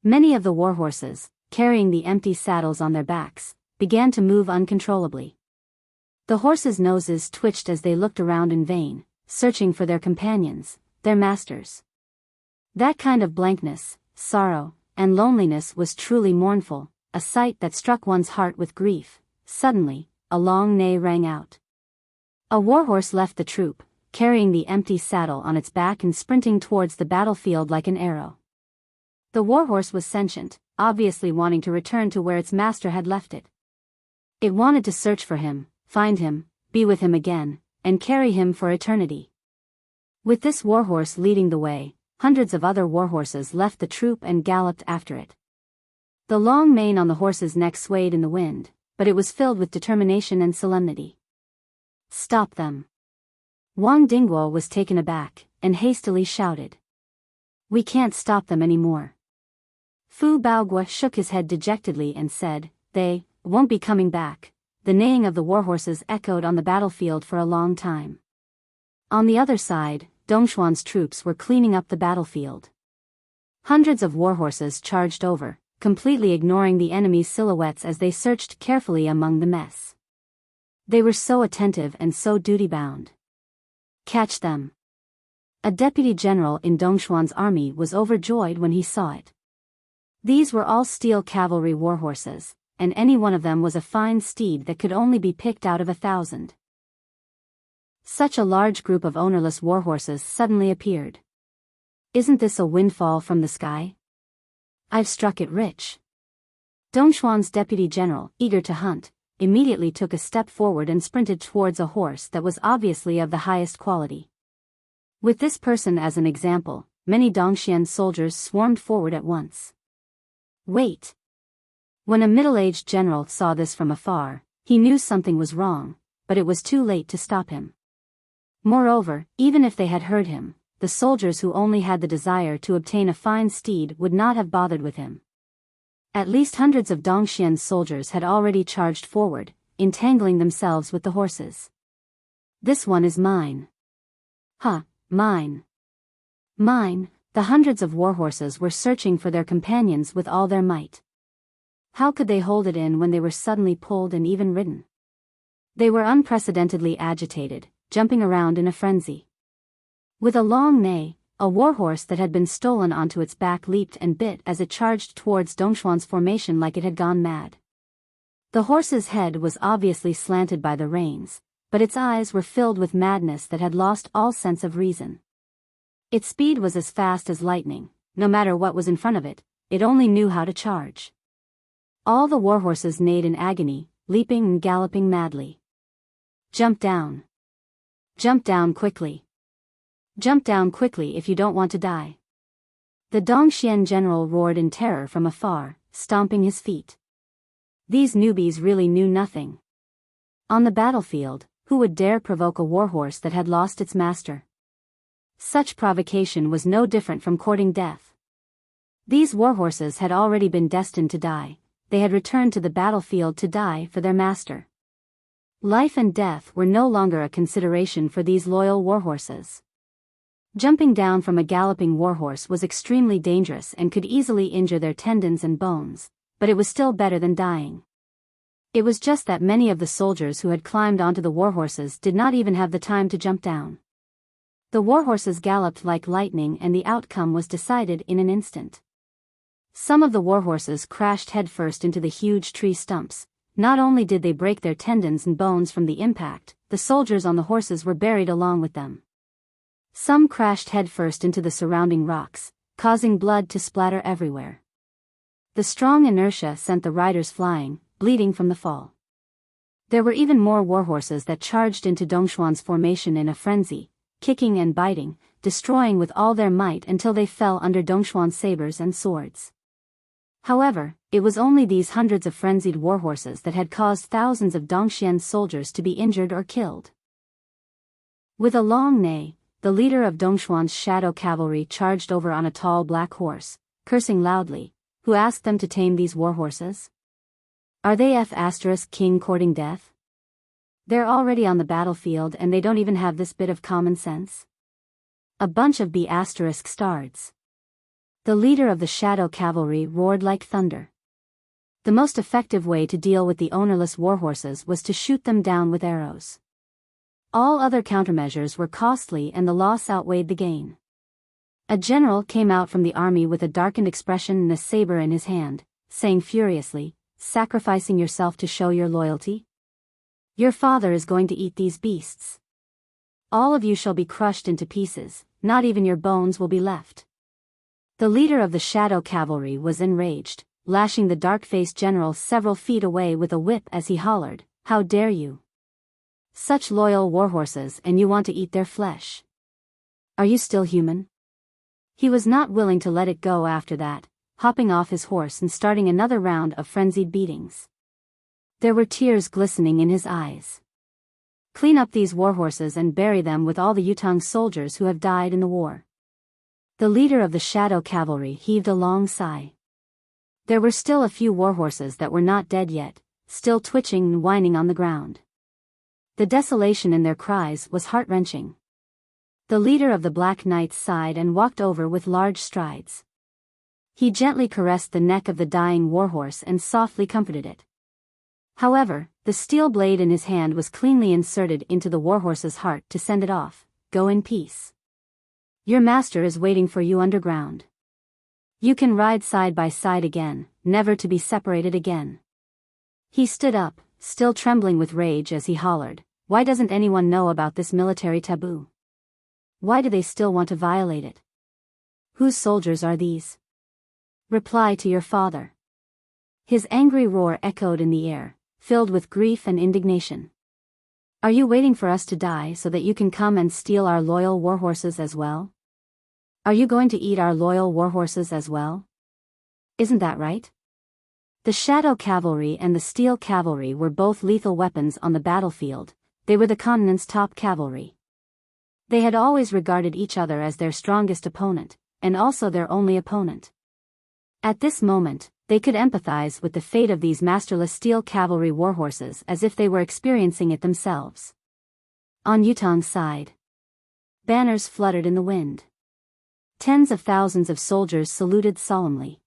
Many of the warhorses, carrying the empty saddles on their backs, began to move uncontrollably. The horses' noses twitched as they looked around in vain, searching for their companions, their masters. That kind of blankness, sorrow, and loneliness was truly mournful, a sight that struck one's heart with grief. Suddenly, a long neigh rang out. A warhorse left the troop, carrying the empty saddle on its back and sprinting towards the battlefield like an arrow. The warhorse was sentient, obviously wanting to return to where its master had left it. It wanted to search for him, find him, be with him again, and carry him for eternity. With this warhorse leading the way, hundreds of other warhorses left the troop and galloped after it. The long mane on the horse's neck swayed in the wind, but it was filled with determination and solemnity. Stop them! Wang Dingguo was taken aback, and hastily shouted. We can't stop them anymore. Fu Baoguo shook his head dejectedly and said, They won't be coming back. The neighing of the warhorses echoed on the battlefield for a long time. On the other side, Dongshuan's troops were cleaning up the battlefield. Hundreds of warhorses charged over, completely ignoring the enemy's silhouettes as they searched carefully among the mess. They were so attentive and so duty-bound. Catch them! A deputy general in Dongshuan's army was overjoyed when he saw it. These were all steel cavalry warhorses, and any one of them was a fine steed that could only be picked out of 1,000. Such a large group of ownerless warhorses suddenly appeared. Isn't this a windfall from the sky? I've struck it rich. Dongshuan's deputy general, eager to hunt, immediately took a step forward and sprinted towards a horse that was obviously of the highest quality. With this person as an example, many Dongxian soldiers swarmed forward at once. Wait! When a middle-aged general saw this from afar, he knew something was wrong, but it was too late to stop him. Moreover, even if they had heard him, the soldiers who only had the desire to obtain a fine steed would not have bothered with him. At least hundreds of Dongxian soldiers had already charged forward, entangling themselves with the horses. This one is mine. Huh, mine. Mine. The hundreds of warhorses were searching for their companions with all their might. How could they hold it in when they were suddenly pulled and even ridden? They were unprecedentedly agitated, jumping around in a frenzy. With a long neigh, a warhorse that had been stolen onto its back leaped and bit as it charged towards Dongshuan's formation like it had gone mad. The horse's head was obviously slanted by the reins, but its eyes were filled with madness that had lost all sense of reason. Its speed was as fast as lightning. No matter what was in front of it, it only knew how to charge. All the warhorses neighed in agony, leaping and galloping madly. Jump down. Jump down quickly. Jump down quickly if you don't want to die. The Dongxian general roared in terror from afar, stomping his feet. These newbies really knew nothing. On the battlefield, who would dare provoke a warhorse that had lost its master? Such provocation was no different from courting death. These warhorses had already been destined to die. They had returned to the battlefield to die for their master. Life and death were no longer a consideration for these loyal warhorses. Jumping down from a galloping warhorse was extremely dangerous and could easily injure their tendons and bones, but it was still better than dying. It was just that many of the soldiers who had climbed onto the warhorses did not even have the time to jump down. The warhorses galloped like lightning and the outcome was decided in an instant. Some of the warhorses crashed headfirst into the huge tree stumps. Not only did they break their tendons and bones from the impact, the soldiers on the horses were buried along with them. Some crashed headfirst into the surrounding rocks, causing blood to splatter everywhere. The strong inertia sent the riders flying, bleeding from the fall. There were even more warhorses that charged into Dongshuan's formation in a frenzy, kicking and biting, destroying with all their might until they fell under Dongshuan's sabers and swords. However, it was only these hundreds of frenzied warhorses that had caused thousands of Dongxian's soldiers to be injured or killed. With a long neigh, the leader of Dongshuan's shadow cavalry charged over on a tall black horse, cursing loudly. Who asked them to tame these warhorses? Are they king courting death? They're already on the battlefield and they don't even have this bit of common sense. A bunch of stards. The leader of the shadow cavalry roared like thunder. The most effective way to deal with the ownerless warhorses was to shoot them down with arrows. All other countermeasures were costly and the loss outweighed the gain. A general came out from the army with a darkened expression and a saber in his hand, saying furiously, "Sacrificing yourself to show your loyalty? Your father is going to eat these beasts. All of you shall be crushed into pieces, not even your bones will be left." The leader of the shadow cavalry was enraged, lashing the dark-faced general several feet away with a whip as he hollered, "How dare you? Such loyal warhorses and you want to eat their flesh? Are you still human?" He was not willing to let it go after that, hopping off his horse and starting another round of frenzied beatings. There were tears glistening in his eyes. "Clean up these warhorses and bury them with all the Yutang soldiers who have died in the war." The leader of the shadow cavalry heaved a long sigh. There were still a few warhorses that were not dead yet, still twitching and whining on the ground. The desolation in their cries was heart-wrenching. The leader of the Black Knights sighed and walked over with large strides. He gently caressed the neck of the dying warhorse and softly comforted it. However, the steel blade in his hand was cleanly inserted into the warhorse's heart to send it off. "Go in peace. Your master is waiting for you underground. You can ride side by side again, never to be separated again." He stood up, still trembling with rage as he hollered, "Why doesn't anyone know about this military taboo? Why do they still want to violate it? Whose soldiers are these? Reply to your father." His angry roar echoed in the air, filled with grief and indignation. "Are you waiting for us to die so that you can come and steal our loyal warhorses as well? Are you going to eat our loyal warhorses as well? Isn't that right?" The Shadow Cavalry and the Steel Cavalry were both lethal weapons on the battlefield. They were the continent's top cavalry. They had always regarded each other as their strongest opponent, and also their only opponent. At this moment, they could empathize with the fate of these masterless steel cavalry warhorses as if they were experiencing it themselves. On Yutang's side, banners fluttered in the wind. Tens of thousands of soldiers saluted solemnly.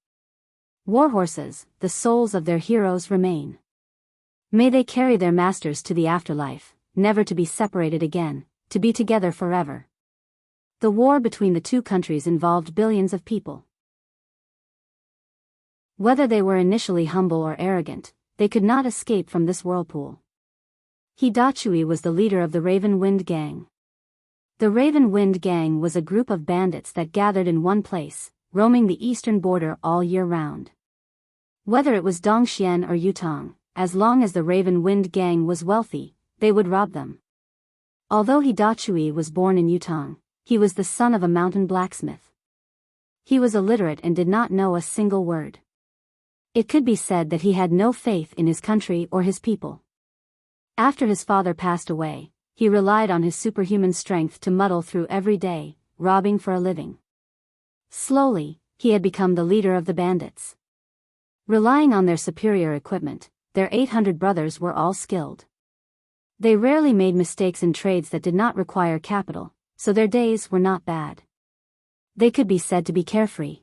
Warhorses, the souls of their heroes remain. May they carry their masters to the afterlife, never to be separated again, to be together forever. The war between the two countries involved billions of people. Whether they were initially humble or arrogant, they could not escape from this whirlpool. Hidachui was the leader of the Raven Wind Gang. The Raven Wind Gang was a group of bandits that gathered in one place, roaming the eastern border all year round. Whether it was Dongxian or Yutang, as long as the Raven Wind Gang was wealthy, they would rob them. Although Hidachui was born in Yutang, he was the son of a mountain blacksmith. He was illiterate and did not know a single word. It could be said that he had no faith in his country or his people. After his father passed away, he relied on his superhuman strength to muddle through every day, robbing for a living. Slowly, he had become the leader of the bandits. Relying on their superior equipment, their 800 brothers were all skilled. They rarely made mistakes in trades that did not require capital, so their days were not bad. They could be said to be carefree.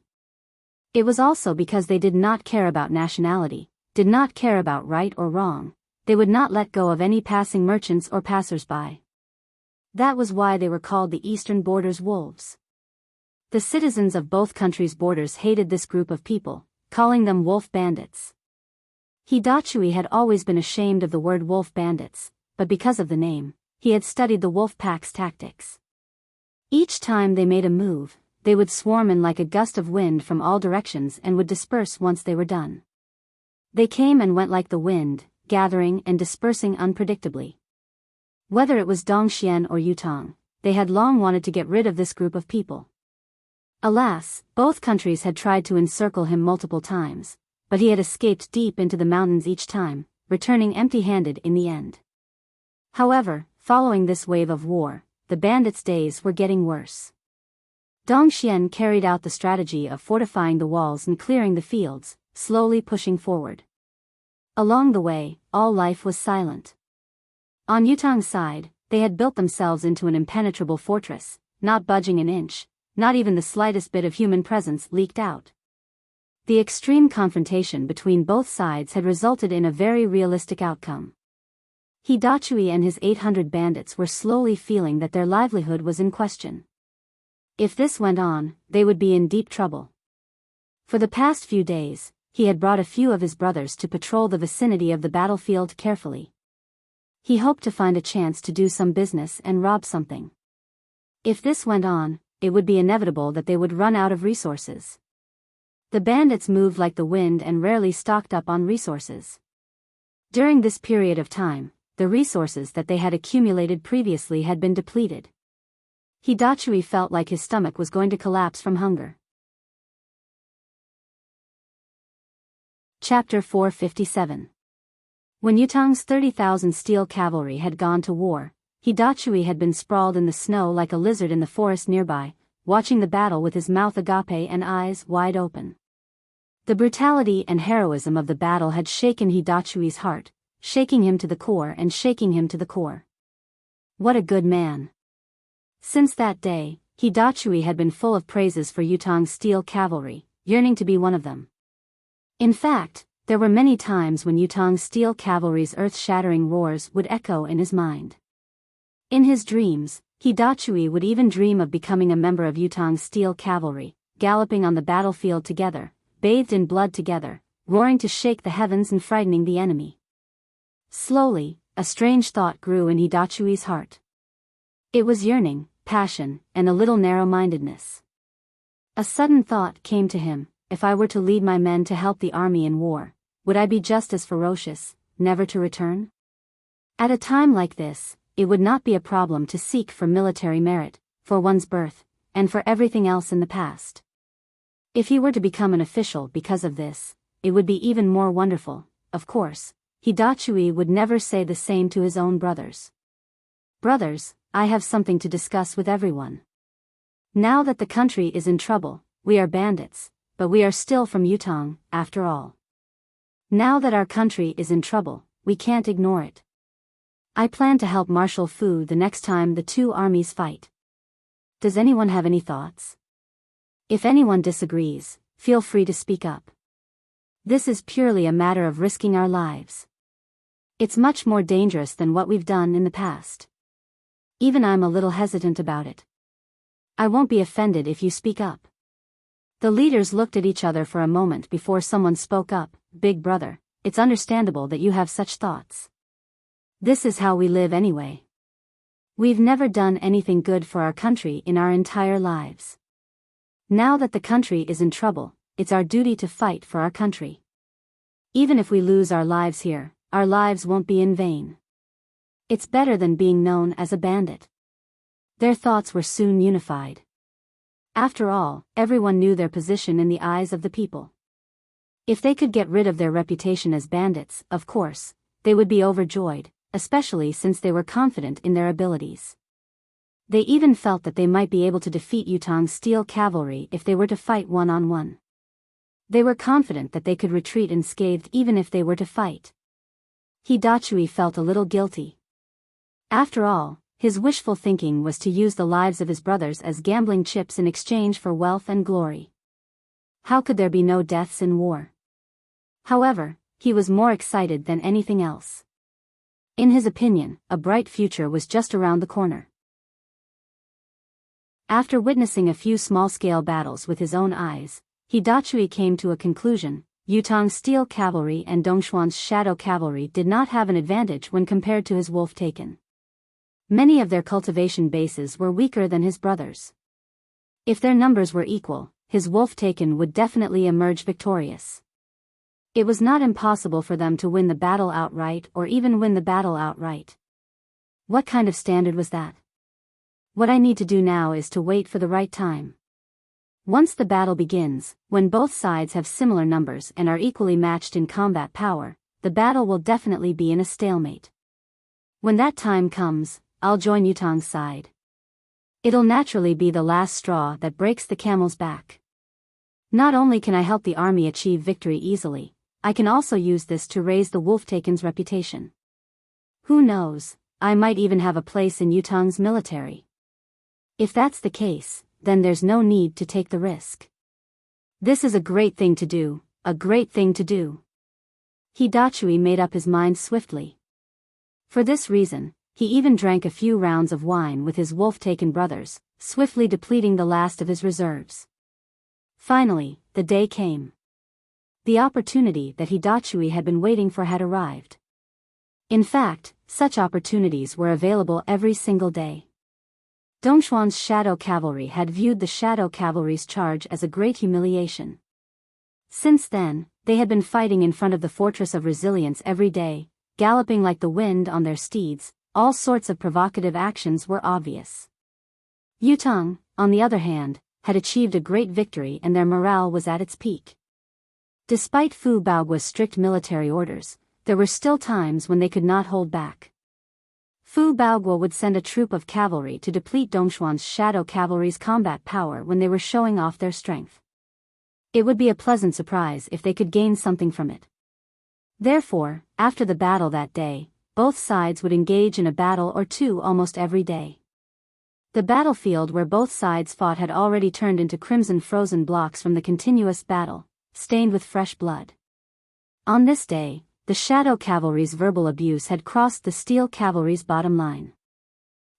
It was also because they did not care about nationality. did not care about right or wrong. They would not let go of any passing merchants or passers-by. That was why they were called the Eastern Borders Wolves. The citizens of both countries' borders hated this group of people, calling them wolf bandits. Hidachui had always been ashamed of the word wolf bandits, but because of the name, he had studied the wolf pack's tactics. Each time they made a move, they would swarm in like a gust of wind from all directions and would disperse once they were done. They came and went like the wind, gathering and dispersing unpredictably. Whether it was Dongxian or Yutong, they had long wanted to get rid of this group of people. Alas, both countries had tried to encircle him multiple times, but he had escaped deep into the mountains each time, returning empty-handed in the end. However, following this wave of war, the bandits' days were getting worse. Dongxian carried out the strategy of fortifying the walls and clearing the fields, slowly pushing forward. Along the way, all life was silent. On Yutong's side, they had built themselves into an impenetrable fortress, not budging an inch, not even the slightest bit of human presence leaked out. The extreme confrontation between both sides had resulted in a very realistic outcome. Hidachui and his 800 bandits were slowly feeling that their livelihood was in question. If this went on, they would be in deep trouble. For the past few days, he had brought a few of his brothers to patrol the vicinity of the battlefield carefully. He hoped to find a chance to do some business and rob something. If this went on, it would be inevitable that they would run out of resources. The bandits moved like the wind and rarely stocked up on resources. During this period of time, the resources that they had accumulated previously had been depleted. Hidachui felt like his stomach was going to collapse from hunger. Chapter 457. When Yutong's 30,000 steel cavalry had gone to war, Hidachui had been sprawled in the snow like a lizard in the forest nearby, watching the battle with his mouth agape and eyes wide open. The brutality and heroism of the battle had shaken Hidachui's heart, shaking him to the core and shaking him to the core. What a good man! Since that day, Hidachui had been full of praises for Yutong's steel cavalry, yearning to be one of them. In fact, there were many times when Yutong's steel cavalry's earth-shattering roars would echo in his mind. In his dreams, Hidachui would even dream of becoming a member of Yutong's steel cavalry, galloping on the battlefield together, bathed in blood together, roaring to shake the heavens and frightening the enemy. Slowly, a strange thought grew in Hidachui's heart. It was yearning, passion, and a little narrow-mindedness. A sudden thought came to him: if I were to lead my men to help the army in war, would I be just as ferocious, never to return? At a time like this, it would not be a problem to seek for military merit, for one's birth, and for everything else in the past. If he were to become an official because of this, it would be even more wonderful. Of course, Hidachui would never say the same to his own brothers. Brothers, I have something to discuss with everyone. Now that the country is in trouble, we are bandits, but we are still from Yutong, after all. Now that our country is in trouble, we can't ignore it. I plan to help Marshal Fu the next time the two armies fight. Does anyone have any thoughts? If anyone disagrees, feel free to speak up. This is purely a matter of risking our lives. It's much more dangerous than what we've done in the past. Even I'm a little hesitant about it. I won't be offended if you speak up. The leaders looked at each other for a moment before someone spoke up. Big brother, it's understandable that you have such thoughts. This is how we live anyway. We've never done anything good for our country in our entire lives. Now that the country is in trouble, it's our duty to fight for our country. Even if we lose our lives here, our lives won't be in vain. It's better than being known as a bandit. Their thoughts were soon unified. After all, everyone knew their position in the eyes of the people. If they could get rid of their reputation as bandits, of course, they would be overjoyed, especially since they were confident in their abilities. They even felt that they might be able to defeat Yutong's steel cavalry if they were to fight one-on-one. They were confident that they could retreat unscathed even if they were to fight. Hidachui felt a little guilty. After all, his wishful thinking was to use the lives of his brothers as gambling chips in exchange for wealth and glory. How could there be no deaths in war? However, he was more excited than anything else. In his opinion, a bright future was just around the corner. After witnessing a few small-scale battles with his own eyes, Hidachui came to a conclusion: Yutong's steel cavalry and Dongxuan's shadow cavalry did not have an advantage when compared to his wolf-taken. Many of their cultivation bases were weaker than his brothers. If their numbers were equal, his wolf-taken would definitely emerge victorious. It was not impossible for them to win the battle outright or even win the battle outright. What kind of standard was that? What I need to do now is to wait for the right time. Once the battle begins, when both sides have similar numbers and are equally matched in combat power, the battle will definitely be in a stalemate. When that time comes, I'll join Yutong's side. It'll naturally be the last straw that breaks the camel's back. Not only can I help the army achieve victory easily, I can also use this to raise the wolf-taken's reputation. Who knows, I might even have a place in Yutong's military. If that's the case, then there's no need to take the risk. This is a great thing to do, a great thing to do. Hidachui made up his mind swiftly. For this reason, he even drank a few rounds of wine with his wolf-taken brothers, swiftly depleting the last of his reserves. Finally, the day came. The opportunity that Hidachui had been waiting for had arrived. In fact, such opportunities were available every single day. Dongxuan's shadow cavalry had viewed the shadow cavalry's charge as a great humiliation. Since then, they had been fighting in front of the Fortress of Resilience every day, galloping like the wind on their steeds. All sorts of provocative actions were obvious. Yutong, on the other hand, had achieved a great victory and their morale was at its peak. Despite Fu Baoguo's strict military orders, there were still times when they could not hold back. Fu Baoguo would send a troop of cavalry to deplete Dongxuan's shadow cavalry's combat power when they were showing off their strength. It would be a pleasant surprise if they could gain something from it. Therefore, after the battle that day, both sides would engage in a battle or two almost every day. The battlefield where both sides fought had already turned into crimson frozen blocks from the continuous battle, stained with fresh blood. On this day, the shadow cavalry's verbal abuse had crossed the steel cavalry's bottom line.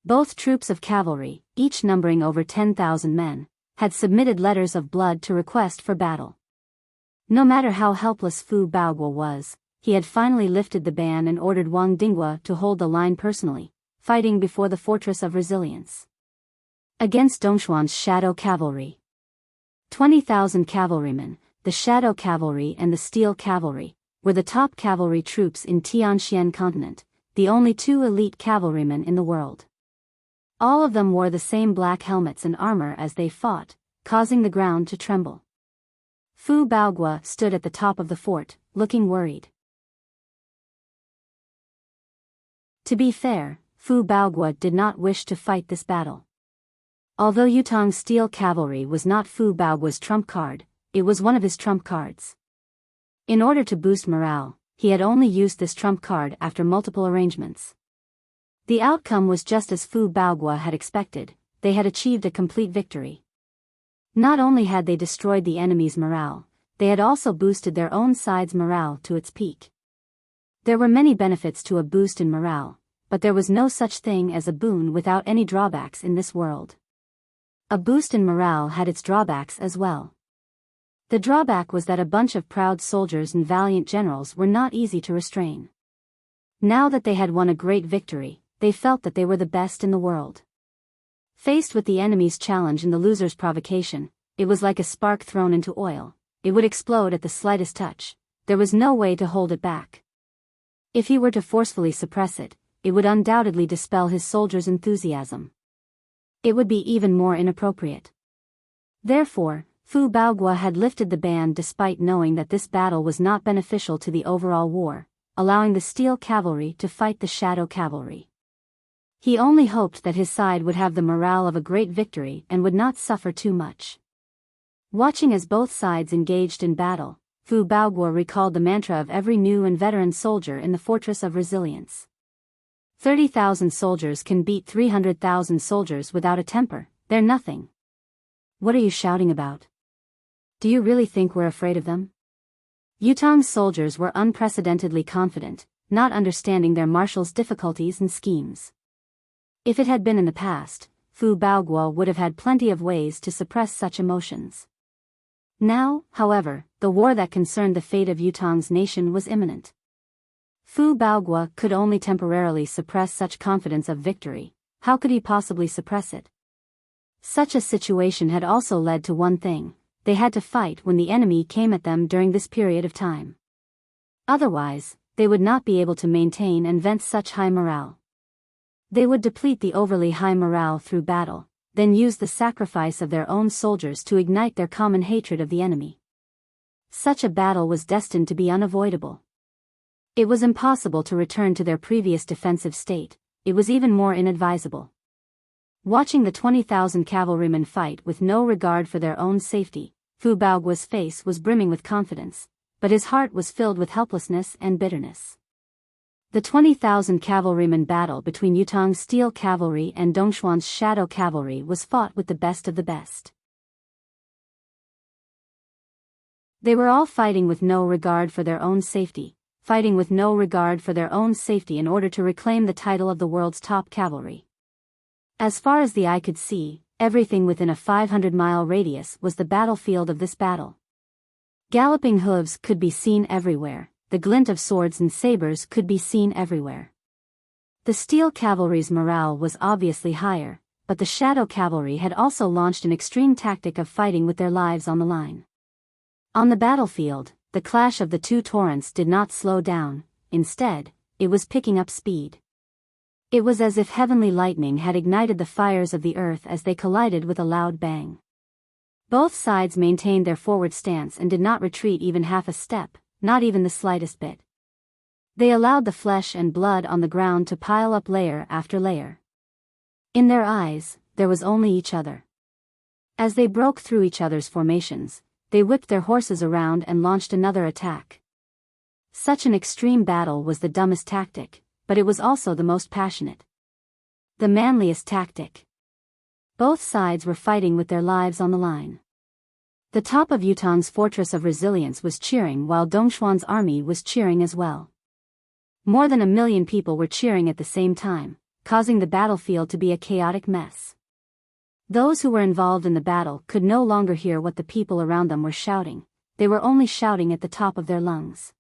Both troops of cavalry, each numbering over 10,000 men, had submitted letters of blood to request for battle. No matter how helpless Fu Baoguo was, he had finally lifted the ban and ordered Wang Dinghua to hold the line personally, fighting before the Fortress of Resilience. Against Dongxuan's shadow cavalry. 20,000 cavalrymen, the shadow cavalry and the steel cavalry, were the top cavalry troops in Tianxian continent, the only two elite cavalrymen in the world. All of them wore the same black helmets and armor as they fought, causing the ground to tremble. Fu Baoguo stood at the top of the fort, looking worried. To be fair, Fu Baoguo did not wish to fight this battle. Although Yutong's steel cavalry was not Fu Baoguo's trump card, it was one of his trump cards. In order to boost morale, he had only used this trump card after multiple arrangements. The outcome was just as Fu Baoguo had expected: they had achieved a complete victory. Not only had they destroyed the enemy's morale, they had also boosted their own side's morale to its peak. There were many benefits to a boost in morale, but there was no such thing as a boon without any drawbacks in this world. A boost in morale had its drawbacks as well. The drawback was that a bunch of proud soldiers and valiant generals were not easy to restrain. Now that they had won a great victory, they felt that they were the best in the world. Faced with the enemy's challenge and the loser's provocation, it was like a spark thrown into oil. It would explode at the slightest touch. There was no way to hold it back. If he were to forcefully suppress it, it would undoubtedly dispel his soldiers' enthusiasm. It would be even more inappropriate. Therefore, Fu Baoguo had lifted the ban despite knowing that this battle was not beneficial to the overall war, allowing the steel cavalry to fight the shadow cavalry. He only hoped that his side would have the morale of a great victory and would not suffer too much. Watching as both sides engaged in battle, Fu Baoguo recalled the mantra of every new and veteran soldier in the Fortress of Resilience. 30,000 soldiers can beat 300,000 soldiers without a temper. They're nothing. What are you shouting about? Do you really think we're afraid of them? Yutong's soldiers were unprecedentedly confident, not understanding their marshal's difficulties and schemes. If it had been in the past, Fu Baoguo would have had plenty of ways to suppress such emotions. Now, however, the war that concerned the fate of Yutong's nation was imminent. Fu Baoguo could only temporarily suppress such confidence of victory. How could he possibly suppress it? Such a situation had also led to one thing: they had to fight when the enemy came at them during this period of time. Otherwise, they would not be able to maintain and vent such high morale. They would deplete the overly high morale through battle, then use the sacrifice of their own soldiers to ignite their common hatred of the enemy. Such a battle was destined to be unavoidable. It was impossible to return to their previous defensive state. It was even more inadvisable. Watching the 20,000 cavalrymen fight with no regard for their own safety, Fu Baoguo's face was brimming with confidence, but his heart was filled with helplessness and bitterness. The 20,000 cavalrymen battle between Yutong's steel cavalry and Dongxuan's shadow cavalry was fought with the best of the best. They were all fighting with no regard for their own safety, fighting with no regard for their own safety in order to reclaim the title of the world's top cavalry. As far as the eye could see, everything within a 500-mile radius was the battlefield of this battle. Galloping hooves could be seen everywhere, the glint of swords and sabers could be seen everywhere. The steel cavalry's morale was obviously higher, but the shadow cavalry had also launched an extreme tactic of fighting with their lives on the line. On the battlefield, the clash of the two torrents did not slow down. Instead, it was picking up speed. It was as if heavenly lightning had ignited the fires of the earth as they collided with a loud bang. Both sides maintained their forward stance and did not retreat even half a step, not even the slightest bit. They allowed the flesh and blood on the ground to pile up layer after layer. In their eyes, there was only each other. As they broke through each other's formations, they whipped their horses around and launched another attack. Such an extreme battle was the dumbest tactic, but it was also the most passionate. The manliest tactic. Both sides were fighting with their lives on the line. The top of Yutong's fortress of resilience was cheering while Dongxuan's army was cheering as well. More than 1 million people were cheering at the same time, causing the battlefield to be a chaotic mess. Those who were involved in the battle could no longer hear what the people around them were shouting. They were only shouting at the top of their lungs.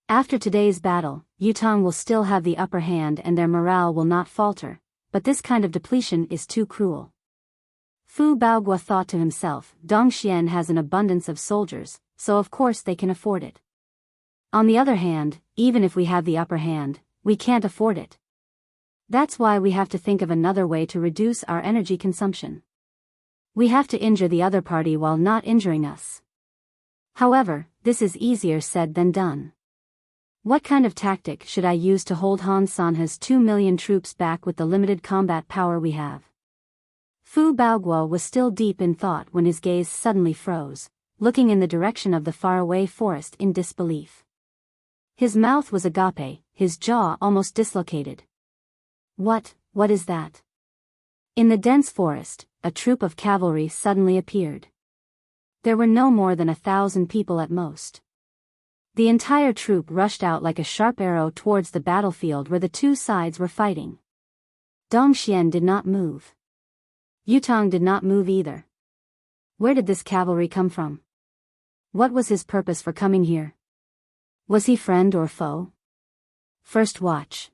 After today's battle, Yutong will still have the upper hand and their morale will not falter, but this kind of depletion is too cruel. Fu Baoguo thought to himself, Dongxian has an abundance of soldiers, so of course they can afford it. On the other hand, even if we have the upper hand, we can't afford it. That's why we have to think of another way to reduce our energy consumption. We have to injure the other party while not injuring us. However, this is easier said than done. What kind of tactic should I use to hold Han Sanhe's 2 million troops back with the limited combat power we have? Fu Baoguo was still deep in thought when his gaze suddenly froze, looking in the direction of the faraway forest in disbelief. His mouth was agape, his jaw almost dislocated. What is that? In the dense forest, a troop of cavalry suddenly appeared. There were no more than 1,000 people at most. The entire troop rushed out like a sharp arrow towards the battlefield where the two sides were fighting. Dongxian did not move. Yutong did not move either. Where did this cavalry come from? What was his purpose for coming here? Was he friend or foe? First watch.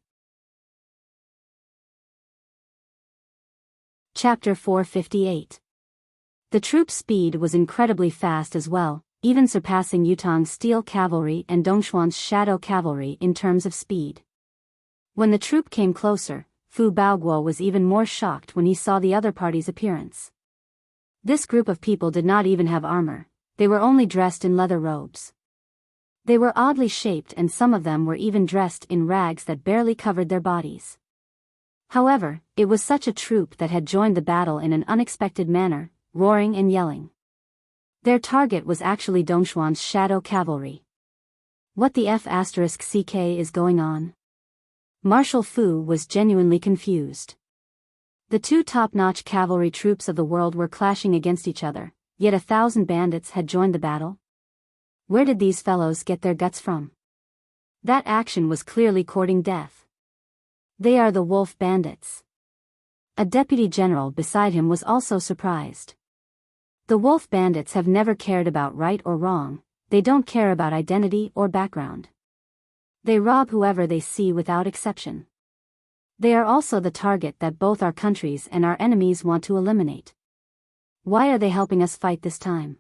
Chapter 458. The troop's speed was incredibly fast as well, even surpassing Yutong's steel cavalry and Dongxuan's shadow cavalry in terms of speed. When the troop came closer, Fu Baoguo was even more shocked when he saw the other party's appearance. This group of people did not even have armor, they were only dressed in leather robes. They were oddly shaped and some of them were even dressed in rags that barely covered their bodies. However, it was such a troop that had joined the battle in an unexpected manner, roaring and yelling. Their target was actually Dongxuan's shadow cavalry. What the F***ck is going on? Marshal Fu was genuinely confused. The two top-notch cavalry troops of the world were clashing against each other, yet 1,000 bandits had joined the battle? Where did these fellows get their guts from? That action was clearly courting death. They are the wolf bandits. A deputy general beside him was also surprised. The wolf bandits have never cared about right or wrong, they don't care about identity or background. They rob whoever they see without exception. They are also the target that both our countries and our enemies want to eliminate. Why are they helping us fight this time?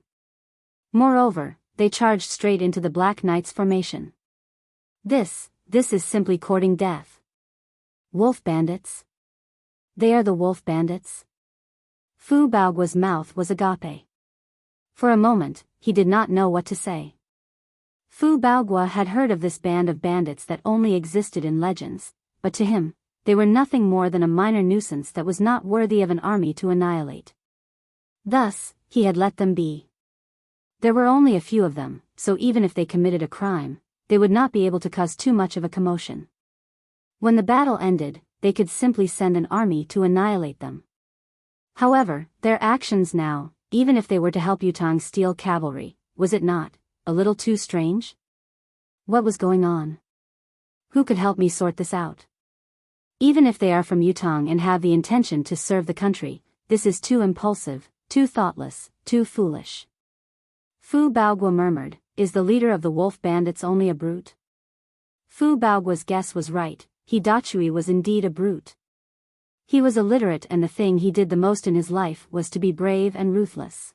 Moreover, they charged straight into the Black Knight's formation. This is simply courting death. Wolf bandits? They are the wolf bandits? Fu Baoguo's mouth was agape. For a moment, he did not know what to say. Fu Baoguo had heard of this band of bandits that only existed in legends, but to him, they were nothing more than a minor nuisance that was not worthy of an army to annihilate. Thus, he had let them be. There were only a few of them, so even if they committed a crime, they would not be able to cause too much of a commotion. When the battle ended, they could simply send an army to annihilate them. However, their actions now, even if they were to help Yutong's steel cavalry, was it not a little too strange? What was going on? Who could help me sort this out? Even if they are from Yutong and have the intention to serve the country, this is too impulsive, too thoughtless, too foolish. Fu Baoguo murmured, is the leader of the wolf bandits only a brute? Fu Baoguo's guess was right, Hidachui was indeed a brute. He was illiterate and the thing he did the most in his life was to be brave and ruthless.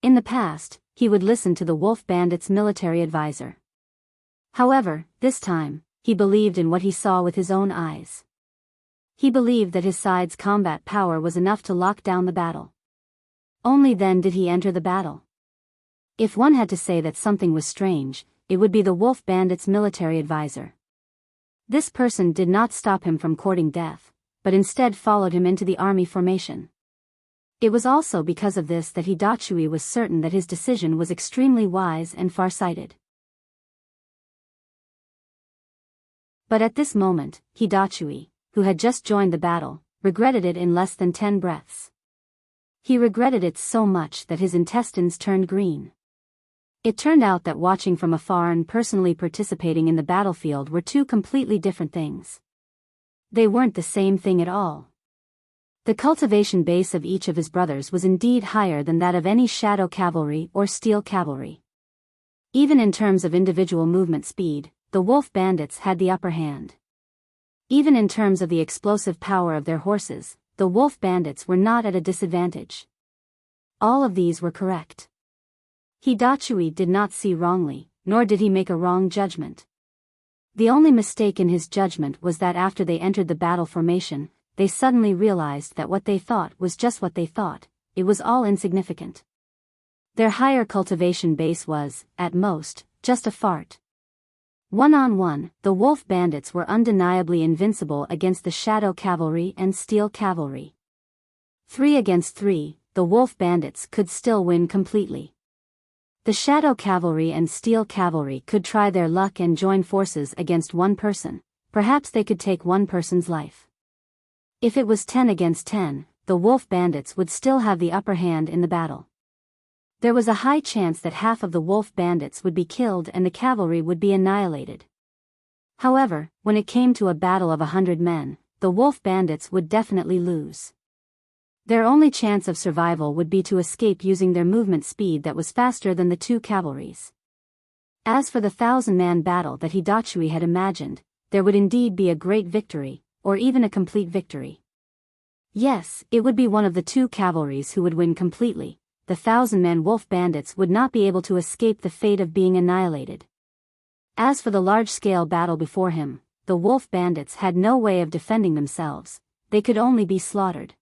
In the past, he would listen to the wolf bandits' military advisor. However, this time, he believed in what he saw with his own eyes. He believed that his side's combat power was enough to lock down the battle. Only then did he enter the battle. If one had to say that something was strange, it would be the wolf bandits' military advisor. This person did not stop him from courting death, but instead followed him into the army formation. It was also because of this that Hidachui was certain that his decision was extremely wise and far-sighted. But at this moment, Hidachui, who had just joined the battle, regretted it in less than 10 breaths. He regretted it so much that his intestines turned green. It turned out that watching from afar and personally participating in the battlefield were two completely different things. They weren't the same thing at all. The cultivation base of each of his brothers was indeed higher than that of any shadow cavalry or steel cavalry. Even in terms of individual movement speed, the wolf bandits had the upper hand. Even in terms of the explosive power of their horses, the wolf bandits were not at a disadvantage. All of these were correct. Hidachui did not see wrongly, nor did he make a wrong judgment. The only mistake in his judgment was that after they entered the battle formation, they suddenly realized that what they thought was just what they thought, it was all insignificant. Their higher cultivation base was, at most, just a fart. One-on-one, the wolf bandits were undeniably invincible against the shadow cavalry and steel cavalry. 3 against 3, the wolf bandits could still win completely. The shadow cavalry and steel cavalry could try their luck and join forces against one person, perhaps they could take one person's life. If it was 10 against 10, the wolf bandits would still have the upper hand in the battle. There was a high chance that half of the wolf bandits would be killed and the cavalry would be annihilated. However, when it came to a battle of 100 men, the wolf bandits would definitely lose. Their only chance of survival would be to escape using their movement speed that was faster than the two cavalries. As for the 1,000-man battle that Hidachui had imagined, there would indeed be a great victory, or even a complete victory. Yes, it would be one of the two cavalries who would win completely. The 1,000-man wolf bandits would not be able to escape the fate of being annihilated. As for the large-scale battle before him, the wolf bandits had no way of defending themselves, they could only be slaughtered.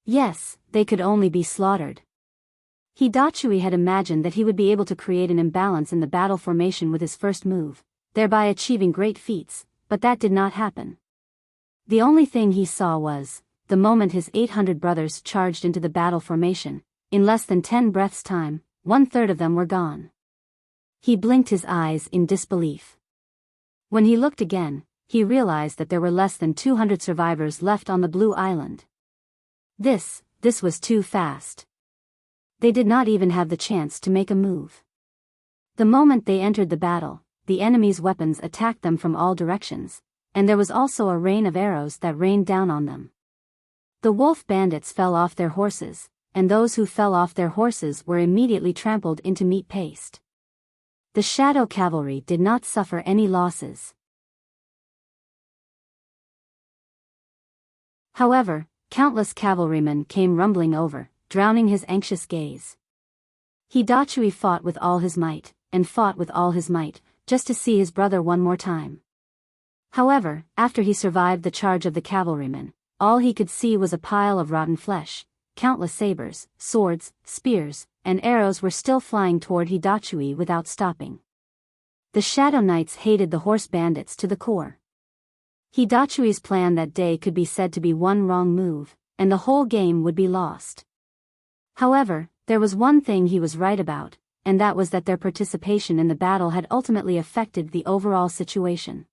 Yes, they could only be slaughtered. Hidachui had imagined that he would be able to create an imbalance in the battle formation with his first move, thereby achieving great feats, but that did not happen. The only thing he saw was, the moment his 800 brothers charged into the battle formation, in less than 10 breaths' time, 1/3 of them were gone. He blinked his eyes in disbelief. When he looked again, he realized that there were less than 200 survivors left on the Blue Island. This was too fast. They did not even have the chance to make a move. The moment they entered the battle, the enemy's weapons attacked them from all directions, and there was also a rain of arrows that rained down on them. The wolf bandits fell off their horses, and those who fell off their horses were immediately trampled into meat paste. The shadow cavalry did not suffer any losses. However, countless cavalrymen came rumbling over, drowning his anxious gaze. Hidachui fought with all his might, and fought with all his might, just to see his brother one more time. However, after he survived the charge of the cavalrymen, all he could see was a pile of rotten flesh. Countless sabers, swords, spears, and arrows were still flying toward Hidachui without stopping. The Shadow Knights hated the horse bandits to the core. Hidachui's plan that day could be said to be one wrong move, and the whole game would be lost. However, there was one thing he was right about, and that was that their participation in the battle had ultimately affected the overall situation.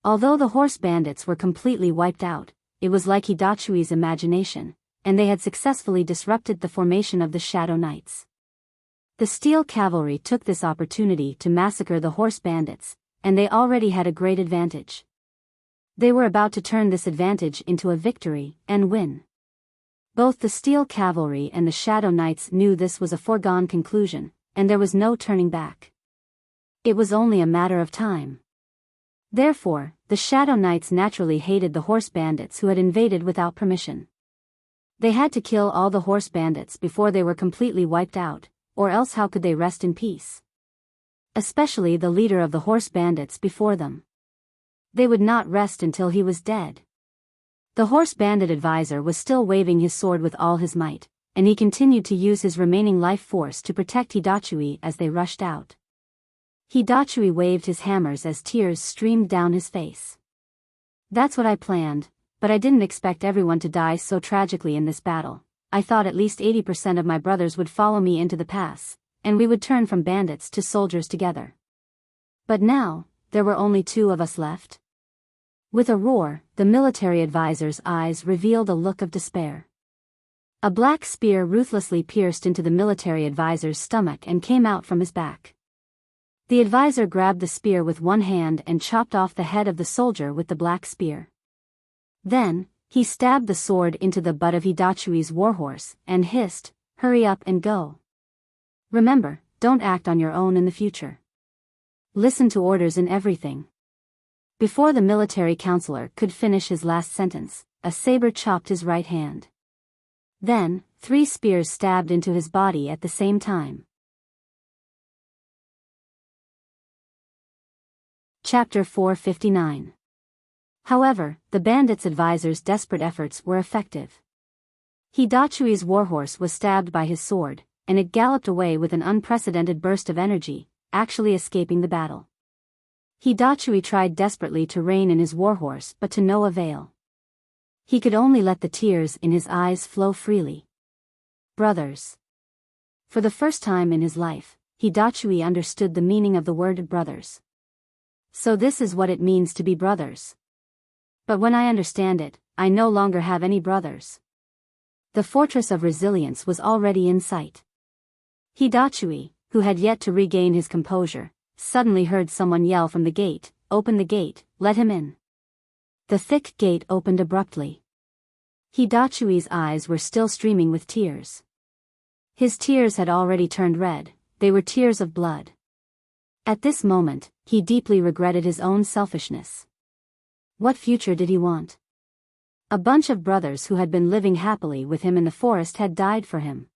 Although the horse bandits were completely wiped out, it was like Hidachui's imagination, and they had successfully disrupted the formation of the Shadow Knights. The Steel Cavalry took this opportunity to massacre the horse bandits, and they already had a great advantage. They were about to turn this advantage into a victory, and win. Both the Steel Cavalry and the Shadow Knights knew this was a foregone conclusion, and there was no turning back. It was only a matter of time. Therefore, the Shadow Knights naturally hated the horse bandits who had invaded without permission. They had to kill all the horse bandits before they were completely wiped out, or else how could they rest in peace? Especially the leader of the horse bandits before them. They would not rest until he was dead. The horse bandit advisor was still waving his sword with all his might, and he continued to use his remaining life force to protect Hidachui as they rushed out. Hidachui waved his hammers as tears streamed down his face. That's what I planned, but I didn't expect everyone to die so tragically in this battle. I thought at least 80% of my brothers would follow me into the pass, and we would turn from bandits to soldiers together. But now, there were only 2 of us left. With a roar, the military advisor's eyes revealed a look of despair. A black spear ruthlessly pierced into the military advisor's stomach and came out from his back. The advisor grabbed the spear with one hand and chopped off the head of the soldier with the black spear. Then, he stabbed the sword into the butt of Hidachui's warhorse and hissed, "Hurry up and go. Remember, don't act on your own in the future. Listen to orders in everything." Before the military counselor could finish his last sentence, a saber chopped his right hand. Then, 3 spears stabbed into his body at the same time. Chapter 459. However, the bandits' advisor's desperate efforts were effective. Hidachui's warhorse was stabbed by his sword, and it galloped away with an unprecedented burst of energy, actually escaping the battle. Hidachui tried desperately to rein in his warhorse but to no avail. He could only let the tears in his eyes flow freely. Brothers. For the first time in his life, Hidachui understood the meaning of the word brothers. So this is what it means to be brothers. But when I understand it, I no longer have any brothers. The fortress of resilience was already in sight. Hidachui, who had yet to regain his composure, suddenly heard someone yell from the gate, "Open the gate, let him in." The thick gate opened abruptly. Hidachui's eyes were still streaming with tears. His tears had already turned red, they were tears of blood. At this moment, he deeply regretted his own selfishness. What future did he want? A bunch of brothers who had been living happily with him in the forest had died for him.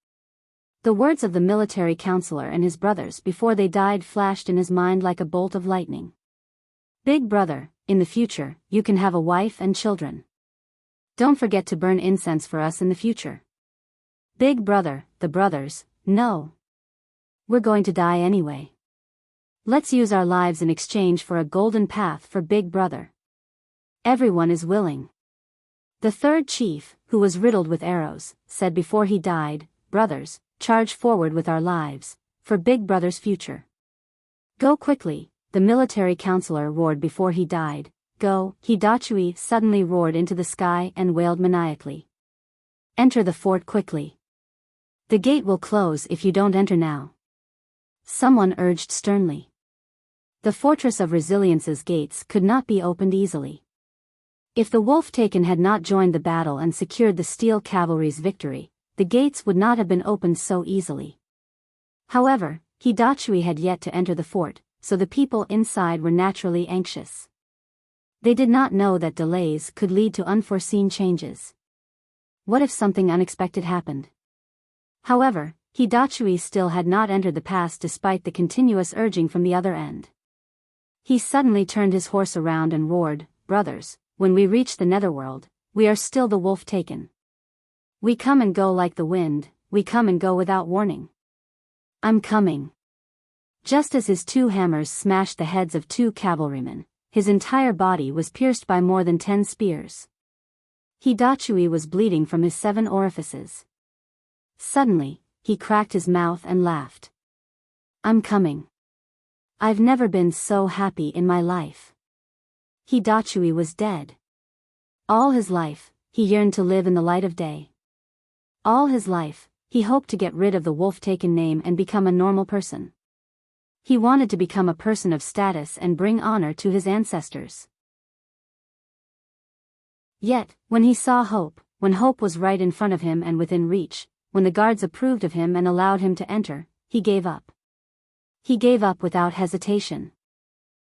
The words of the military counselor and his brothers before they died flashed in his mind like a bolt of lightning. "Big brother, in the future, you can have a wife and children. Don't forget to burn incense for us in the future." "Big brother," the brothers, "No. We're going to die anyway. Let's use our lives in exchange for a golden path for Big brother." Everyone is willing. The third chief, who was riddled with arrows, said before he died, "Brothers, charge forward with our lives, for Big brother's future." "Go quickly," the military counselor roared before he died. "Go," Hidachui suddenly roared into the sky and wailed maniacally. "Enter the fort quickly. The gate will close if you don't enter now." Someone urged sternly. The Fortress of Resilience's gates could not be opened easily. If the Wolf-Taken had not joined the battle and secured the Steel Cavalry's victory, the gates would not have been opened so easily. However, Hidachui had yet to enter the fort, so the people inside were naturally anxious. They did not know that delays could lead to unforeseen changes. What if something unexpected happened? However, Hidachui still had not entered the pass despite the continuous urging from the other end. He suddenly turned his horse around and roared, "Brothers, when we reach the netherworld, we are still the Wolf-Taken. We come and go like the wind, we come and go without warning. I'm coming." Just as his two hammers smashed the heads of two cavalrymen, his entire body was pierced by more than 10 spears. Hidachui was bleeding from his 7 orifices. Suddenly, he cracked his mouth and laughed. "I'm coming. I've never been so happy in my life." Hidachui was dead. All his life, he yearned to live in the light of day. All his life, he hoped to get rid of the Wolf-Taken name and become a normal person. He wanted to become a person of status and bring honor to his ancestors. Yet, when he saw hope, when hope was right in front of him and within reach, when the guards approved of him and allowed him to enter, he gave up. He gave up without hesitation.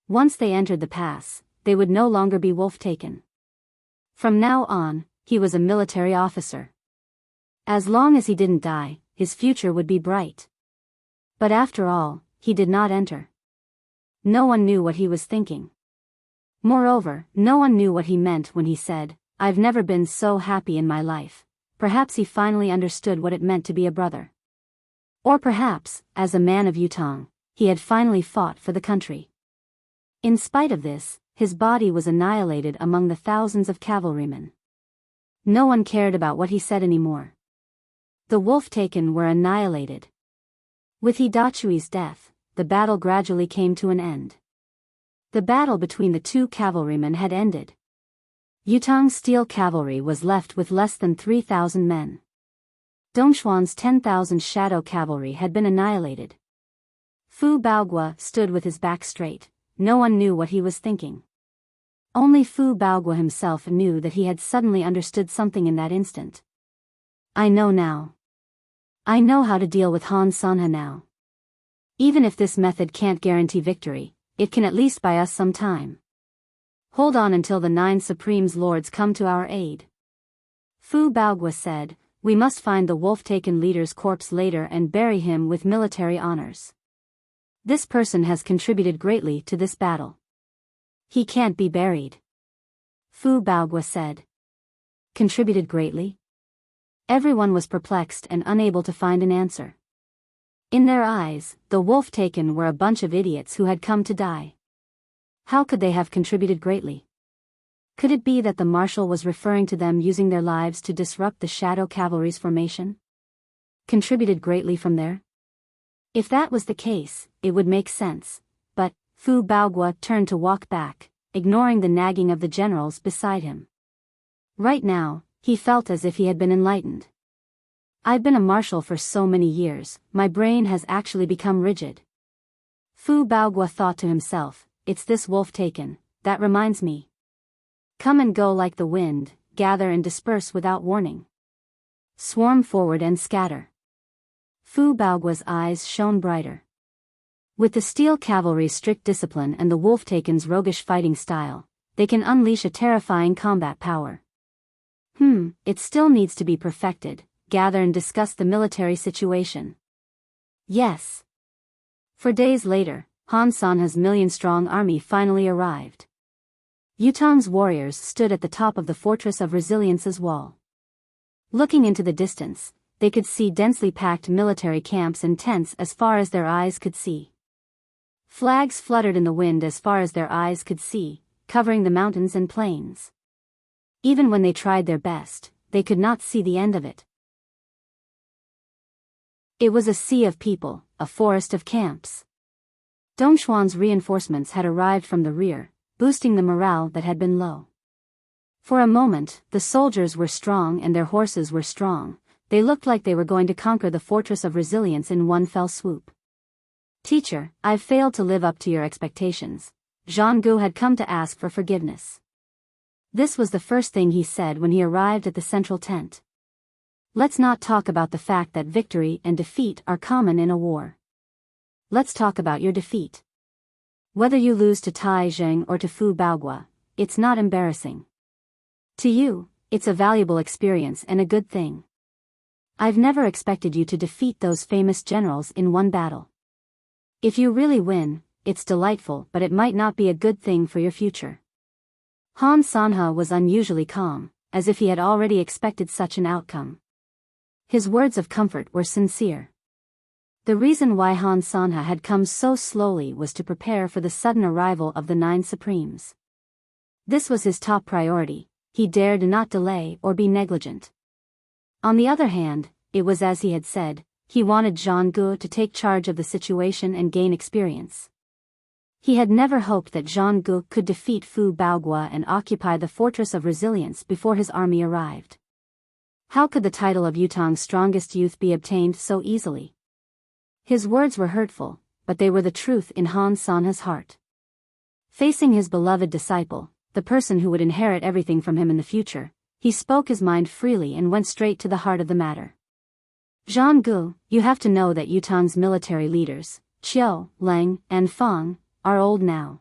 Once they entered the pass, they would no longer be Wolf-Taken. From now on, he was a military officer. As long as he didn't die, his future would be bright. But after all, he did not enter. No one knew what he was thinking. Moreover, no one knew what he meant when he said, "I've never been so happy in my life." Perhaps he finally understood what it meant to be a brother. Or perhaps, as a man of Yutong, he had finally fought for the country. In spite of this, his body was annihilated among the thousands of cavalrymen. No one cared about what he said anymore. The Wolf-Taken were annihilated. With Hidachui's death, the battle gradually came to an end. The battle between the two cavalrymen had ended. Yutong's steel cavalry was left with less than 3,000 men. Dongxuan's 10,000 shadow cavalry had been annihilated. Fu Baogua stood with his back straight. No one knew what he was thinking. Only Fu Baogua himself knew that he had suddenly understood something in that instant. "I know now. I know how to deal with Han Sanha now. Even if this method can't guarantee victory, it can at least buy us some time. Hold on until the 9 Supremes Lords come to our aid." Fu Baogua said, "We must find the Wolf-Taken leader's corpse later and bury him with military honors. This person has contributed greatly to this battle. He can't be buried." Fu Baogua said. Contributed greatly? Everyone was perplexed and unable to find an answer. In their eyes, the Wolf-Taken were a bunch of idiots who had come to die. How could they have contributed greatly? Could it be that the marshal was referring to them using their lives to disrupt the Shadow Cavalry's formation? Contributed greatly from there? If that was the case, it would make sense, but Fu Baogua turned to walk back, ignoring the nagging of the generals beside him. Right now, he felt as if he had been enlightened. "I've been a marshal for so many years, my brain has actually become rigid." Fu Baogua thought to himself, "It's this Wolf-Taken, that reminds me. Come and go like the wind, gather and disperse without warning. Swarm forward and scatter." Fu Baogua's eyes shone brighter. With the Steel Cavalry's strict discipline and the Wolf-Taken's roguish fighting style, they can unleash a terrifying combat power. It still needs to be perfected. Gather and discuss the military situation. Yes. For days later, Han Sanha's million-strong army finally arrived. Yutong's warriors stood at the top of the Fortress of Resilience's wall. Looking into the distance, they could see densely packed military camps and tents as far as their eyes could see. Flags fluttered in the wind as far as their eyes could see, covering the mountains and plains. Even when they tried their best, they could not see the end of it. It was a sea of people, a forest of camps. Dongxuan's reinforcements had arrived from the rear, boosting the morale that had been low. For a moment, the soldiers were strong and their horses were strong. They looked like they were going to conquer the Fortress of Resilience in one fell swoop. Teacher, I've failed to live up to your expectations. Zhang Gu had come to ask for forgiveness. This was the first thing he said when he arrived at the central tent. Let's not talk about the fact that victory and defeat are common in a war. Let's talk about your defeat. Whether you lose to Tai Zheng or to Fu Baogua, it's not embarrassing. To you, it's a valuable experience and a good thing. I've never expected you to defeat those famous generals in one battle. If you really win, it's delightful, but it might not be a good thing for your future. Han Sanhe was unusually calm, as if he had already expected such an outcome. His words of comfort were sincere. The reason why Han Sanhe had come so slowly was to prepare for the sudden arrival of the 9 Supremes. This was his top priority. He dared not delay or be negligent. On the other hand, it was as he had said, he wanted Zhang Gu to take charge of the situation and gain experience. He had never hoped that Zhang Gu could defeat Fu Baogua and occupy the Fortress of Resilience before his army arrived. How could the title of Yutang's strongest youth be obtained so easily? His words were hurtful, but they were the truth in Han Sanhe's heart. Facing his beloved disciple, the person who would inherit everything from him in the future, he spoke his mind freely and went straight to the heart of the matter. Zhang Gu, you have to know that Yutang's military leaders, Qiu, Leng, and Fang, are old now.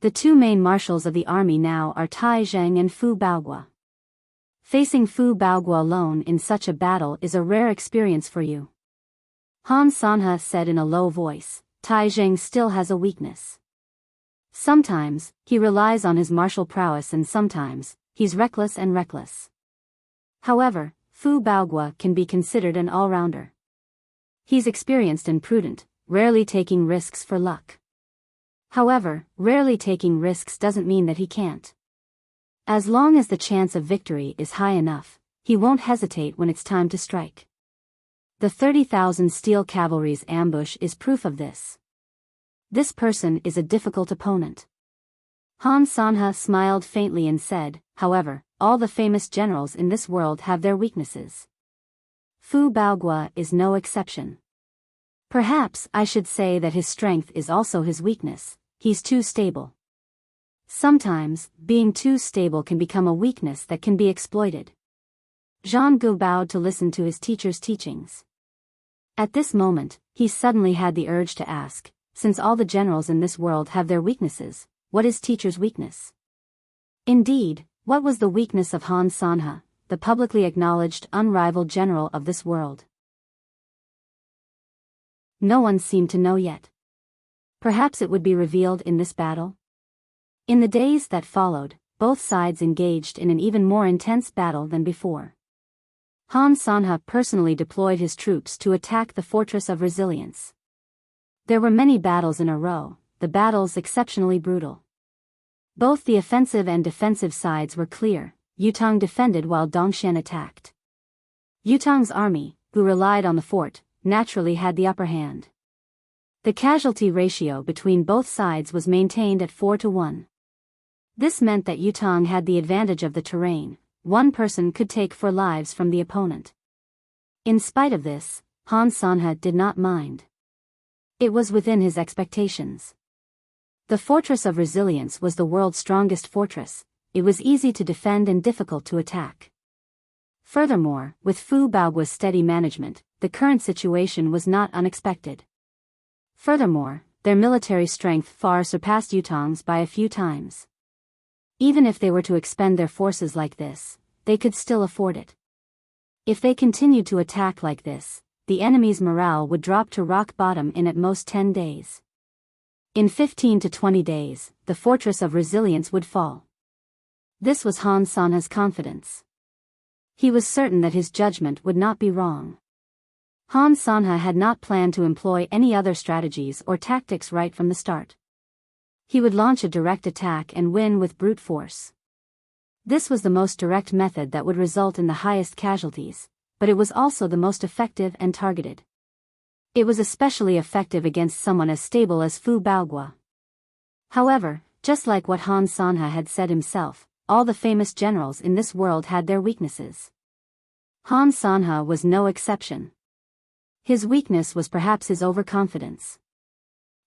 The 2 main marshals of the army now are Tai Zheng and Fu Baogua. Facing Fu Baogua alone in such a battle is a rare experience for you. Han Sanhe said in a low voice, Tai Zheng still has a weakness. Sometimes, he relies on his martial prowess and sometimes, he's reckless and reckless. However, Fu Baogua can be considered an all-rounder. He's experienced and prudent, rarely taking risks for luck. However, rarely taking risks doesn't mean that he can't. As long as the chance of victory is high enough, he won't hesitate when it's time to strike. The 30,000 steel cavalry's ambush is proof of this. This person is a difficult opponent. Han Sanhe smiled faintly and said, however, all the famous generals in this world have their weaknesses. Fu Baogua is no exception. Perhaps I should say that his strength is also his weakness. He's too stable. Sometimes, being too stable can become a weakness that can be exploited. Zhang Gu bowed to listen to his teacher's teachings. At this moment, he suddenly had the urge to ask, since all the generals in this world have their weaknesses, what is teacher's weakness? Indeed, what was the weakness of Han Sanhe, the publicly acknowledged unrivaled general of this world? No one seemed to know yet. Perhaps it would be revealed in this battle? In the days that followed, both sides engaged in an even more intense battle than before. Han Sanhe personally deployed his troops to attack the Fortress of Resilience. There were many battles in a row, the battles exceptionally brutal. Both the offensive and defensive sides were clear. Yutang defended while Dongxian attacked. Yutang's army, who relied on the fort, naturally had the upper hand. The casualty ratio between both sides was maintained at 4-1. This meant that Yutang had the advantage of the terrain. One person could take 4 lives from the opponent. In spite of this, Han Sanhe did not mind. It was within his expectations. The Fortress of Resilience was the world's strongest fortress. It was easy to defend and difficult to attack. Furthermore, with Fu Baogua's steady management, the current situation was not unexpected. Furthermore, their military strength far surpassed Yutang's by a few times. Even if they were to expend their forces like this, they could still afford it. If they continued to attack like this, the enemy's morale would drop to rock bottom in at most 10 days. In 15 to 20 days, the Fortress of Resilience would fall. This was Han Sanhe's confidence. He was certain that his judgment would not be wrong. Han Sanhe had not planned to employ any other strategies or tactics right from the start. He would launch a direct attack and win with brute force. This was the most direct method that would result in the highest casualties, but it was also the most effective and targeted. It was especially effective against someone as stable as Fu Baogua. However, just like what Han Sanhe had said himself, all the famous generals in this world had their weaknesses. Han Sanhe was no exception. His weakness was perhaps his overconfidence.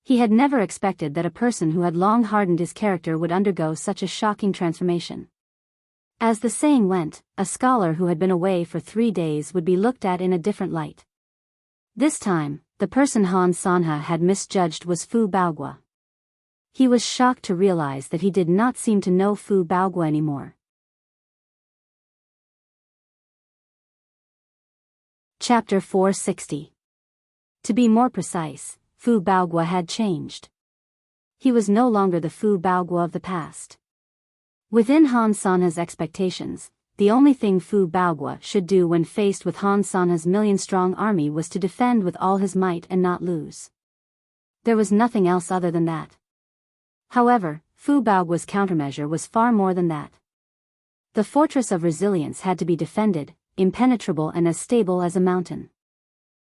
He had never expected that a person who had long hardened his character would undergo such a shocking transformation. As the saying went, a scholar who had been away for 3 days would be looked at in a different light. This time, the person Han Sanha had misjudged was Fu Baogua. He was shocked to realize that he did not seem to know Fu Baogua anymore. Chapter 460. To be more precise, Fu Baogua had changed. He was no longer the Fu Baogua of the past. Within Han Sanha's expectations, the only thing Fu Baogua should do when faced with Han Sanha's million-strong army was to defend with all his might and not lose. There was nothing else other than that. However, Fu Baogua's countermeasure was far more than that. The fortress of resilience had to be defended, impenetrable and as stable as a mountain.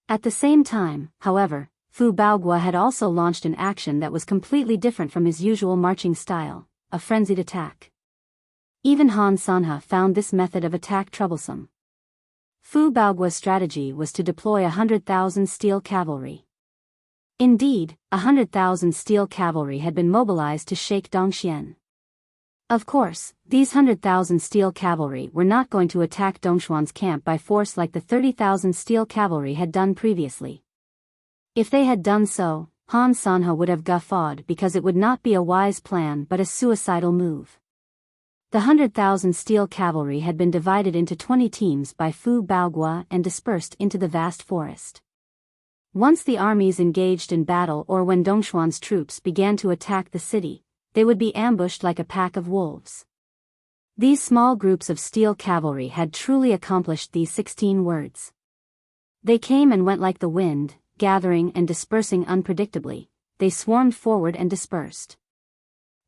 At the same time, however, Fu Baogua had also launched an action that was completely different from his usual marching style, a frenzied attack. Even Han Sanha found this method of attack troublesome. Fu Baogua's strategy was to deploy 100,000 steel cavalry. Indeed, 100,000 steel cavalry had been mobilized to shake Dongxian. Of course, these 100,000 steel cavalry were not going to attack Dongxuan's camp by force like the 30,000 steel cavalry had done previously. If they had done so, Han Sanha would have guffawed because it would not be a wise plan but a suicidal move. The 100,000 steel cavalry had been divided into 20 teams by Fu Baogua and dispersed into the vast forest. Once the armies engaged in battle or when Dongxuan's troops began to attack the city, they would be ambushed like a pack of wolves. These small groups of steel cavalry had truly accomplished these 16 words. They came and went like the wind, gathering and dispersing unpredictably. They swarmed forward and dispersed.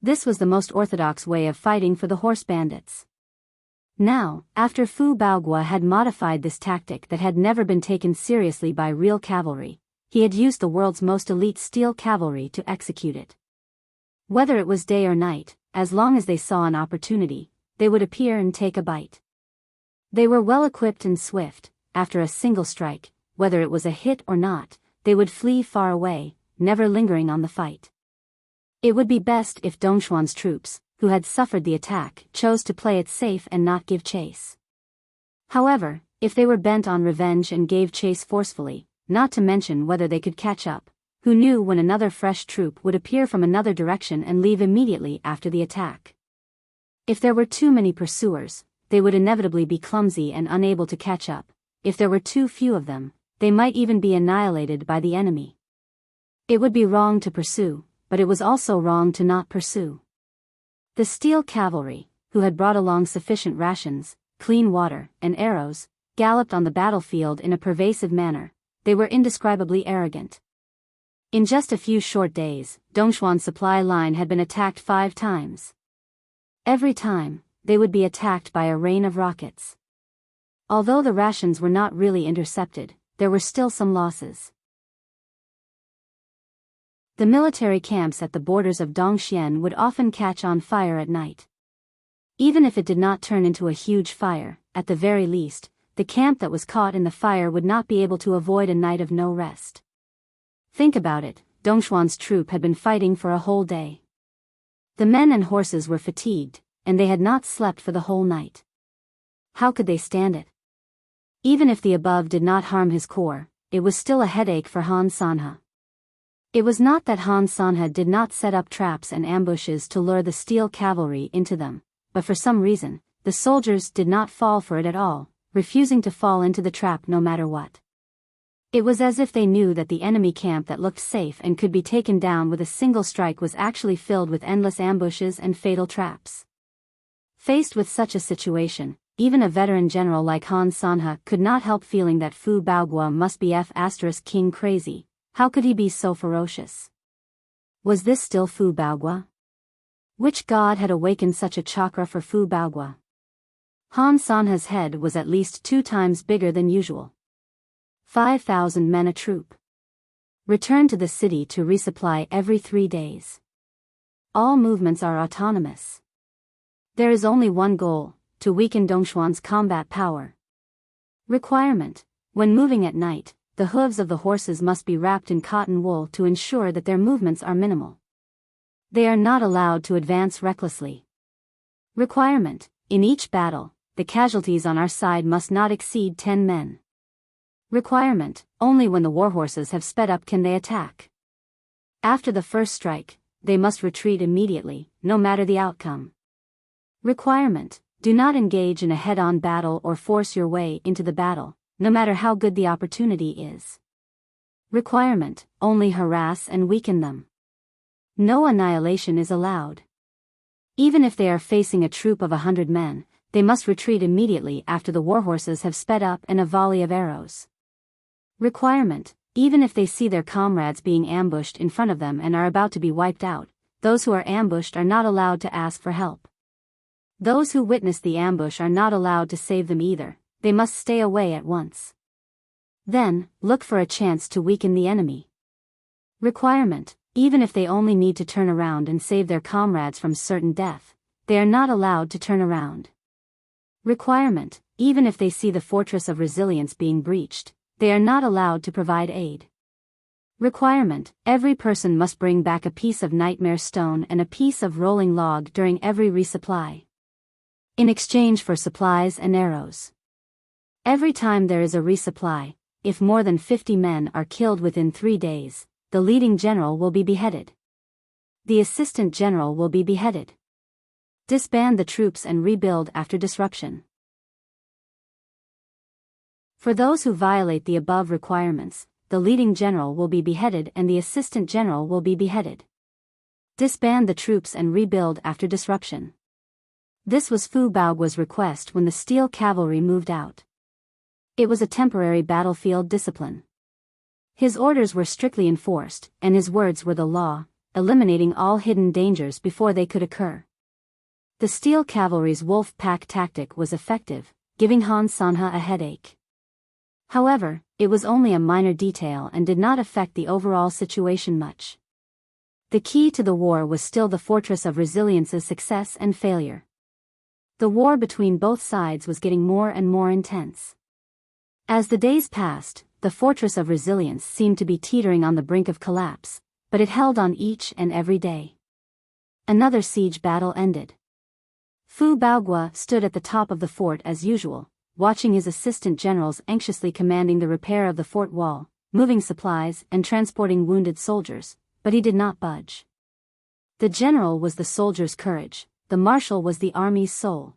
This was the most orthodox way of fighting for the horse bandits. Now, after Fu Baogua had modified this tactic that had never been taken seriously by real cavalry, he had used the world's most elite steel cavalry to execute it. Whether it was day or night, as long as they saw an opportunity, they would appear and take a bite. They were well equipped and swift. After a single strike, whether it was a hit or not, they would flee far away, never lingering on the fight. It would be best if Dongxuan's troops, who had suffered the attack, chose to play it safe and not give chase. However, if they were bent on revenge and gave chase forcefully, not to mention whether they could catch up, who knew when another fresh troop would appear from another direction and leave immediately after the attack? If there were too many pursuers, they would inevitably be clumsy and unable to catch up. If there were too few of them, they might even be annihilated by the enemy. It would be wrong to pursue, but it was also wrong to not pursue. The steel cavalry, who had brought along sufficient rations, clean water, and arrows, galloped on the battlefield in a pervasive manner. They were indescribably arrogant. In just a few short days, Dongxuan's supply line had been attacked 5 times. Every time, they would be attacked by a rain of rockets. Although the rations were not really intercepted, there were still some losses. The military camps at the borders of Dongxian would often catch on fire at night. Even if it did not turn into a huge fire, at the very least, the camp that was caught in the fire would not be able to avoid a night of no rest. Think about it, Dongxuan's troop had been fighting for a whole day. The men and horses were fatigued, and they had not slept for the whole night. How could they stand it? Even if the above did not harm his core, it was still a headache for Han Sanha. It was not that Han Sanha did not set up traps and ambushes to lure the steel cavalry into them, but for some reason, the soldiers did not fall for it at all, refusing to fall into the trap no matter what. It was as if they knew that the enemy camp that looked safe and could be taken down with a single strike was actually filled with endless ambushes and fatal traps. Faced with such a situation, even a veteran general like Han Sanha could not help feeling that Fu Baogua must be King crazy. How could he be so ferocious? Was this still Fu Baogua? Which god had awakened such a chakra for Fu Baogua? Han Sanha's head was at least 2 times bigger than usual. 5,000 men a troop. Return to the city to resupply every 3 days. All movements are autonomous. There is only one goal, to weaken Dongxuan's combat power. Requirement: when moving at night, the hooves of the horses must be wrapped in cotton wool to ensure that their movements are minimal. They are not allowed to advance recklessly. Requirement: in each battle, the casualties on our side must not exceed 10 men. Requirement: only when the warhorses have sped up can they attack. After the first strike, they must retreat immediately, no matter the outcome. Requirement: do not engage in a head-on battle or force your way into the battle, no matter how good the opportunity is. Requirement: only harass and weaken them. No annihilation is allowed. Even if they are facing a troop of 100 men, they must retreat immediately after the warhorses have sped up and a volley of arrows. Requirement: even if they see their comrades being ambushed in front of them and are about to be wiped out, those who are ambushed are not allowed to ask for help. Those who witness the ambush are not allowed to save them either, they must stay away at once. Then, look for a chance to weaken the enemy. Requirement: even if they only need to turn around and save their comrades from certain death, they are not allowed to turn around. Requirement: even if they see the fortress of resilience being breached, they are not allowed to provide aid. Requirement: every person must bring back a piece of nightmare stone and a piece of rolling log during every resupply, in exchange for supplies and arrows. Every time there is a resupply, if more than 50 men are killed within 3 days, the leading general will be beheaded. The assistant general will be beheaded. Disband the troops and rebuild after disruption. For those who violate the above requirements, the leading general will be beheaded and the assistant general will be beheaded. Disband the troops and rebuild after disruption. This was Fu Baoguo's request when the steel cavalry moved out. It was a temporary battlefield discipline. His orders were strictly enforced, and his words were the law, eliminating all hidden dangers before they could occur. The steel cavalry's wolf pack tactic was effective, giving Han Sanhe a headache. However, it was only a minor detail and did not affect the overall situation much. The key to the war was still the Fortress of Resilience's success and failure. The war between both sides was getting more and more intense. As the days passed, the Fortress of Resilience seemed to be teetering on the brink of collapse, but it held on each and every day. Another siege battle ended. Fu Baoguo stood at the top of the fort as usual, watching his assistant generals anxiously commanding the repair of the fort wall, moving supplies and transporting wounded soldiers, but he did not budge. The general was the soldier's courage, the marshal was the army's soul.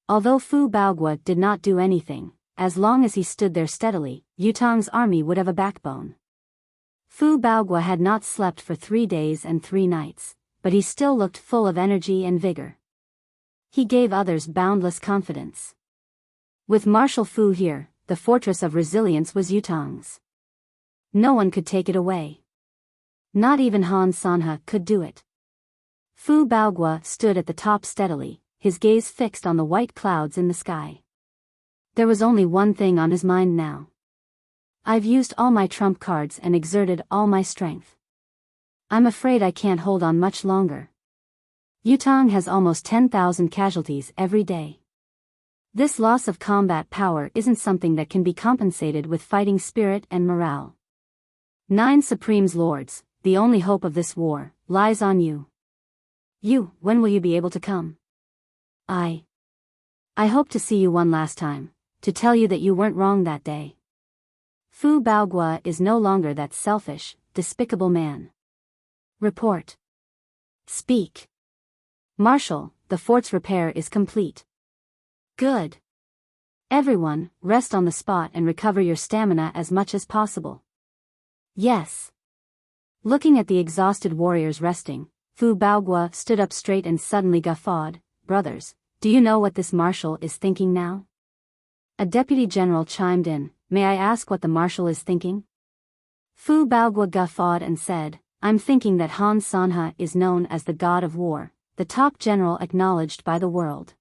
Although Fu Baoguo did not do anything, as long as he stood there steadily, Yutong's army would have a backbone. Fu Baoguo had not slept for 3 days and 3 nights, but he still looked full of energy and vigor. He gave others boundless confidence. With Marshal Fu here, the Fortress of Resilience was Yutong's. No one could take it away. Not even Han Sanhe could do it. Fu Baoguo stood at the top steadily, his gaze fixed on the white clouds in the sky. There was only one thing on his mind now. I've used all my trump cards and exerted all my strength. I'm afraid I can't hold on much longer. Yutong has almost 10,000 casualties every day. This loss of combat power isn't something that can be compensated with fighting spirit and morale. 9 Supremes Lords, the only hope of this war, lies on you. When will you be able to come? I hope to see you one last time, to tell you that you weren't wrong that day. Fu Baoguo is no longer that selfish, despicable man. Report. Speak. Marshal, the fort's repair is complete. Good. Everyone, rest on the spot and recover your stamina as much as possible. Yes. Looking at the exhausted warriors resting, Fu Baoguo stood up straight and suddenly guffawed. Brothers, do you know what this marshal is thinking now? A deputy general chimed in. May I ask what the marshal is thinking? Fu Baoguo guffawed and said, I'm thinking that Han Sanhe is known as the god of war, the top general acknowledged by the world.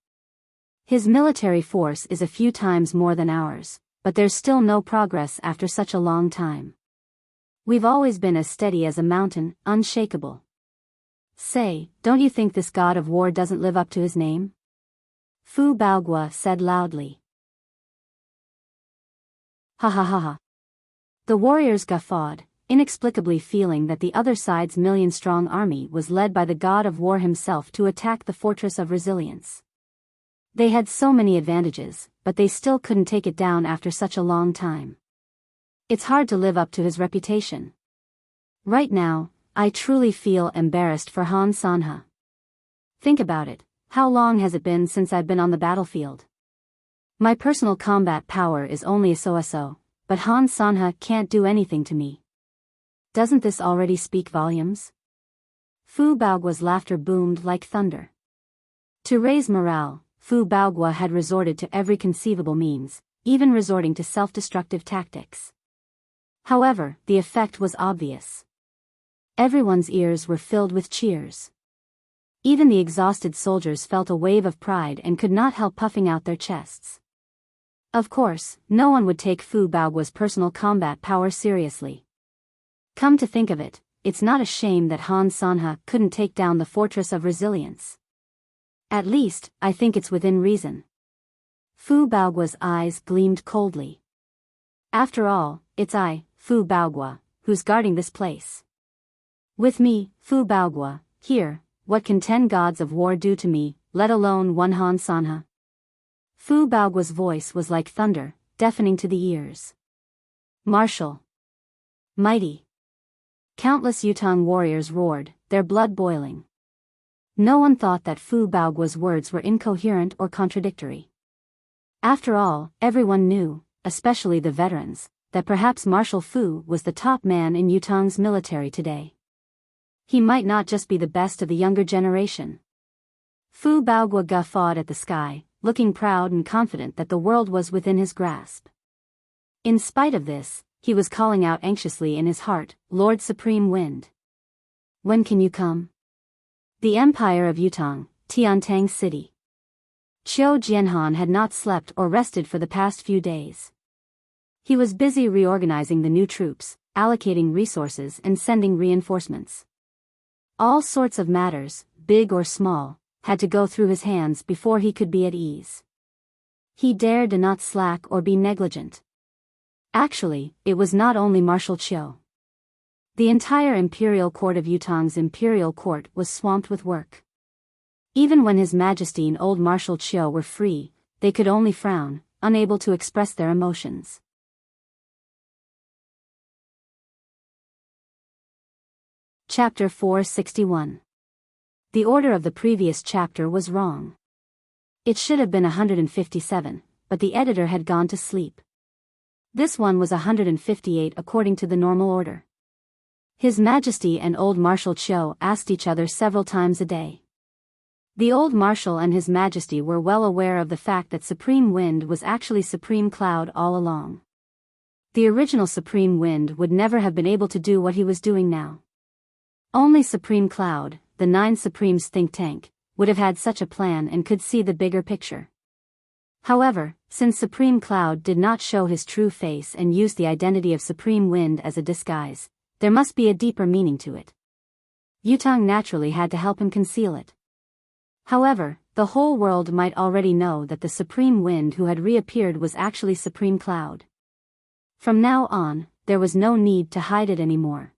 His military force is a few times more than ours, but there's still no progress after such a long time. We've always been as steady as a mountain, unshakable. Say, don't you think this god of war doesn't live up to his name? Fu Baoguo said loudly. Ha ha ha ha. The warriors guffawed, inexplicably feeling that the other side's million-strong army was led by the god of war himself to attack the fortress of resilience. They had so many advantages, but they still couldn't take it down after such a long time. It's hard to live up to his reputation. Right now, I truly feel embarrassed for Han Sanha. Think about it, how long has it been since I've been on the battlefield? My personal combat power is only a so-so, but Han Sanha can't do anything to me. Doesn't this already speak volumes? Fu Baogua's laughter boomed like thunder. To raise morale, Fu Baogua had resorted to every conceivable means, even resorting to self-destructive tactics. However, the effect was obvious. Everyone's ears were filled with cheers. Even the exhausted soldiers felt a wave of pride and could not help puffing out their chests. Of course, no one would take Fu Baogua's personal combat power seriously. Come to think of it, it's not a shame that Han Sanha couldn't take down the fortress of resilience. At least, I think it's within reason. Fu Baogua's eyes gleamed coldly. After all, it's I, Fu Baogua, who's guarding this place. With me, Fu Baogua, here, what can 10 gods of war do to me, let alone one Han Sanha? Fu Baogua's voice was like thunder, deafening to the ears. Martial. Mighty. Countless Yutong warriors roared, their blood boiling. No one thought that Fu Baogua's words were incoherent or contradictory. After all, everyone knew, especially the veterans, that perhaps Marshal Fu was the top man in Yutong's military today. He might not just be the best of the younger generation. Fu Baogua guffawed at the sky, looking proud and confident that the world was within his grasp. In spite of this, he was calling out anxiously in his heart, Lord Supreme Wind. When can you come? The Empire of Yutong, Tiantang City. Qiu Jianhan had not slept or rested for the past few days. He was busy reorganizing the new troops, allocating resources and sending reinforcements. All sorts of matters, big or small, had to go through his hands before he could be at ease. He dared to not slack or be negligent. Actually, it was not only Marshal Qiu. The entire imperial court of Yutong's imperial court was swamped with work. Even when His Majesty and old Marshal Qiu were free, they could only frown, unable to express their emotions. Chapter 461. The order of the previous chapter was wrong. It should have been 157, but the editor had gone to sleep. This one was 158 according to the normal order. His Majesty and old Marshal Qiu asked each other several times a day. The old Marshal and His Majesty were well aware of the fact that Supreme Wind was actually Supreme Cloud all along. The original Supreme Wind would never have been able to do what he was doing now. Only Supreme Cloud, the Nine Supremes think tank, would have had such a plan and could see the bigger picture. However, since Supreme Cloud did not show his true face and used the identity of Supreme Wind as a disguise, there must be a deeper meaning to it. Yutong naturally had to help him conceal it. However, the whole world might already know that the Supreme Wind who had reappeared was actually Supreme Cloud. From now on, there was no need to hide it anymore.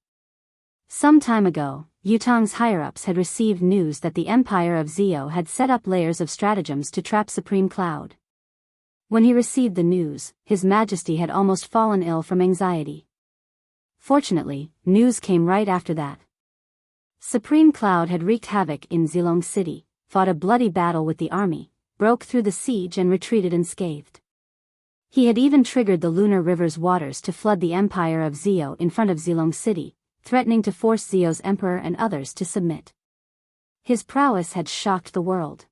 Some time ago, Yutong's higher-ups had received news that the Empire of Zio had set up layers of stratagems to trap Supreme Cloud. When he received the news, His Majesty had almost fallen ill from anxiety. Fortunately, news came right after that. Supreme Cloud had wreaked havoc in Zilong City, fought a bloody battle with the army, broke through the siege and retreated unscathed. He had even triggered the Lunar River's waters to flood the Empire of Zio in front of Zilong City, threatening to force Zio's emperor and others to submit. His prowess had shocked the world.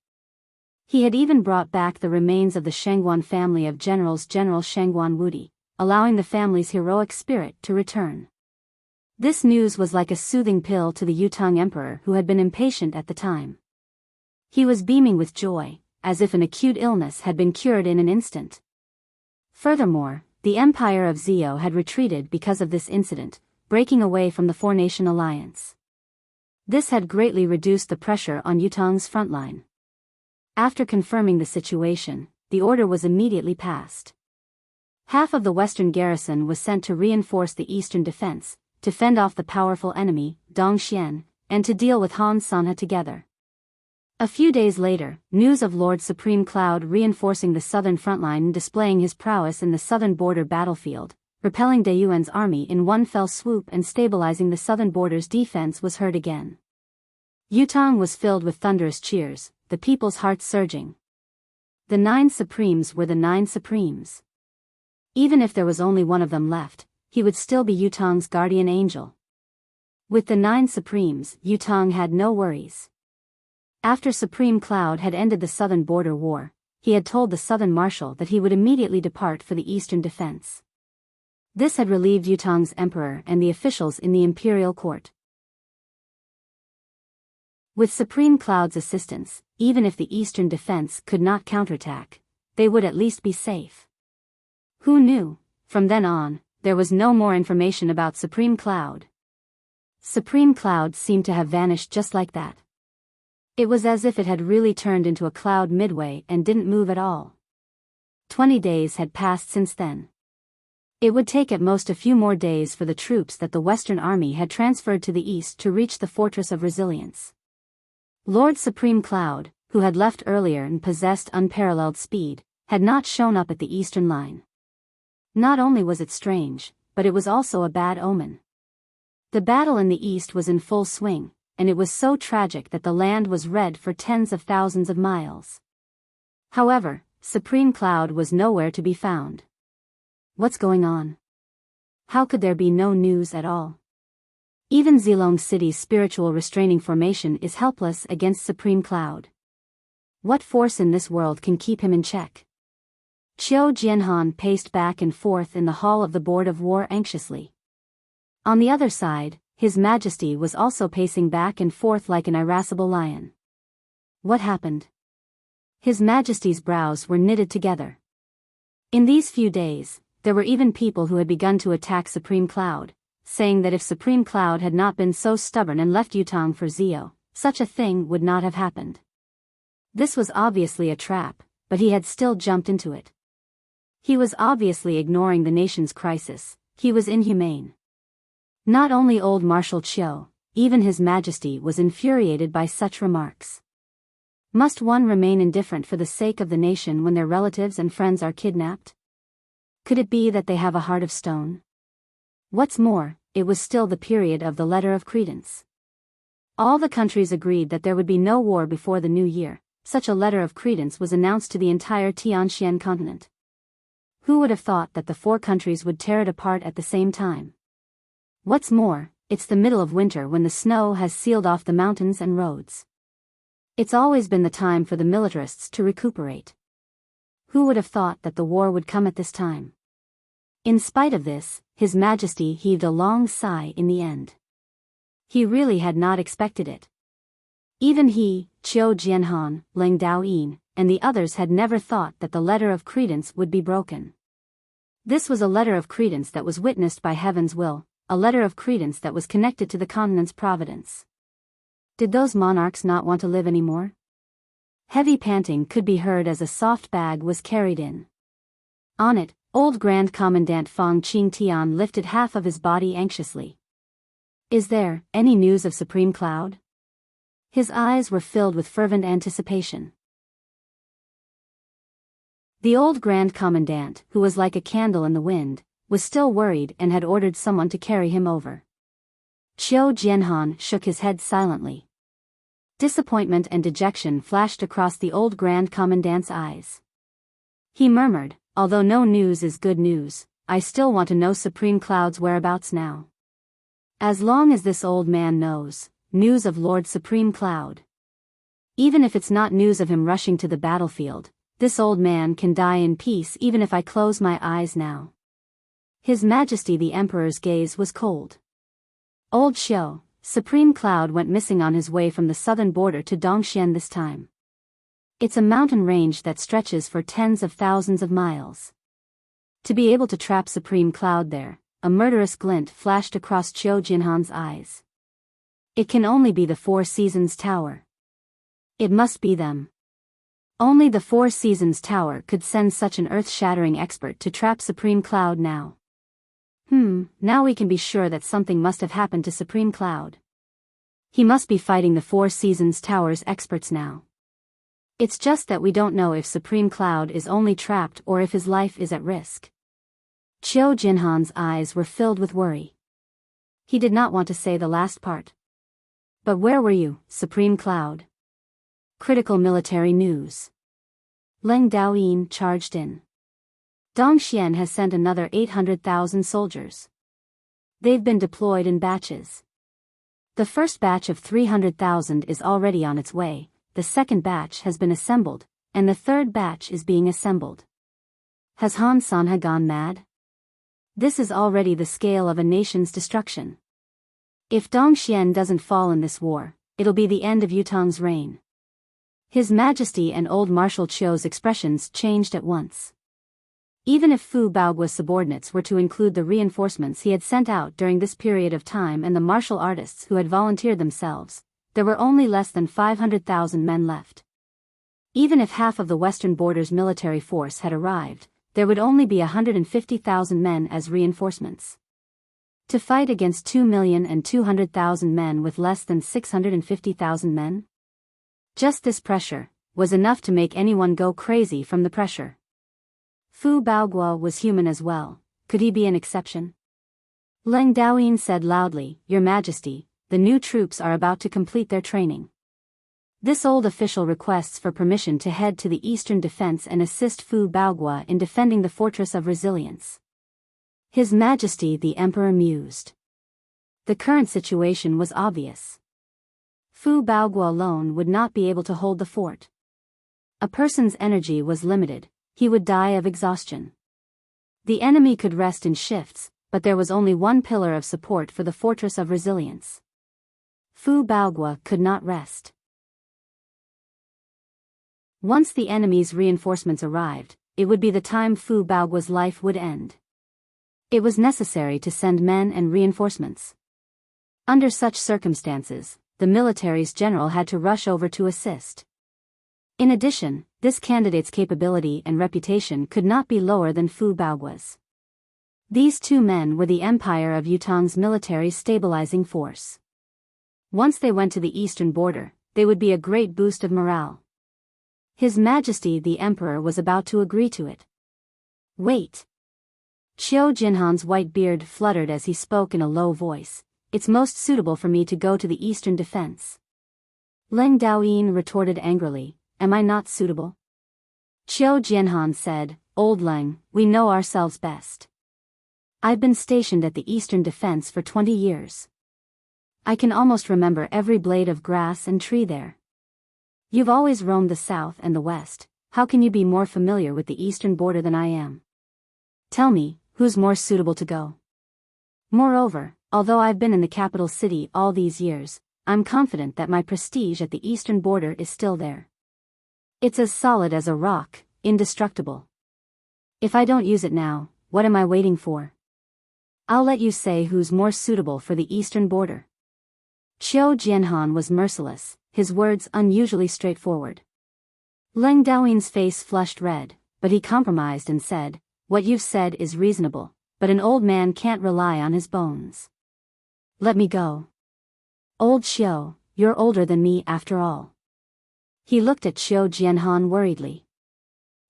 He had even brought back the remains of the Shangguan family of generals General Shangguan Wudi, allowing the family's heroic spirit to return. This news was like a soothing pill to the Yutong emperor who had been impatient at the time. He was beaming with joy, as if an acute illness had been cured in an instant. Furthermore, the Empire of Zio had retreated because of this incident, breaking away from the four-nation alliance. This had greatly reduced the pressure on Yutong's frontline. After confirming the situation, the order was immediately passed. Half of the western garrison was sent to reinforce the eastern defense, to fend off the powerful enemy, Dongxian, and to deal with Han Sanhe together. A few days later, news of Lord Supreme Cloud reinforcing the southern frontline and displaying his prowess in the southern border battlefield, repelling De Yuan's army in one fell swoop and stabilizing the southern border's defense was heard again. Yutong was filled with thunderous cheers, the people's hearts surging. The 9 Supremes were the 9 Supremes. Even if there was only one of them left, he would still be Yutong's guardian angel. With the 9 Supremes, Yutong had no worries. After Supreme Cloud had ended the southern border war, he had told the southern marshal that he would immediately depart for the eastern defense. This had relieved Yutong's emperor and the officials in the imperial court. With Supreme Cloud's assistance, even if the eastern defense could not counterattack, they would at least be safe. Who knew? From then on, there was no more information about Supreme Cloud. Supreme Cloud seemed to have vanished just like that. It was as if it had really turned into a cloud midway and didn't move at all. 20 days had passed since then. It would take at most a few more days for the troops that the Western Army had transferred to the east to reach the Fortress of Resilience. Lord Supreme Cloud, who had left earlier and possessed unparalleled speed, had not shown up at the eastern line. Not only was it strange, but it was also a bad omen. The battle in the east was in full swing, and it was so tragic that the land was red for tens of thousands of miles. However, Supreme Cloud was nowhere to be found. What's going on? How could there be no news at all? Even Zilong City's spiritual restraining formation is helpless against Supreme Cloud. What force in this world can keep him in check? Qiu Jianhan paced back and forth in the hall of the Board of War anxiously. On the other side, His Majesty was also pacing back and forth like an irascible lion. What happened? His Majesty's brows were knitted together. In these few days, there were even people who had begun to attack Supreme Cloud, saying that if Supreme Cloud had not been so stubborn and left Yutong for Zio, such a thing would not have happened. This was obviously a trap, but he had still jumped into it. He was obviously ignoring the nation's crisis. He was inhumane. Not only old Marshal Qiu, even His Majesty was infuriated by such remarks. Must one remain indifferent for the sake of the nation when their relatives and friends are kidnapped? Could it be that they have a heart of stone? What's more, it was still the period of the letter of credence. All the countries agreed that there would be no war before the new year. Such a letter of credence was announced to the entire Tianxian continent. Who would have thought that the 4 countries would tear it apart at the same time? What's more, it's the middle of winter when the snow has sealed off the mountains and roads. It's always been the time for the militarists to recuperate. Who would have thought that the war would come at this time? In spite of this, His Majesty heaved a long sigh in the end. He really had not expected it. Even he, Qiu Jianhan, Ling Daoyin, and the others had never thought that the letter of credence would be broken. This was a letter of credence that was witnessed by heaven's will, a letter of credence that was connected to the continent's providence. Did those monarchs not want to live anymore? Heavy panting could be heard as a soft bag was carried in. On it, old Grand Commandant Fang Qingtian lifted half of his body anxiously. Is there any news of Supreme Cloud? His eyes were filled with fervent anticipation. The old Grand Commandant, who was like a candle in the wind, was still worried and had ordered someone to carry him over. Qiu Jianhan shook his head silently. Disappointment and dejection flashed across the old Grand Commandant's eyes. He murmured, although no news is good news, I still want to know Supreme Cloud's whereabouts now. As long as this old man knows, news of Lord Supreme Cloud. Even if it's not news of him rushing to the battlefield, this old man can die in peace even if I close my eyes now. His Majesty the Emperor's gaze was cold. Old Qiu, Supreme Cloud went missing on his way from the southern border to Dongxian this time. It's a mountain range that stretches for tens of thousands of miles. To be able to trap Supreme Cloud there, a murderous glint flashed across Qiu Jianhan's eyes. It can only be the Four Seasons Tower. It must be them. Only the Four Seasons Tower could send such an earth-shattering expert to trap Supreme Cloud now. Now we can be sure that something must have happened to Supreme Cloud. He must be fighting the Four Seasons Tower's experts now. It's just that we don't know if Supreme Cloud is only trapped or if his life is at risk. Qiu Jinhan's eyes were filled with worry. He did not want to say the last part. But where were you, Supreme Cloud? Critical military news. Leng Daoyin charged in. Dongxian has sent another 800,000 soldiers. They've been deployed in batches. The first batch of 300,000 is already on its way, the second batch has been assembled, and the third batch is being assembled. Has Han Sanha gone mad? This is already the scale of a nation's destruction. If Dongxian doesn't fall in this war, it'll be the end of Yutong's reign. His Majesty and old Marshal Qiu's expressions changed at once. Even if Fu Baogua's subordinates were to include the reinforcements he had sent out during this period of time and the martial artists who had volunteered themselves, there were only less than 500,000 men left. Even if half of the western border's military force had arrived, there would only be 150,000 men as reinforcements. To fight against 2,200,000 men with less than 650,000 men? Just this pressure was enough to make anyone go crazy from the pressure. Fu Baogua was human as well, could he be an exception? Leng Daoyin said loudly, Your Majesty, the new troops are about to complete their training. This old official requests for permission to head to the eastern defense and assist Fu Baogua in defending the Fortress of Resilience. His Majesty the Emperor mused. The current situation was obvious. Fu Baogua alone would not be able to hold the fort. A person's energy was limited, he would die of exhaustion. The enemy could rest in shifts, but there was only one pillar of support for the Fortress of Resilience. Fu Baogua could not rest. Once the enemy's reinforcements arrived, it would be the time Fu Baogua's life would end. It was necessary to send men and reinforcements. Under such circumstances, the military's general had to rush over to assist. In addition, this candidate's capability and reputation could not be lower than Fu Baogua's. These two men were the Empire of Yutong's military stabilizing force. Once they went to the eastern border, they would be a great boost of morale. His Majesty the Emperor was about to agree to it. Wait. Qiu Jinhan's white beard fluttered as he spoke in a low voice. It's most suitable for me to go to the eastern defense. Leng Daoyin retorted angrily, Am I not suitable? Qiu Jinhan said, Old Leng, we know ourselves best. I've been stationed at the eastern defense for 20 years. I can almost remember every blade of grass and tree there. You've always roamed the south and the west, how can you be more familiar with the eastern border than I am? Tell me, who's more suitable to go? Moreover, although I've been in the capital city all these years, I'm confident that my prestige at the eastern border is still there. It's as solid as a rock, indestructible. If I don't use it now, what am I waiting for? I'll let you say who's more suitable for the eastern border. Qiu Jinhan was merciless, his words unusually straightforward. Leng Daoyin's face flushed red, but he compromised and said, What you've said is reasonable, but an old man can't rely on his bones. Let me go. Old Qiu, you're older than me after all. He looked at Qiu Jianhan worriedly.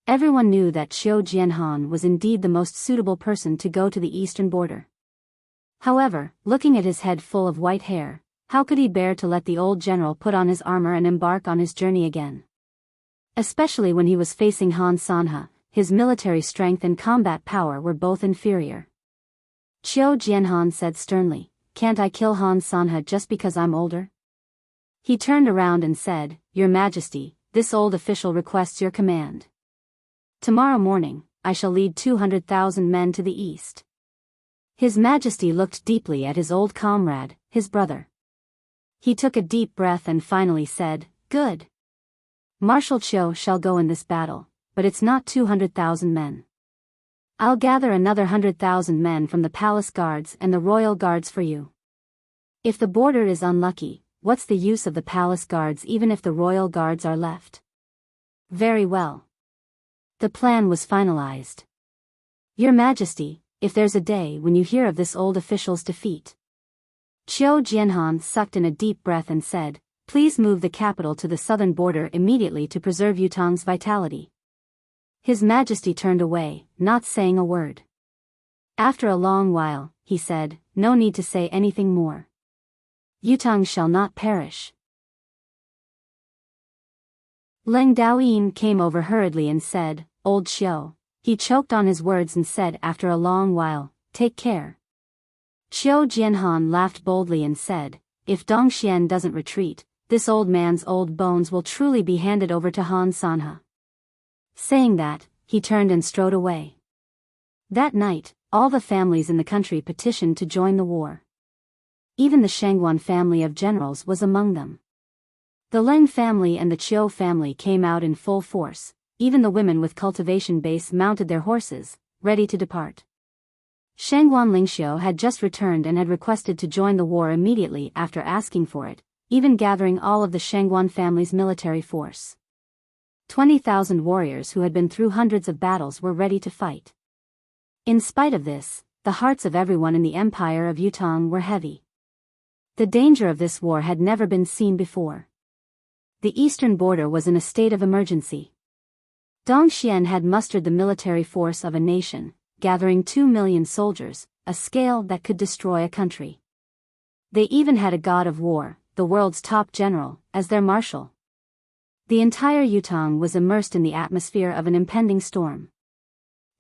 Everyone knew that Qiu Jianhan was indeed the most suitable person to go to the eastern border. However, looking at his head full of white hair, how could he bear to let the old general put on his armor and embark on his journey again? Especially when he was facing Han Sanha, his military strength and combat power were both inferior. Qiu Jianhan said sternly, Can't I kill Han Sanha just because I'm older? He turned around and said, Your Majesty, this old official requests your command. Tomorrow morning, I shall lead 200,000 men to the east. His Majesty looked deeply at his old comrade, his brother. He took a deep breath and finally said, Good. Marshal Qiu shall go in this battle, but it's not 200,000 men. I'll gather another 100,000 men from the palace guards and the royal guards for you. If the border is unlucky, what's the use of the palace guards even if the royal guards are left? Very well. The plan was finalized. Your Majesty, if there's a day when you hear of this old official's defeat. Qiu Jianhan sucked in a deep breath and said, please move the capital to the southern border immediately to preserve Yutong's vitality. His Majesty turned away, not saying a word. After a long while, he said, no need to say anything more. Yutong shall not perish. Leng Daoyin came over hurriedly and said, Old Xiu. He choked on his words and said after a long while, take care. Qiu Jianhan laughed boldly and said, if Dongxian doesn't retreat, this old man's old bones will truly be handed over to Han Sanhe. Saying that, he turned and strode away. That night, all the families in the country petitioned to join the war. Even the Shangguan family of generals was among them. The Leng family and the Qiu family came out in full force. Even the women with cultivation base mounted their horses, ready to depart. Shangguan Lingxiu had just returned and had requested to join the war immediately after asking for it, even gathering all of the Shangguan family's military force. 20,000 warriors who had been through hundreds of battles were ready to fight. In spite of this, the hearts of everyone in the empire of Yutong were heavy. The danger of this war had never been seen before. The eastern border was in a state of emergency. Dongxian had mustered the military force of a nation, gathering 2 million soldiers, a scale that could destroy a country. They even had a god of war, the world's top general, as their marshal. The entire Yutong was immersed in the atmosphere of an impending storm.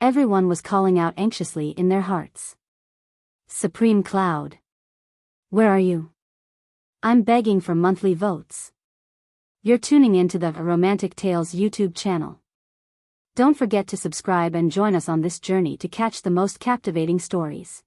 Everyone was calling out anxiously in their hearts. Supreme Cloud. Where are you? I'm begging for monthly votes. You're tuning into the Romantic Tales YouTube channel. Don't forget to subscribe and join us on this journey to catch the most captivating stories.